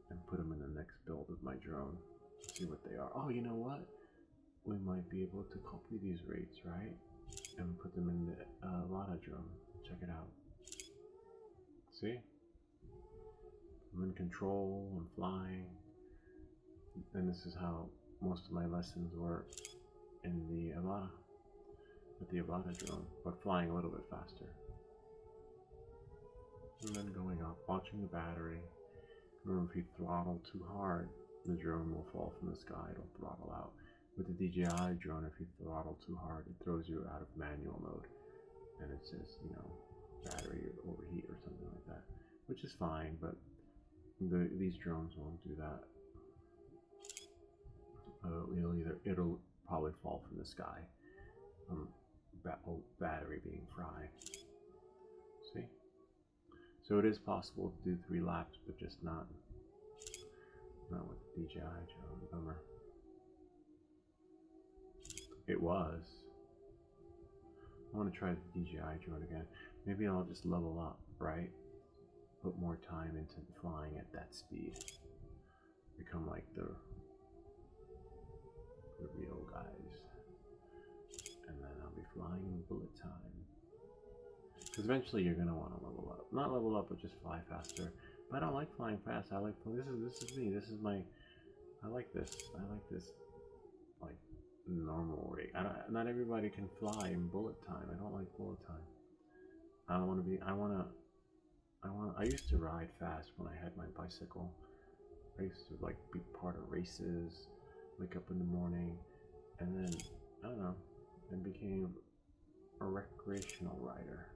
and put them in the next build of my drone? See what they are. Oh, you know what? We might be able to copy these rates, right? and put them in the Lada drone. Check it out. See? I'm in control, I'm flying, and this is how most of my lessons were in the Avata, with the Avata drone, but flying a little bit faster. And then going up, watching the battery. Remember, if you throttle too hard, the drone will fall from the sky, it'll throttle out. With the DJI drone, if you throttle too hard, it throws you out of manual mode, and it says, you know, battery overheat or something like that, which is fine, but these drones won't do that. It'll probably fall from the sky from battery being fried. See? So it is possible to do 3 laps, but just not with the DJI drone. Bummer. It was. I want to try the DJI drone again. Maybe I'll just level up, right? Put more time into flying at that speed. Become like the real guys. And then I'll be flying in bullet time. Because eventually you're going to want to level up. Not level up, but just fly faster. But I don't like flying fast. I like, this is me. This is my, I like this. Like, normal rate. Not everybody can fly in bullet time. I don't like bullet time. I don't want to be, I used to ride fast when I had my bicycle. I used to like be part of races, wake up in the morning, and then, I don't know, I became a recreational rider.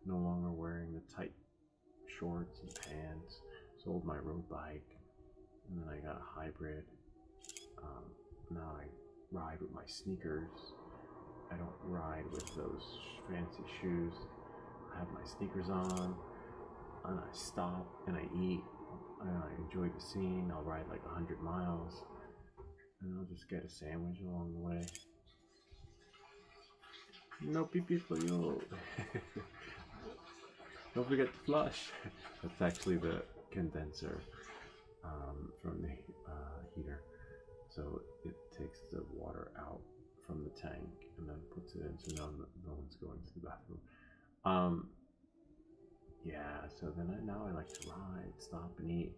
No longer wearing the tight shorts and pants. Sold my road bike, and then I got a hybrid. Now I ride with my sneakers. I don't ride with those fancy shoes. I have my sneakers on, and I stop and I eat, and I enjoy the scene. I'll ride like 100 miles, and I'll just get a sandwich along the way. No pee-pee for you. Don't forget to flush. That's actually the condenser from the heater. So it takes the water out from the tank and then puts it in, so no one's going to the bathroom. Yeah, so then now I like to ride, stop and eat.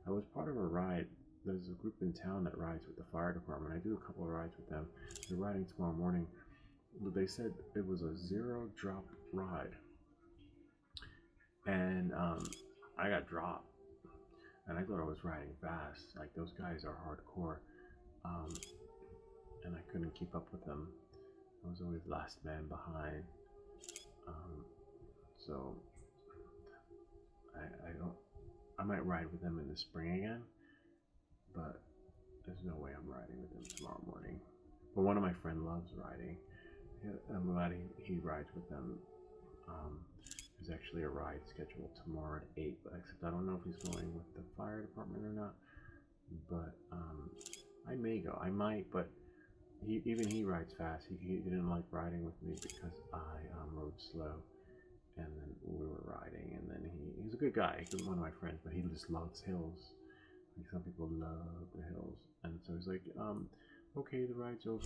I was part of a ride. There's a group in town that rides with the fire department. I do a couple of rides with them. They're riding tomorrow morning. They said it was a 0 drop ride. And I got dropped. And I thought I was riding fast. Like, those guys are hardcore. And I couldn't keep up with them. I was always last man behind. So I might ride with them in the spring again, but there's no way I'm riding with them tomorrow morning. But one of my friends loves riding. I'm glad he rides with them. There's actually a ride scheduled tomorrow at 8, but except I don't know if he's going with the fire department or not. But I may go. I might, but even he rides fast. He didn't like riding with me because I rode slow. And then we were riding, and then he's a good guy. He's one of my friends, but he just loves hills. Like, some people love the hills, and so he's like, okay, the ride's over.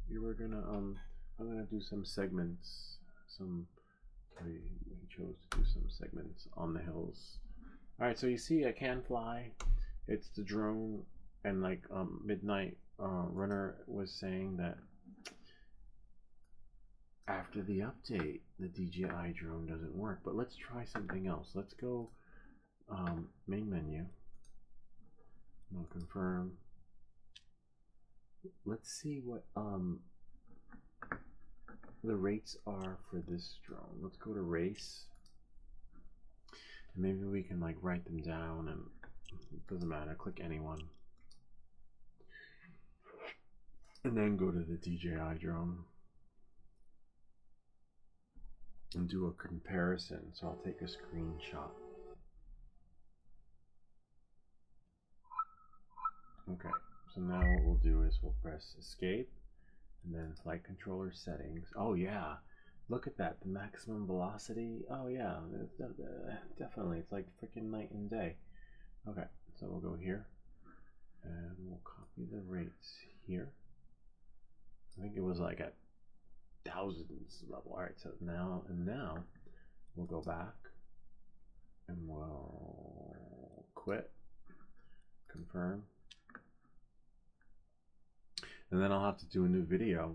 I'm gonna do some segments. He chose to do some segments on the hills. All right, so you see, I can fly. It's the drone, and like Midnight Runner was saying that after the update, the DJI drone doesn't work. But let's try something else. Let's go main menu. I'll confirm. Let's see what the rates are for this drone. Let's go to race. And maybe we can like write them down, and it doesn't matter. Click anyone. And then go to the DJI drone. And do a comparison. So I'll take a screenshot. Okay, so now what we'll do is we'll press escape and then flight controller settings. Oh yeah, look at that, the maximum velocity. Oh yeah, definitely, it's like freaking night and day. Okay, so we'll go here and we'll copy the rates here. I think it was like at thousands level. All right, so now we'll go back and we'll quit, confirm, and then I'll have to do a new video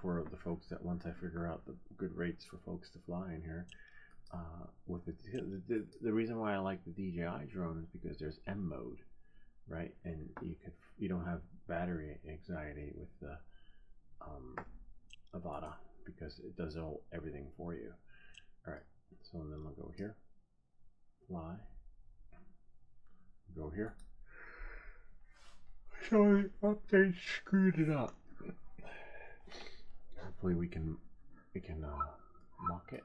for the folks that once I figure out the good rates for folks to fly in here. With the reason why I like the DJI drone is because there's M mode, right? And you don't have battery anxiety with the Avata because it does everything for you. All right, so then we'll go here, fly, go here. So the update screwed it up. Hopefully we can mock it.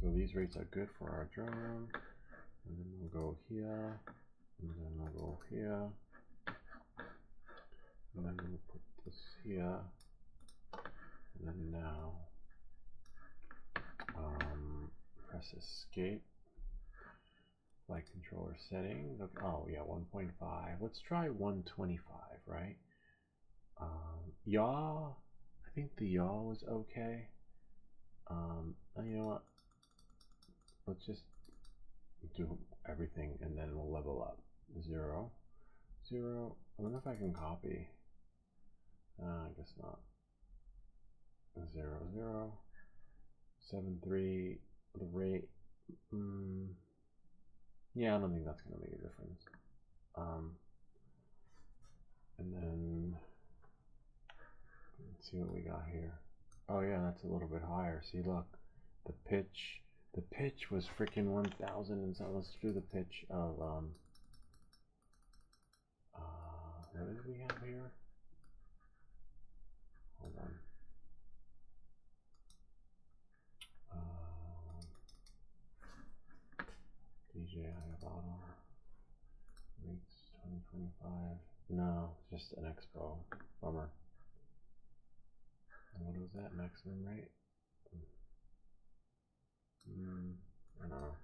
So these rates are good for our drone. And then we'll go here, and then we'll go here, and then we'll put this here, and then now press escape. Flight controller settings. Okay. Oh yeah, 1.5. Let's try 125, right? Yaw. I think the yaw was okay. You know what? Let's just do everything and then we'll level up. 0, 0. I wonder if I can copy. I guess not. 0, 0. 7, 3. The rate. Yeah, I don't think that's going to make a difference. And then let's see what we got here. Oh yeah, that's a little bit higher. See, look, the pitch was freaking 1,000 and so. Let's do the pitch of what did we have here? Hold on. DJI Avata rates 2025. No, just an expo. Bummer. And what was that maximum rate? I don't know.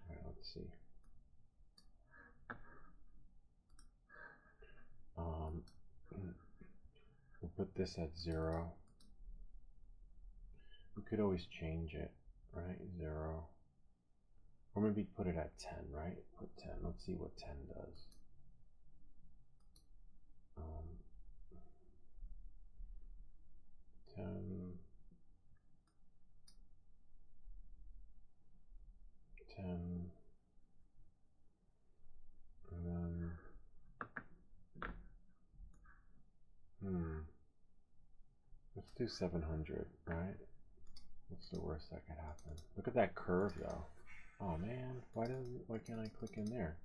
Alright, let's see. We'll put this at 0. We could always change it, right? 0. Or maybe put it at 10, right? Put 10. Let's see what 10 does. 10. And then let's do 700, right? What's the worst that could happen? Look at that curve though. Oh man, why can't I click in there?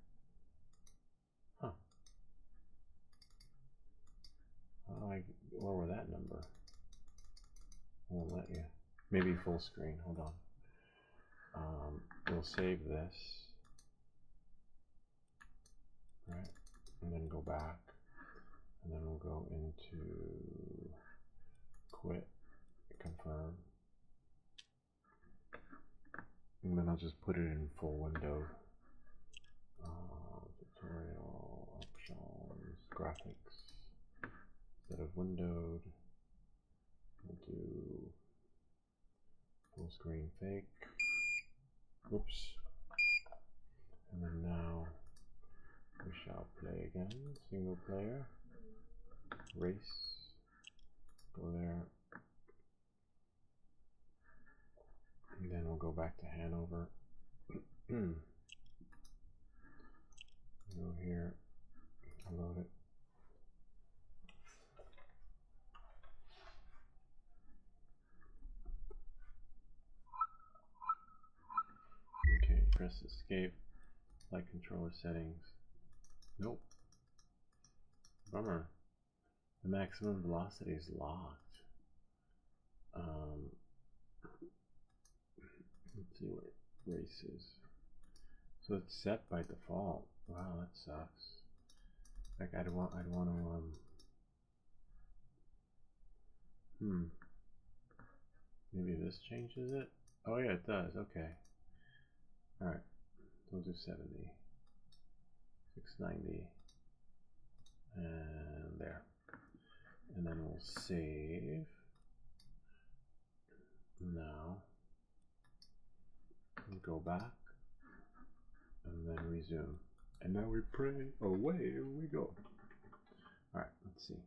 Huh. How do I lower that number? Won't let you. Maybe full screen, hold on. We'll save this. Right, and then go back, and then we'll go into quit, confirm, and then I'll just put it in full window. Tutorial options, graphics, instead of windowed, we'll do full screen fake. Whoops. And then now we shall play again, single player, race, go there, and then we'll go back to Hanover, go here, load it, okay, press escape, flight controller settings. Nope. Bummer. The maximum velocity is locked. Let's see what race is. So it's set by default. Wow, that sucks. Like I'd want to maybe this changes it. Oh yeah, it does. Okay. All right. We'll do 70. 690 and there. and then we'll save. Now we'll go back and then resume. And now we pray, away we go. Alright, let's see.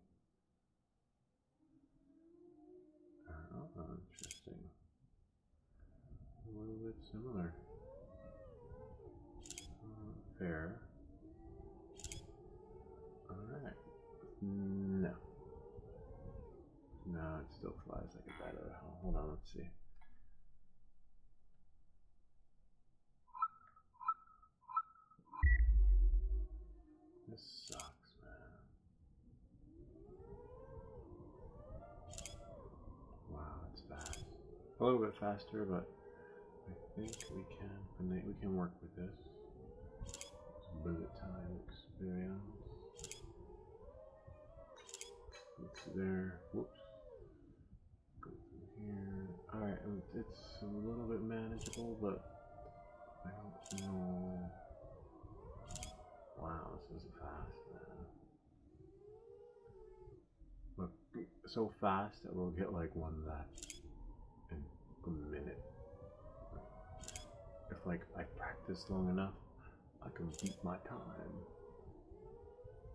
Oh, interesting. A little bit similar. Fair. Alright. No. No, it still flies like a bat out of hell. Hold on, let's see. This sucks, man. Wow, it's fast. A little bit faster, but I think we can work with this. Some bullet time experience. What's there? Whoops. Go through here. Alright, it's a little bit manageable, but I don't know. Wow, this is fast, man. Look, so fast that we'll get like one left in a minute. If like I practice long enough, I can beat my time.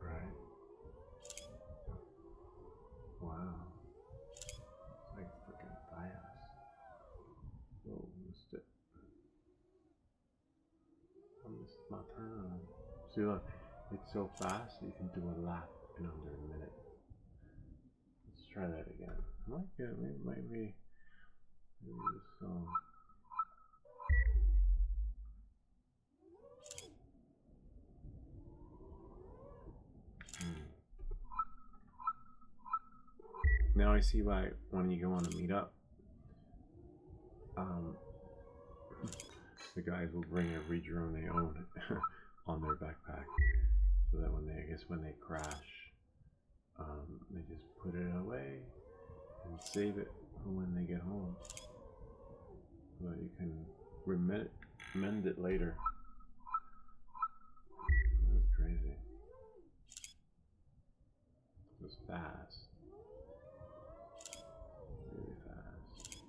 Right? Wow. It's like freaking fast. Whoa, missed it. I missed my turn. See, look, it's so fast that you can do a lap in under a minute. Let's try that again. I like it. Maybe this song. Now I see why when you go on a meetup, the guys will bring every drone they own on their backpack, so that when they crash, they just put it away and save it for when they get home, so that you can mend it later. That's crazy. It was fast. Really fast.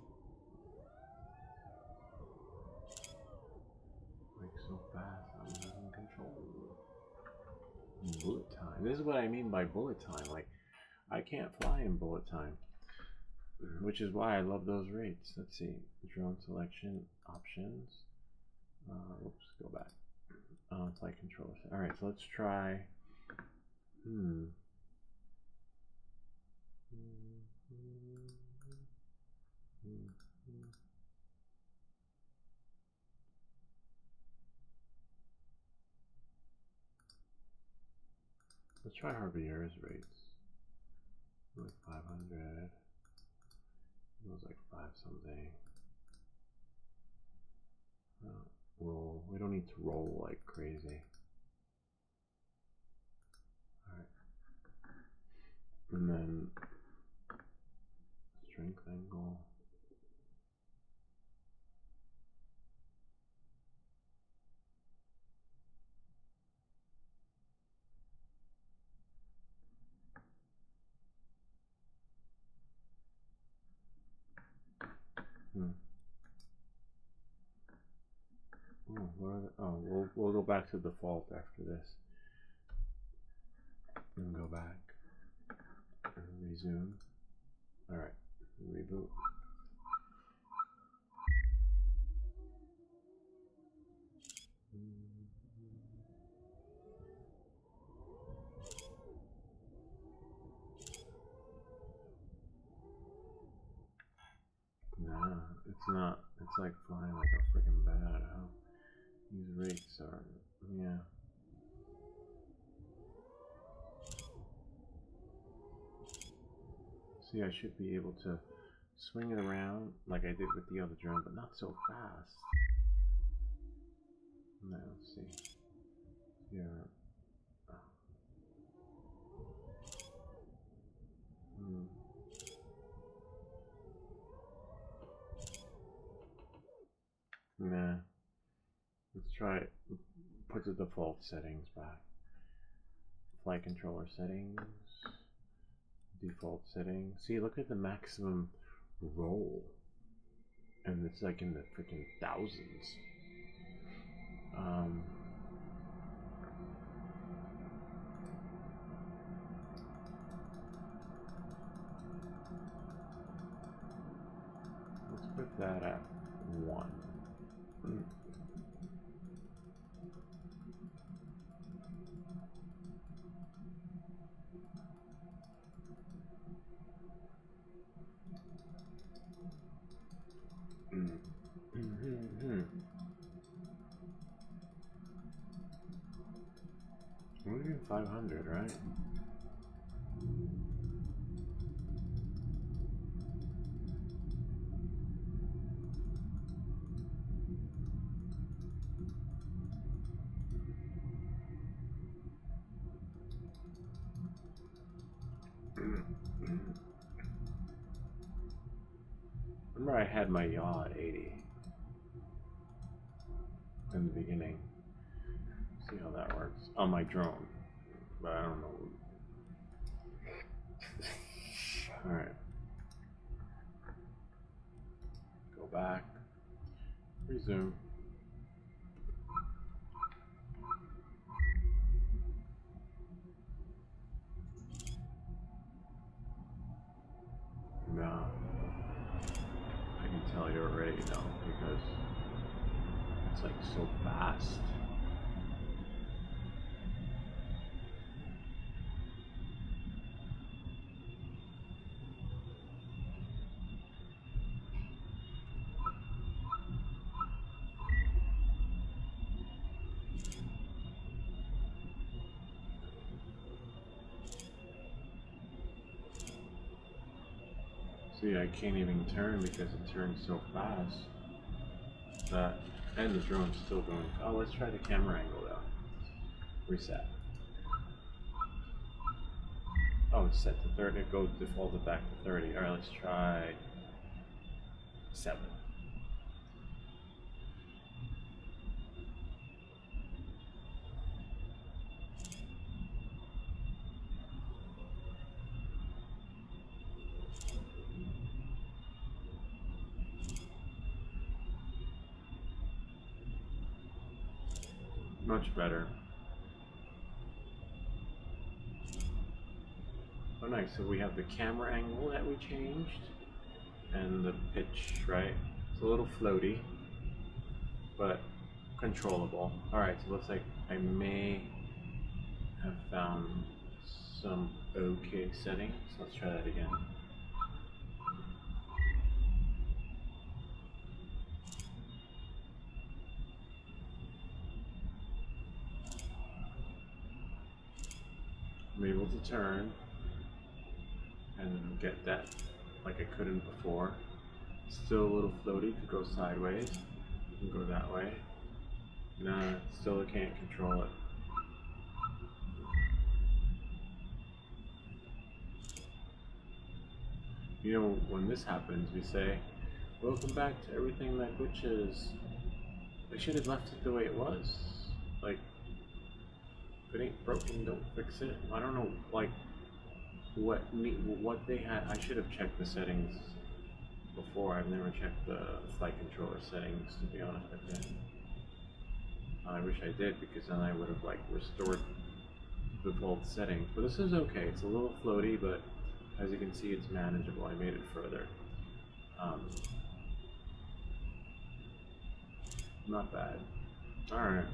Like so fast, I'm losing control. Bullet time. This is what I mean by bullet time. Like, I can't fly in bullet time, which is why I love those rates. Let's see. Drone selection options. Oops, go back. Flight controller. Alright, so let's try. Let's try Javier's rates. Like 500. It was like 5 something. Roll. We don't need to roll like crazy. Alright. And then strength angle. We'll go back to default after this. And go back. And resume. Alright. Reboot. Nah, it's not. It's like flying like a freaking bat. How these rates are. Yeah. See, I should be able to swing it around like I did with the other drone, but not so fast. Now, let's see. Here. Nah. Let's try it. Put the default settings back. Flight controller settings. Default setting. See, look at the maximum roll. And it's like in the freaking thousands. Let's put that at 1. We're doing 500, right? Remember I had my yaw at 80 in the beginning. See how that works on my drone, but I don't know. All right, go back, resume. No, I can tell you already no, because it's like so fast. See, I can't even turn because it turns so fast. That, and the drone's still going. Oh, let's try the camera angle though. Reset. Oh, it's set to 30. It goes defaulted back to 30. All right, let's try 7. Much better. Oh nice, so we have the camera angle that we changed and the pitch, right? It's a little floaty, but controllable. Alright, so it looks like I may have found some okay settings. Let's try that again. I'm able to turn and get that like I couldn't before. Still a little floaty, could go sideways, you can go that way. Nah, still can't control it. You know, when this happens, we say, welcome back to everything that glitches. I should have left it the way it was. Like, if it ain't broken, don't fix it. I don't know, like, what they had. I should have checked the settings before. I've never checked the flight controller settings, to be honest with you. I wish I did, because then I would have like restored the default settings. But this is okay. It's a little floaty, but as you can see, it's manageable. I made it further. Not bad. Alright.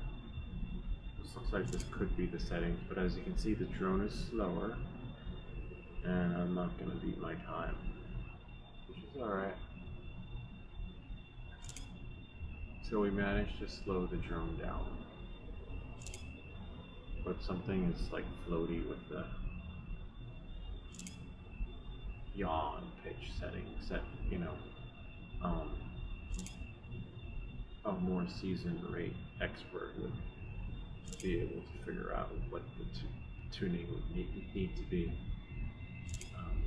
This looks like this could be the settings, but as you can see, the drone is slower. And I'm not going to beat my time, which is alright. So we managed to slow the drone down. But something is like floaty with the yaw and pitch settings that, you know, a more seasoned rate expert would be able to figure out what the tuning would need to be.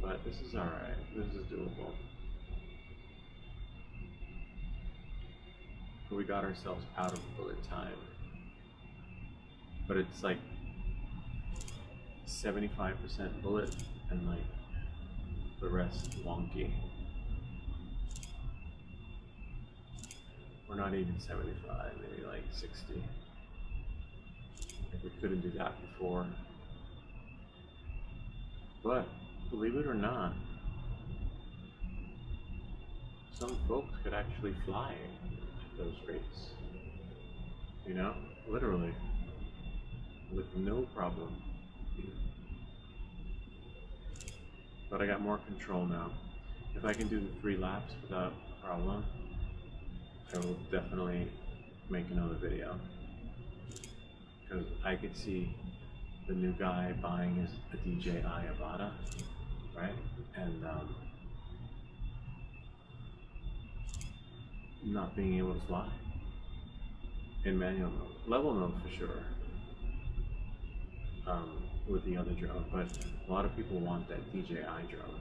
But this is alright. This is doable. We got ourselves out of bullet time. But it's like 75% bullet and like The rest wonky. We're not even 75, maybe like 60. Like we couldn't do that before. But believe it or not, some folks could actually fly at those rates. You know, literally, with no problem. But I got more control now. If I can do the 3 laps without problem, I will definitely make another video. Because I could see the new guy buying his DJI Avata, right? And not being able to fly in manual mode, level mode for sure, with the other drone. But a lot of people want that DJI drone.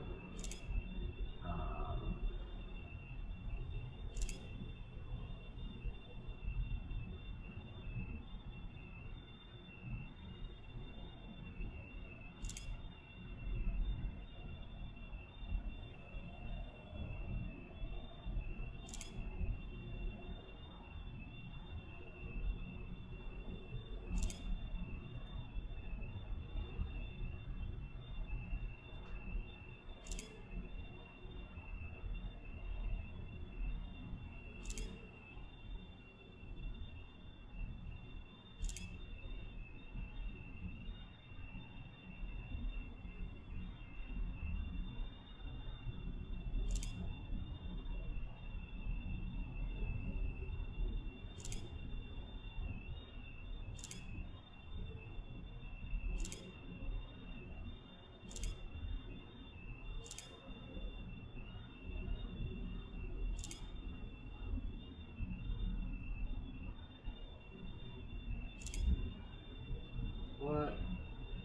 What?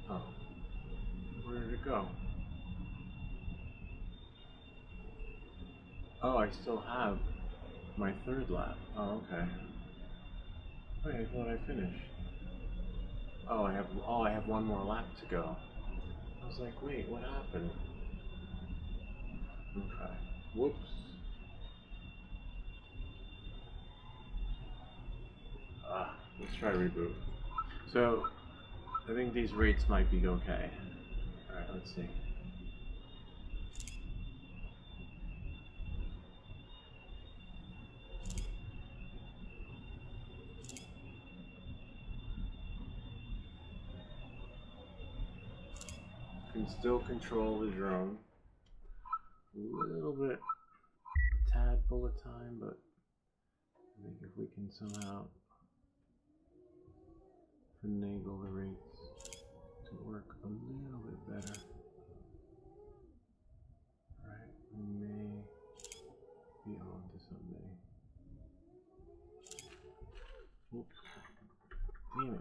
Oh, where did it go? Oh, I still have my 3rd lap. Oh, okay. Wait, I thought I finished. Oh, I have 1 more lap to go. I was like, wait, what happened? Okay. Whoops. Let's try reboot. So, I think these rates might be okay. Alright, let's see. Can still control the drone. A little bit, tad bullet time, but I think if we can somehow finagle the rates to work a little bit better, right? We may be on to something. Oops. Damn it.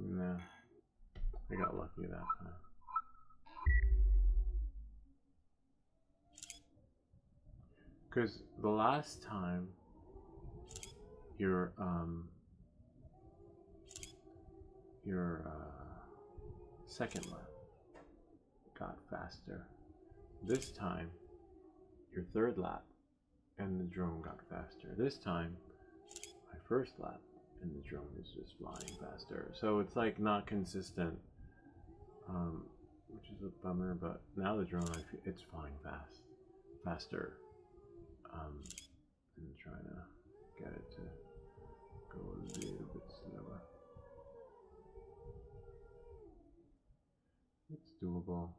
Nah, I got lucky that time. Because the last time your second lap got faster. This time your 3rd lap and the drone got faster. This time my 1st lap and the drone is just flying faster. So it's like not consistent, which is a bummer. But now the drone, it's flying faster. I'm trying to get it to go a little bit slower. It's doable.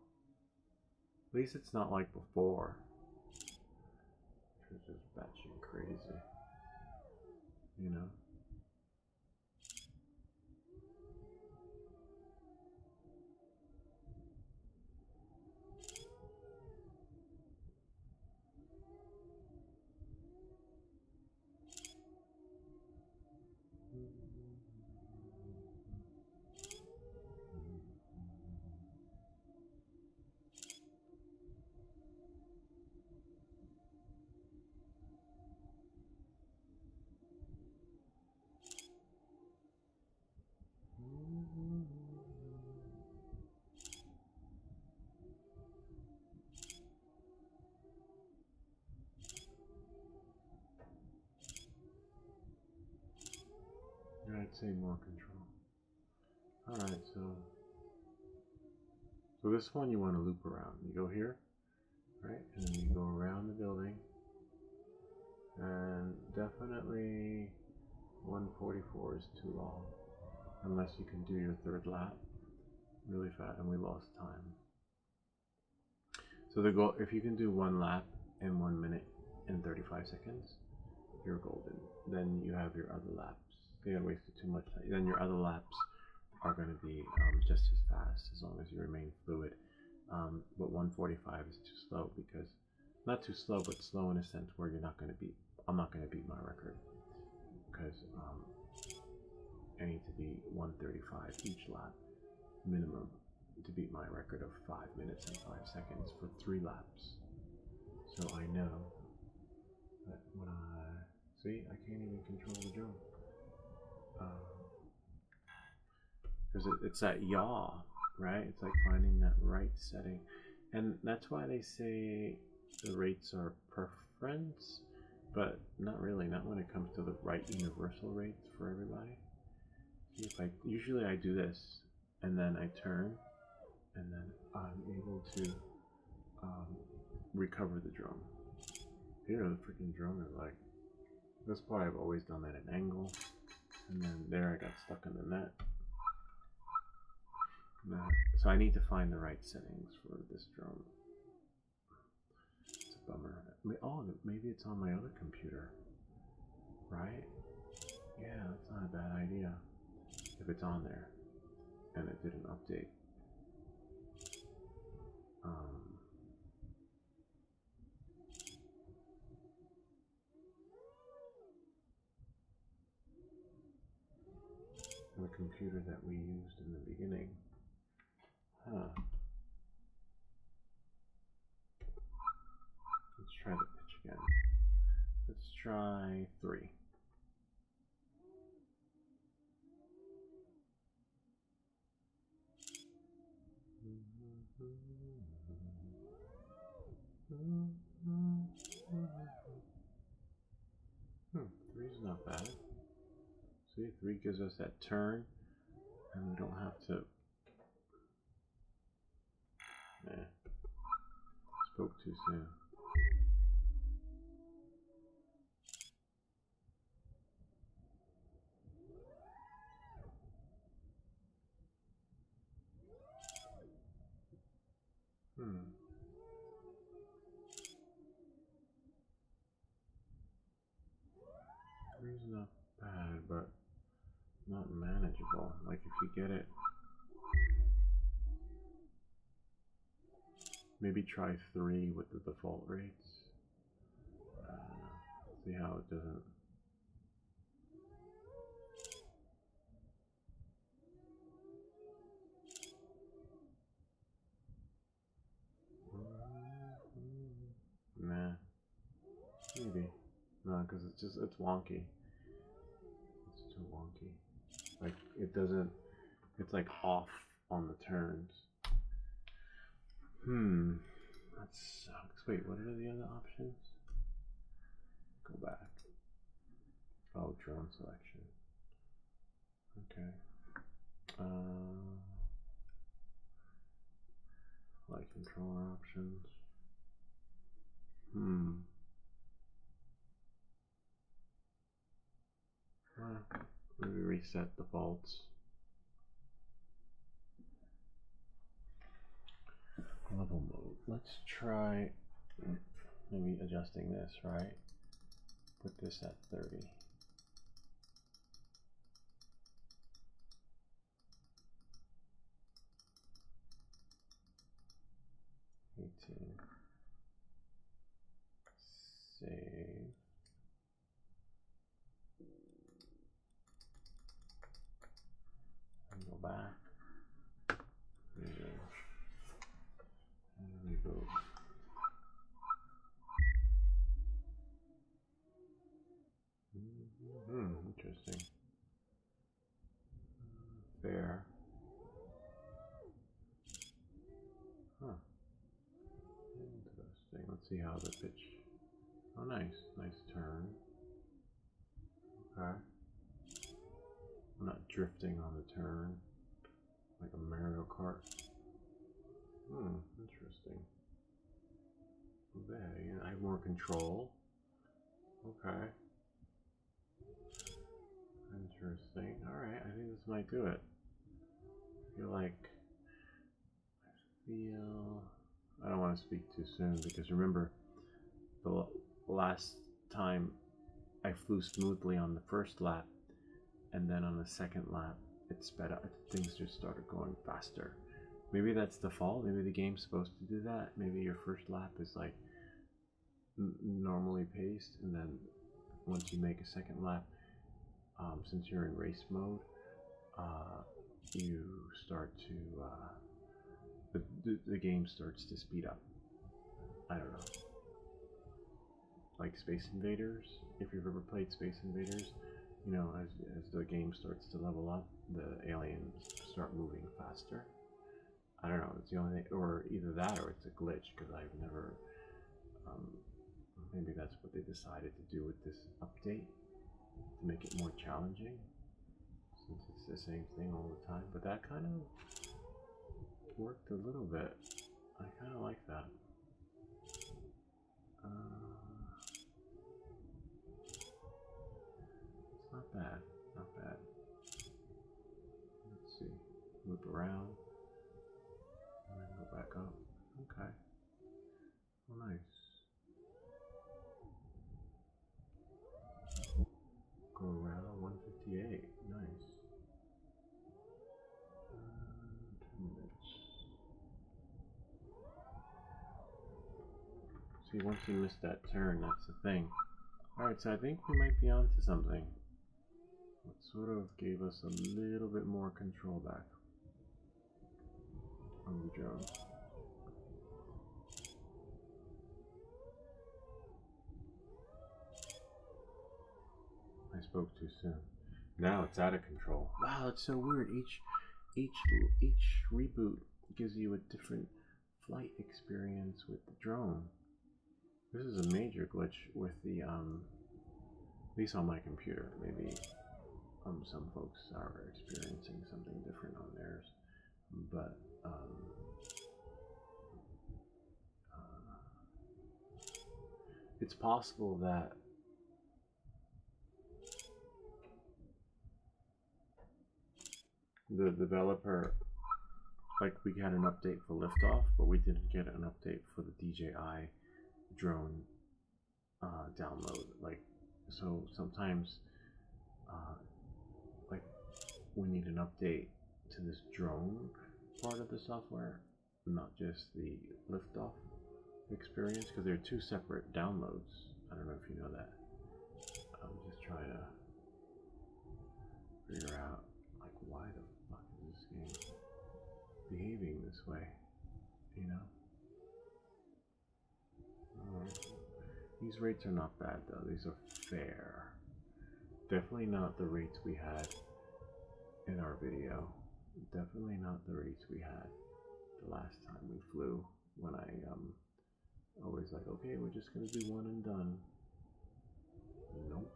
At least it's not like before. It's just batshit crazy, you know? I'd say more control. Alright, so this one you want to loop around. You go here, right? And then you go around the building. And definitely 144 is too long. Unless you can do your third lap really fast, and we lost time. So the goal, if you can do one lap in 1 minute and 35 seconds, you're golden. Then you have your other laps. You haven't wasted too much time. Then your other laps are going to be just as fast as long as you remain fluid. But 145 is too slow because, not too slow, but slow in a sense where you're not going to beat, I'm not going to beat my record because I need to be 135 each lap minimum to beat my record of 5 minutes and 5 seconds for 3 laps. So I know that when see, I can't even control the drone. Because it's that yaw, right? It's like finding that right setting. And that's why they say the rates are preference, but not really, not when it comes to the right universal rates for everybody. See, if usually I do this, and then I turn, and then I'm able to recover the drone. Here, the freaking drone is like, this part I've always done at an angle, and then there I got stuck in the net. So I need to find the right settings for this drone. It's a bummer. Oh, maybe it's on my other computer, right? Yeah, that's not a bad idea. If it's on there, and it didn't update. The computer that we used in the beginning. Huh. Let's try the pitch again. Let's try 3. Three's not bad. See, 3 gives us that turn, and we don't have to. Spoke too soon. Three's not bad, but not manageable. Like if you get it, maybe try 3 with the default rates. See how it doesn't. Nah, maybe no, because it's wonky. It's too wonky. Like it doesn't. It's like off on the turns. That sucks. Wait, what are the other options? Go back. Oh, drone selection. Okay. Flight controller options. Maybe reset defaults. Level mode. Let's try maybe adjusting this, right? Put this at 30. 18. Save. And go back. And reboot. Interesting. Fair. Huh. Interesting. Let's see how the pitch. Oh, nice. Nice turn. Okay. I'm not drifting on the turn like a Mario Kart. Interesting. There, I have more control. Okay. Interesting. Alright, I think this might do it. I don't want to speak too soon because remember the last time I flew smoothly on the first lap and then on the second lap it sped up. Things just started going faster. Maybe that's the fault. Maybe the game's supposed to do that. Maybe your first lap is like normally paced, and then once you make a second lap, since you're in race mode, you start to the game starts to speed up. I don't know. Like Space Invaders, if you've ever played Space Invaders, you know, as the game starts to level up, the aliens start moving faster. I don't know, it's the only thing, or either that or it's a glitch, because I've never, maybe that's what they decided to do with this update, to make it more challenging, since it's the same thing all the time, but that kind of worked a little bit. I kind of like that. It's not bad, not bad. Let's see, loop around. And then go back up. Okay. Oh, nice. Go around 158. Nice. 2 minutes. See, once you miss that turn, that's the thing. Alright, so I think we might be onto something. It sort of gave us a little bit more control back on the drone. I spoke too soon. Now it's out of control. Wow, it's so weird. Each reboot gives you a different flight experience with the drone. This is a major glitch with the at least on my computer. Maybe some folks are experiencing something different on theirs, but it's possible that the developer, like, we had an update for liftoff, but we didn't get an update for the DJI drone download. Like, so sometimes like we need an update to this drone part of the software, not just the liftoff experience, because they're two separate downloads. I don't know if you know that. I'm just trying to figure out, like, why the fuck is this game behaving this way, you know? These rates are not bad though. These are fair. Definitely not the rates we had in our video. Definitely not the rates we had the last time we flew, when I always like, okay, we're just gonna do one and done. Nope.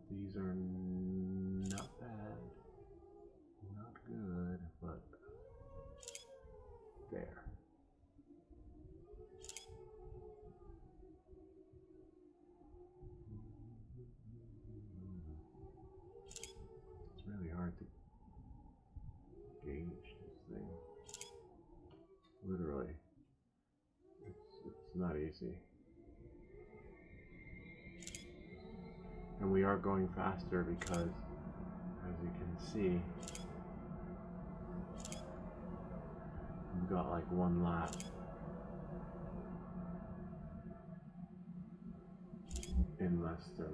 These are not bad, not good, but fair. It's really hard to gauge this thing. Literally, it's not easy. And we are going faster because, as you can see, we've got like one lap in less than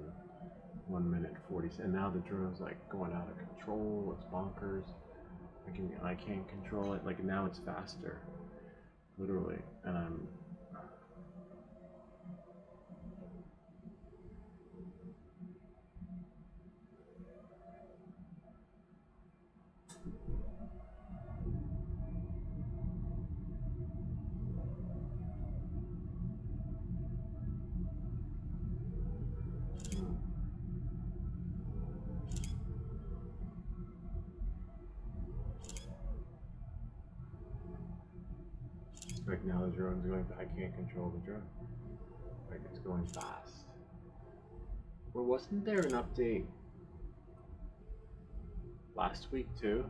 1 minute 40, and now the drone's like going out of control. It's bonkers. I can't control it. Like, now it's faster, literally, and I'm Like now the drone's going, I can't control the drone. Like it's going fast. Well, wasn't there an update last week too?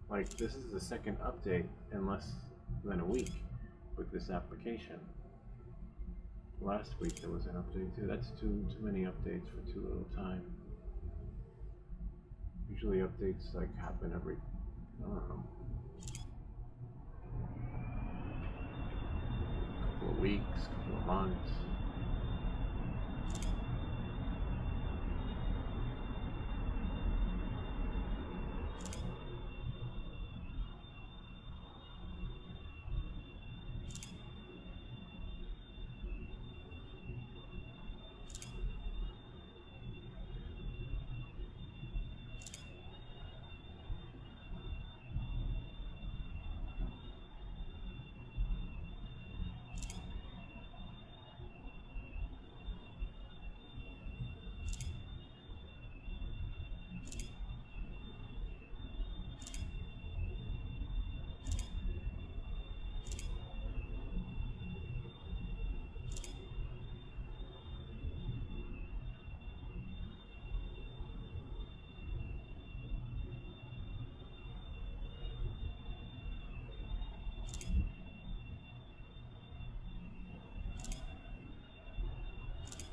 Like this is the second update in less than a week with this application. Last week there was an update too. That's too many updates for too little time. Usually updates like happen every, I don't know, couple of weeks, couple of months.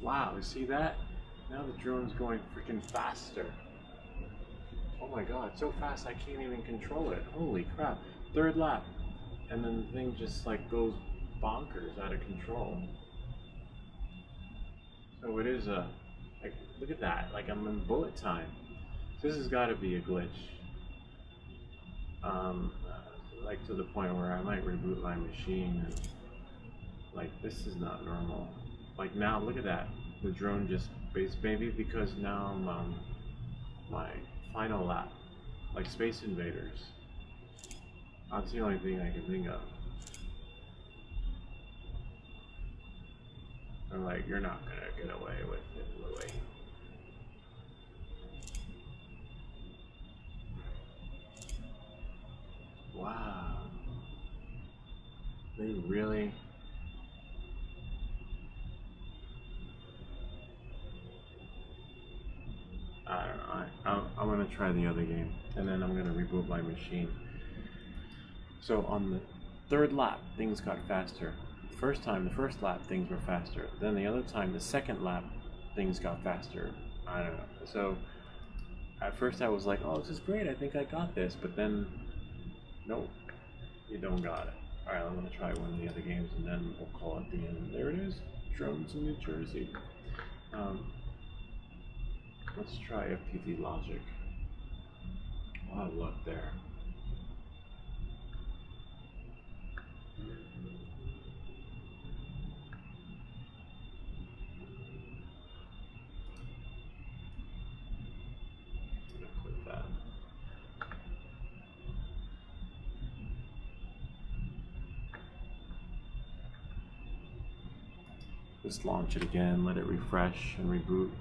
Wow, you see that? Now the drone's going freaking faster. Oh my god, so fast I can't even control it. Holy crap. Third lap. And then the thing just like goes bonkers out of control. So it is a, like, look at that. Like I'm in bullet time. This has got to be a glitch. Like to the point where I might reboot my machine and like this is not normal. Like now, look at that. The drone just maybe because now I'm on my final lap, like Space Invaders. That's the only thing I can think of. They're like, you're not gonna get away with it, Louie. Wow. They really. I don't know. I'm gonna try the other game, and then I'm gonna reboot my machine. So on the third lap, things got faster. The first lap, things were faster. Then the other time, the second lap, things got faster. I don't know. So at first I was like, oh, this is great. I think I got this. But then, nope, you don't got it. All right, I'm gonna try one of the other games, and then we'll call it the end. There it is. Drones in New Jersey. Let's try FPV Logic. Oh, look there. Click that. Just launch it again, let it refresh and reboot.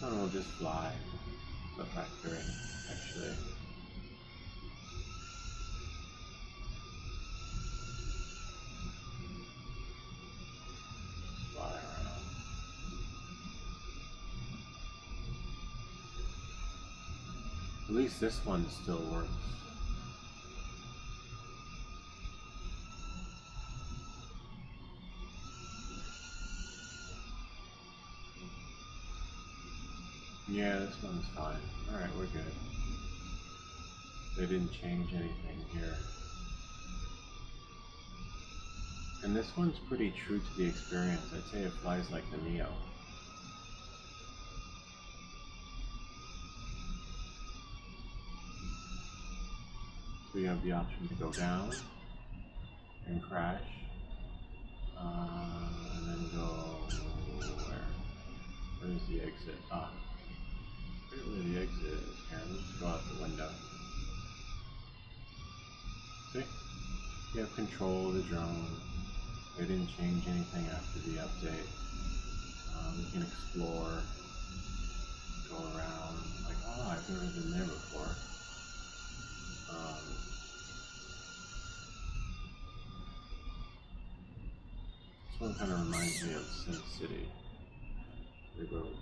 This one will just fly to the factory, actually. Fly around. At least this one still works. Yeah, this one's fine. Alright, we're good. They didn't change anything here. And this one's pretty true to the experience. I'd say it flies like the Neo. So you have the option to go down and crash, and then go where? Where's the exit? Ah, I forget where the exit is. Here, let's go out the window. See? You have control of the drone. They didn't change anything after the update. We can explore, go around. Like, oh, I've never been there before. This one kind of reminds me of Sin City. Reboot.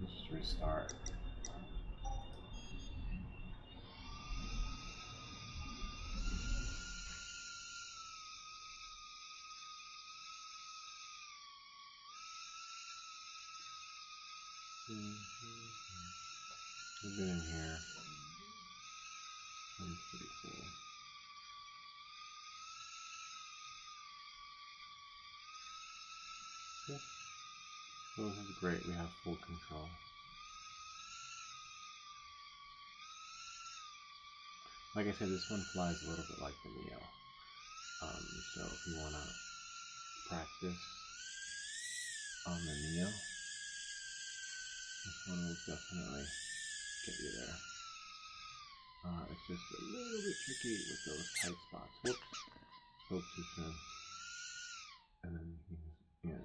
Let's just restart. We've been in here. Sounds pretty cool. Okay. So this is great. We have full control. Like I said, this one flies a little bit like the Neo. So if you want to practice on the Neo, this one will definitely get you there. It's just a little bit tricky with those tight spots. Whoops, spoke too soon. And then you can,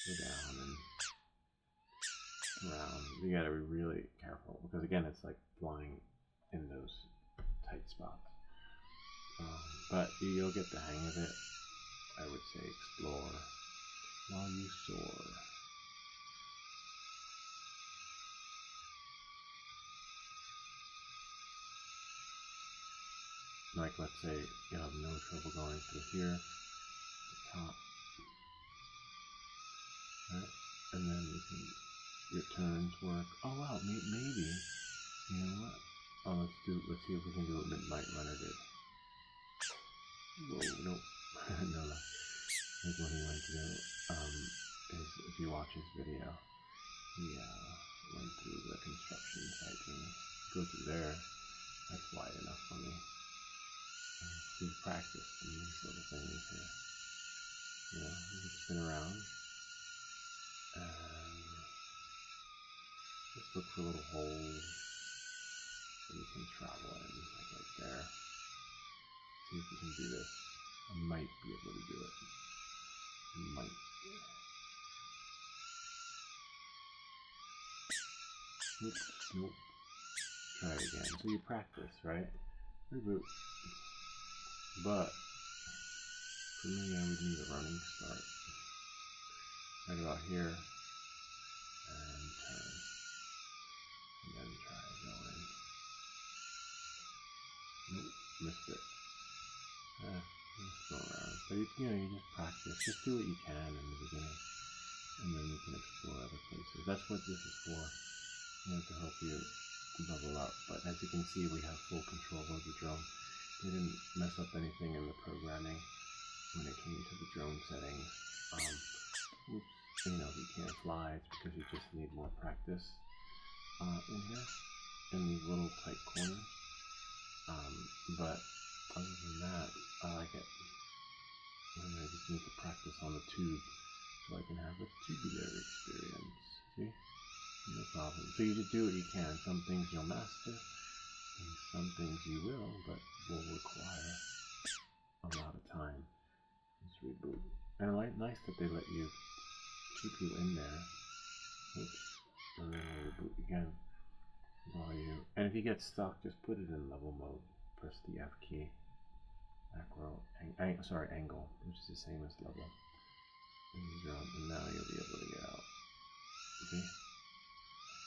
go down and around. You gotta be really careful because again, it's like flying in those tight spots. But you'll get the hang of it. I would say explore while you soar. Like, let's say you have no trouble going through here, the top, right? And then you can, your turns work. Oh wow, maybe, you know what? Oh, let's see if we can do what Midnight Runner did. Whoa, nope, no luck. Here's what he went to do, is if you watch his video, he went through the construction site and go through there. That's wide enough for me. So you practice in these little things here. You can spin around and just look for little holes that you can travel in, like right there. See if you can do this. I might be able to do it. Might. Oops, nope. Try it again. So you practice, right? Reboot. But for me, I would need a running start right about here and turn, and then try going. Nope, missed it. Let's go around. But you just practice. Just do what you can in the beginning, and then you can explore other places. That's what this is for. To help you level up. But as you can see, we have full control of the drone. They didn't mess up anything in the programming when it came to the drone settings. Oops, if you can't fly, it's because you just need more practice in here, in these little tight corners. But other than that, I like it. And I just need to practice on the tube so I can have a tubular experience. See? No problem. So you just do what you can. Some things you'll master, and some things you will, but will require a lot of time. Let's reboot. And nice that they let you keep you in there. Oops. And then we'll reboot again. And if you get stuck, just put it in level mode. Press the F key. Angle, which is the same as level. And now you'll be able to get out. See?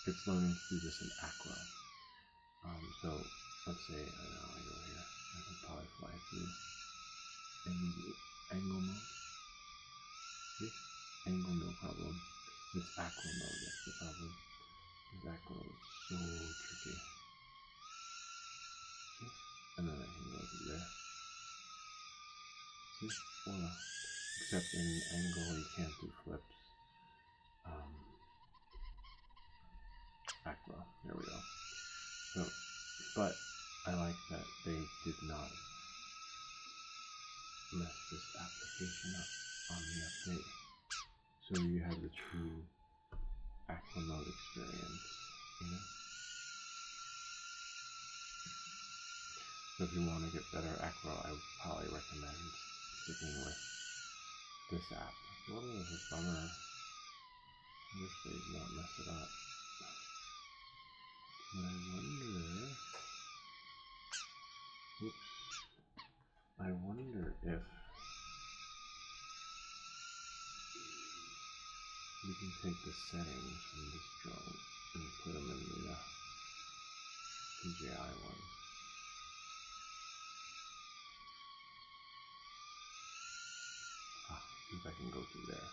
It's learning to do this in aqua. So let's say I go here. I can probably fly through angle mode. See? Angle no problem. It's aqua mode, that's the problem. This aqua mode is so tricky. See? And then I can go through there. See? Voila. Except in angle you can't do flips. Aqua. There we go. So, but I like that they did not mess this application up on the update. So you have the true aqua mode experience, you know? So if you want to get better aqua, I would probably recommend sticking with this app. It's a little bit of a bummer. I wish they'd not mess it up. But I wonder if we can take the settings from this drone and put them in the DJI one. See if I can go through there.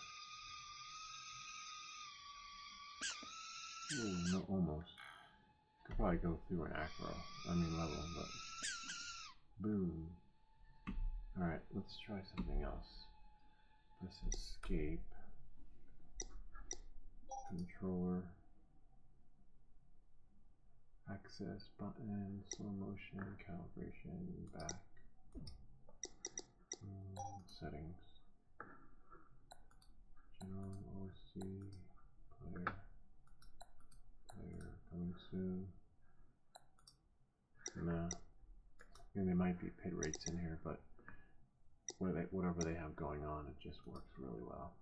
Ooh, no, almost. Could probably go through an level, but boom. Alright, let's try something else. Press escape. Controller. Access button, slow motion, calibration, back. Settings. General OC, player coming soon. Nah. I mean, there might be pit rates in here, but whatever they have going on, it just works really well.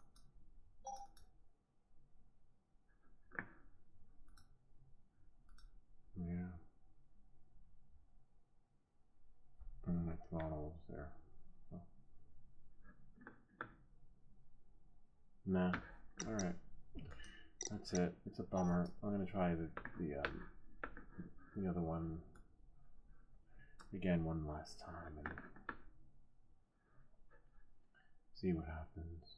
Yeah. And my throttle's there. Oh. Nah. Alright. That's it. It's a bummer. I'm gonna try the other one again one last time and see what happens.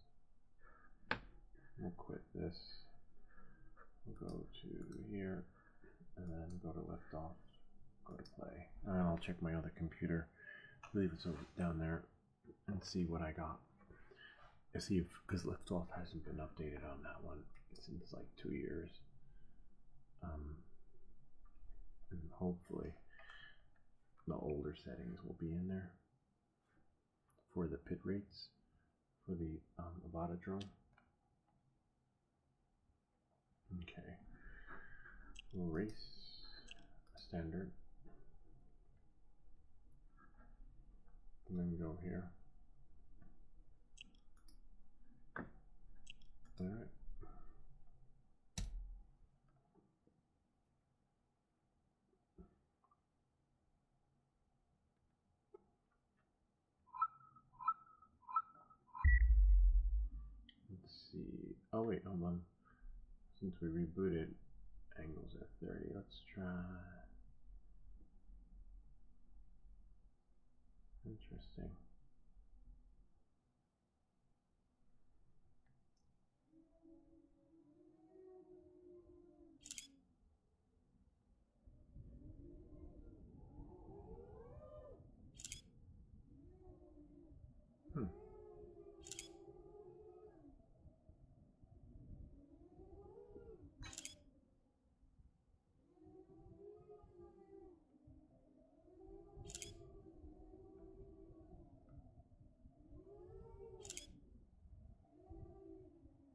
We'll quit this. We'll go to here and then go to lift off. Go to play. And I'll check my other computer. Leave it over down there and see what I got. And see if, because liftoff hasn't been updated on that one since like 2 years. And hopefully the older settings will be in there for the pit rates for the Avata drone. Okay, we'll race standard and then go here. All right. Let's see. Oh wait, hold on. Since we rebooted, angles at 30. Let's try. Interesting.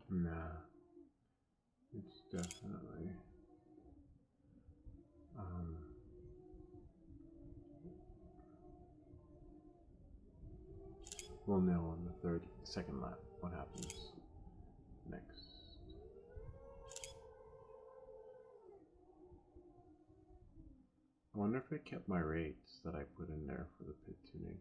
Nah, it's definitely we'll know on the second lap what happens next. I wonder if it kept my rates that I put in there for the pit tuning.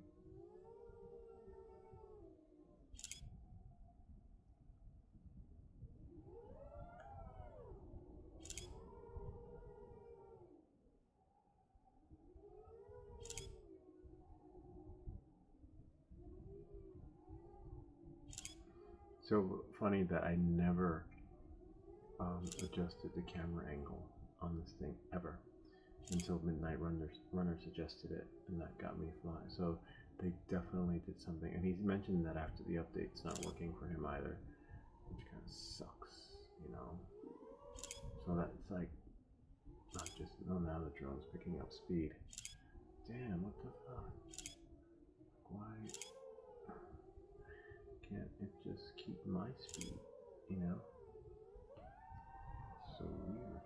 So funny that I never adjusted the camera angle on this thing ever until Midnight Runner suggested it, and that got me fly. So they definitely did something, and he's mentioned that after the update it's not working for him either, which kind of sucks, you know. So that's like not just now the drone's picking up speed. Damn, what the fuck? Why can't it just keep my speed, you know? So weird.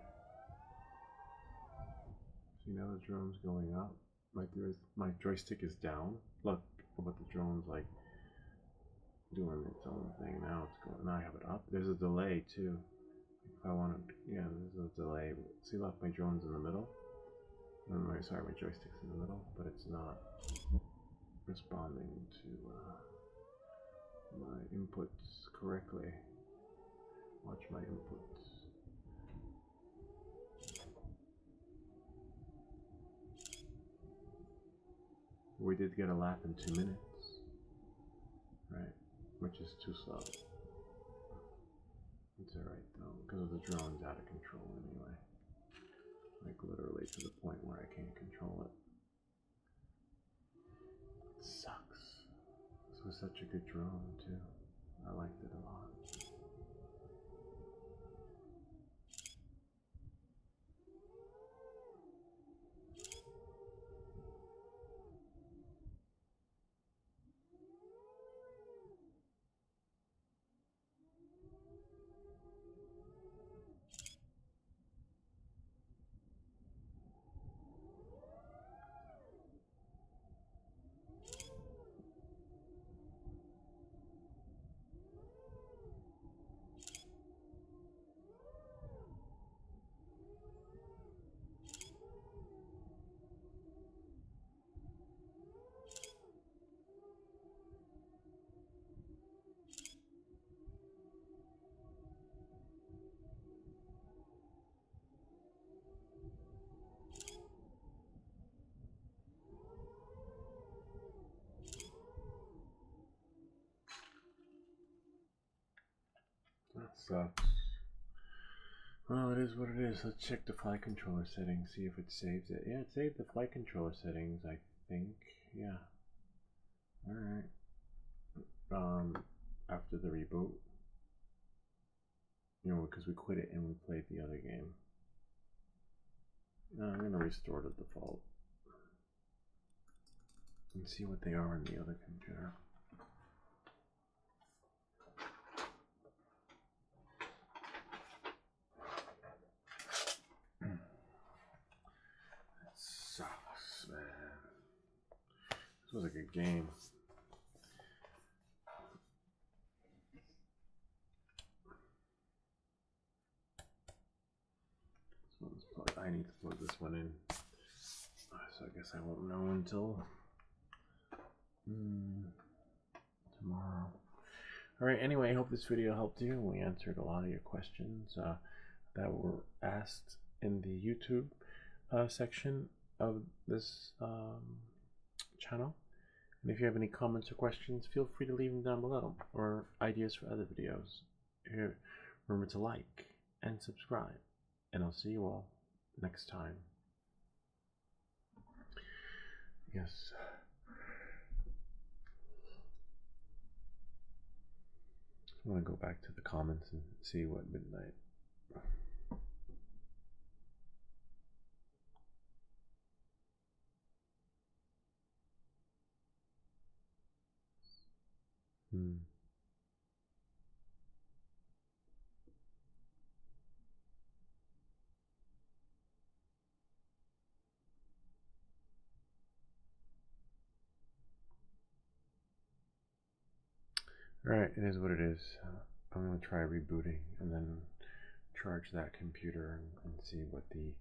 See, now the drone's going up. My joystick is down. Look, but the drone's like doing its own thing now. It's going. Now I have it up. There's a delay too. If I want to, yeah, there's a delay. See, look, my drone's in the middle. Sorry, my joystick's in the middle, but it's not responding to my inputs correctly. Watch my inputs. We did get a lap in 2 minutes, right? Which is too slow. It's alright though, because the drone's out of control anyway. Like literally to the point where I can't control it. It sucks. This was such a good drone too. I liked it a lot. That sucks. Well, it is what it is. Let's check the flight controller settings, see if it saves it. Yeah, it saved the flight controller settings, I think. Yeah. Alright. After the reboot. You know, because we quit it and we played the other game. I'm going to restore the default. And see what they are in the other computer. Sucks, man. This was a good game. I need to plug this one in. So I guess I won't know until tomorrow. Alright, anyway, I hope this video helped you. We answered a lot of your questions that were asked in the YouTube section of this channel. And if you have any comments or questions, feel free to leave them down below, or ideas for other videos. Here, remember to like and subscribe, and I'll see you all next time. Yes. I want to go back to the comments and see what Midnight. Alright, it is what it is. I'm going to try rebooting and then charge that computer and see what the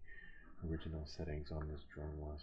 original settings on this drone was.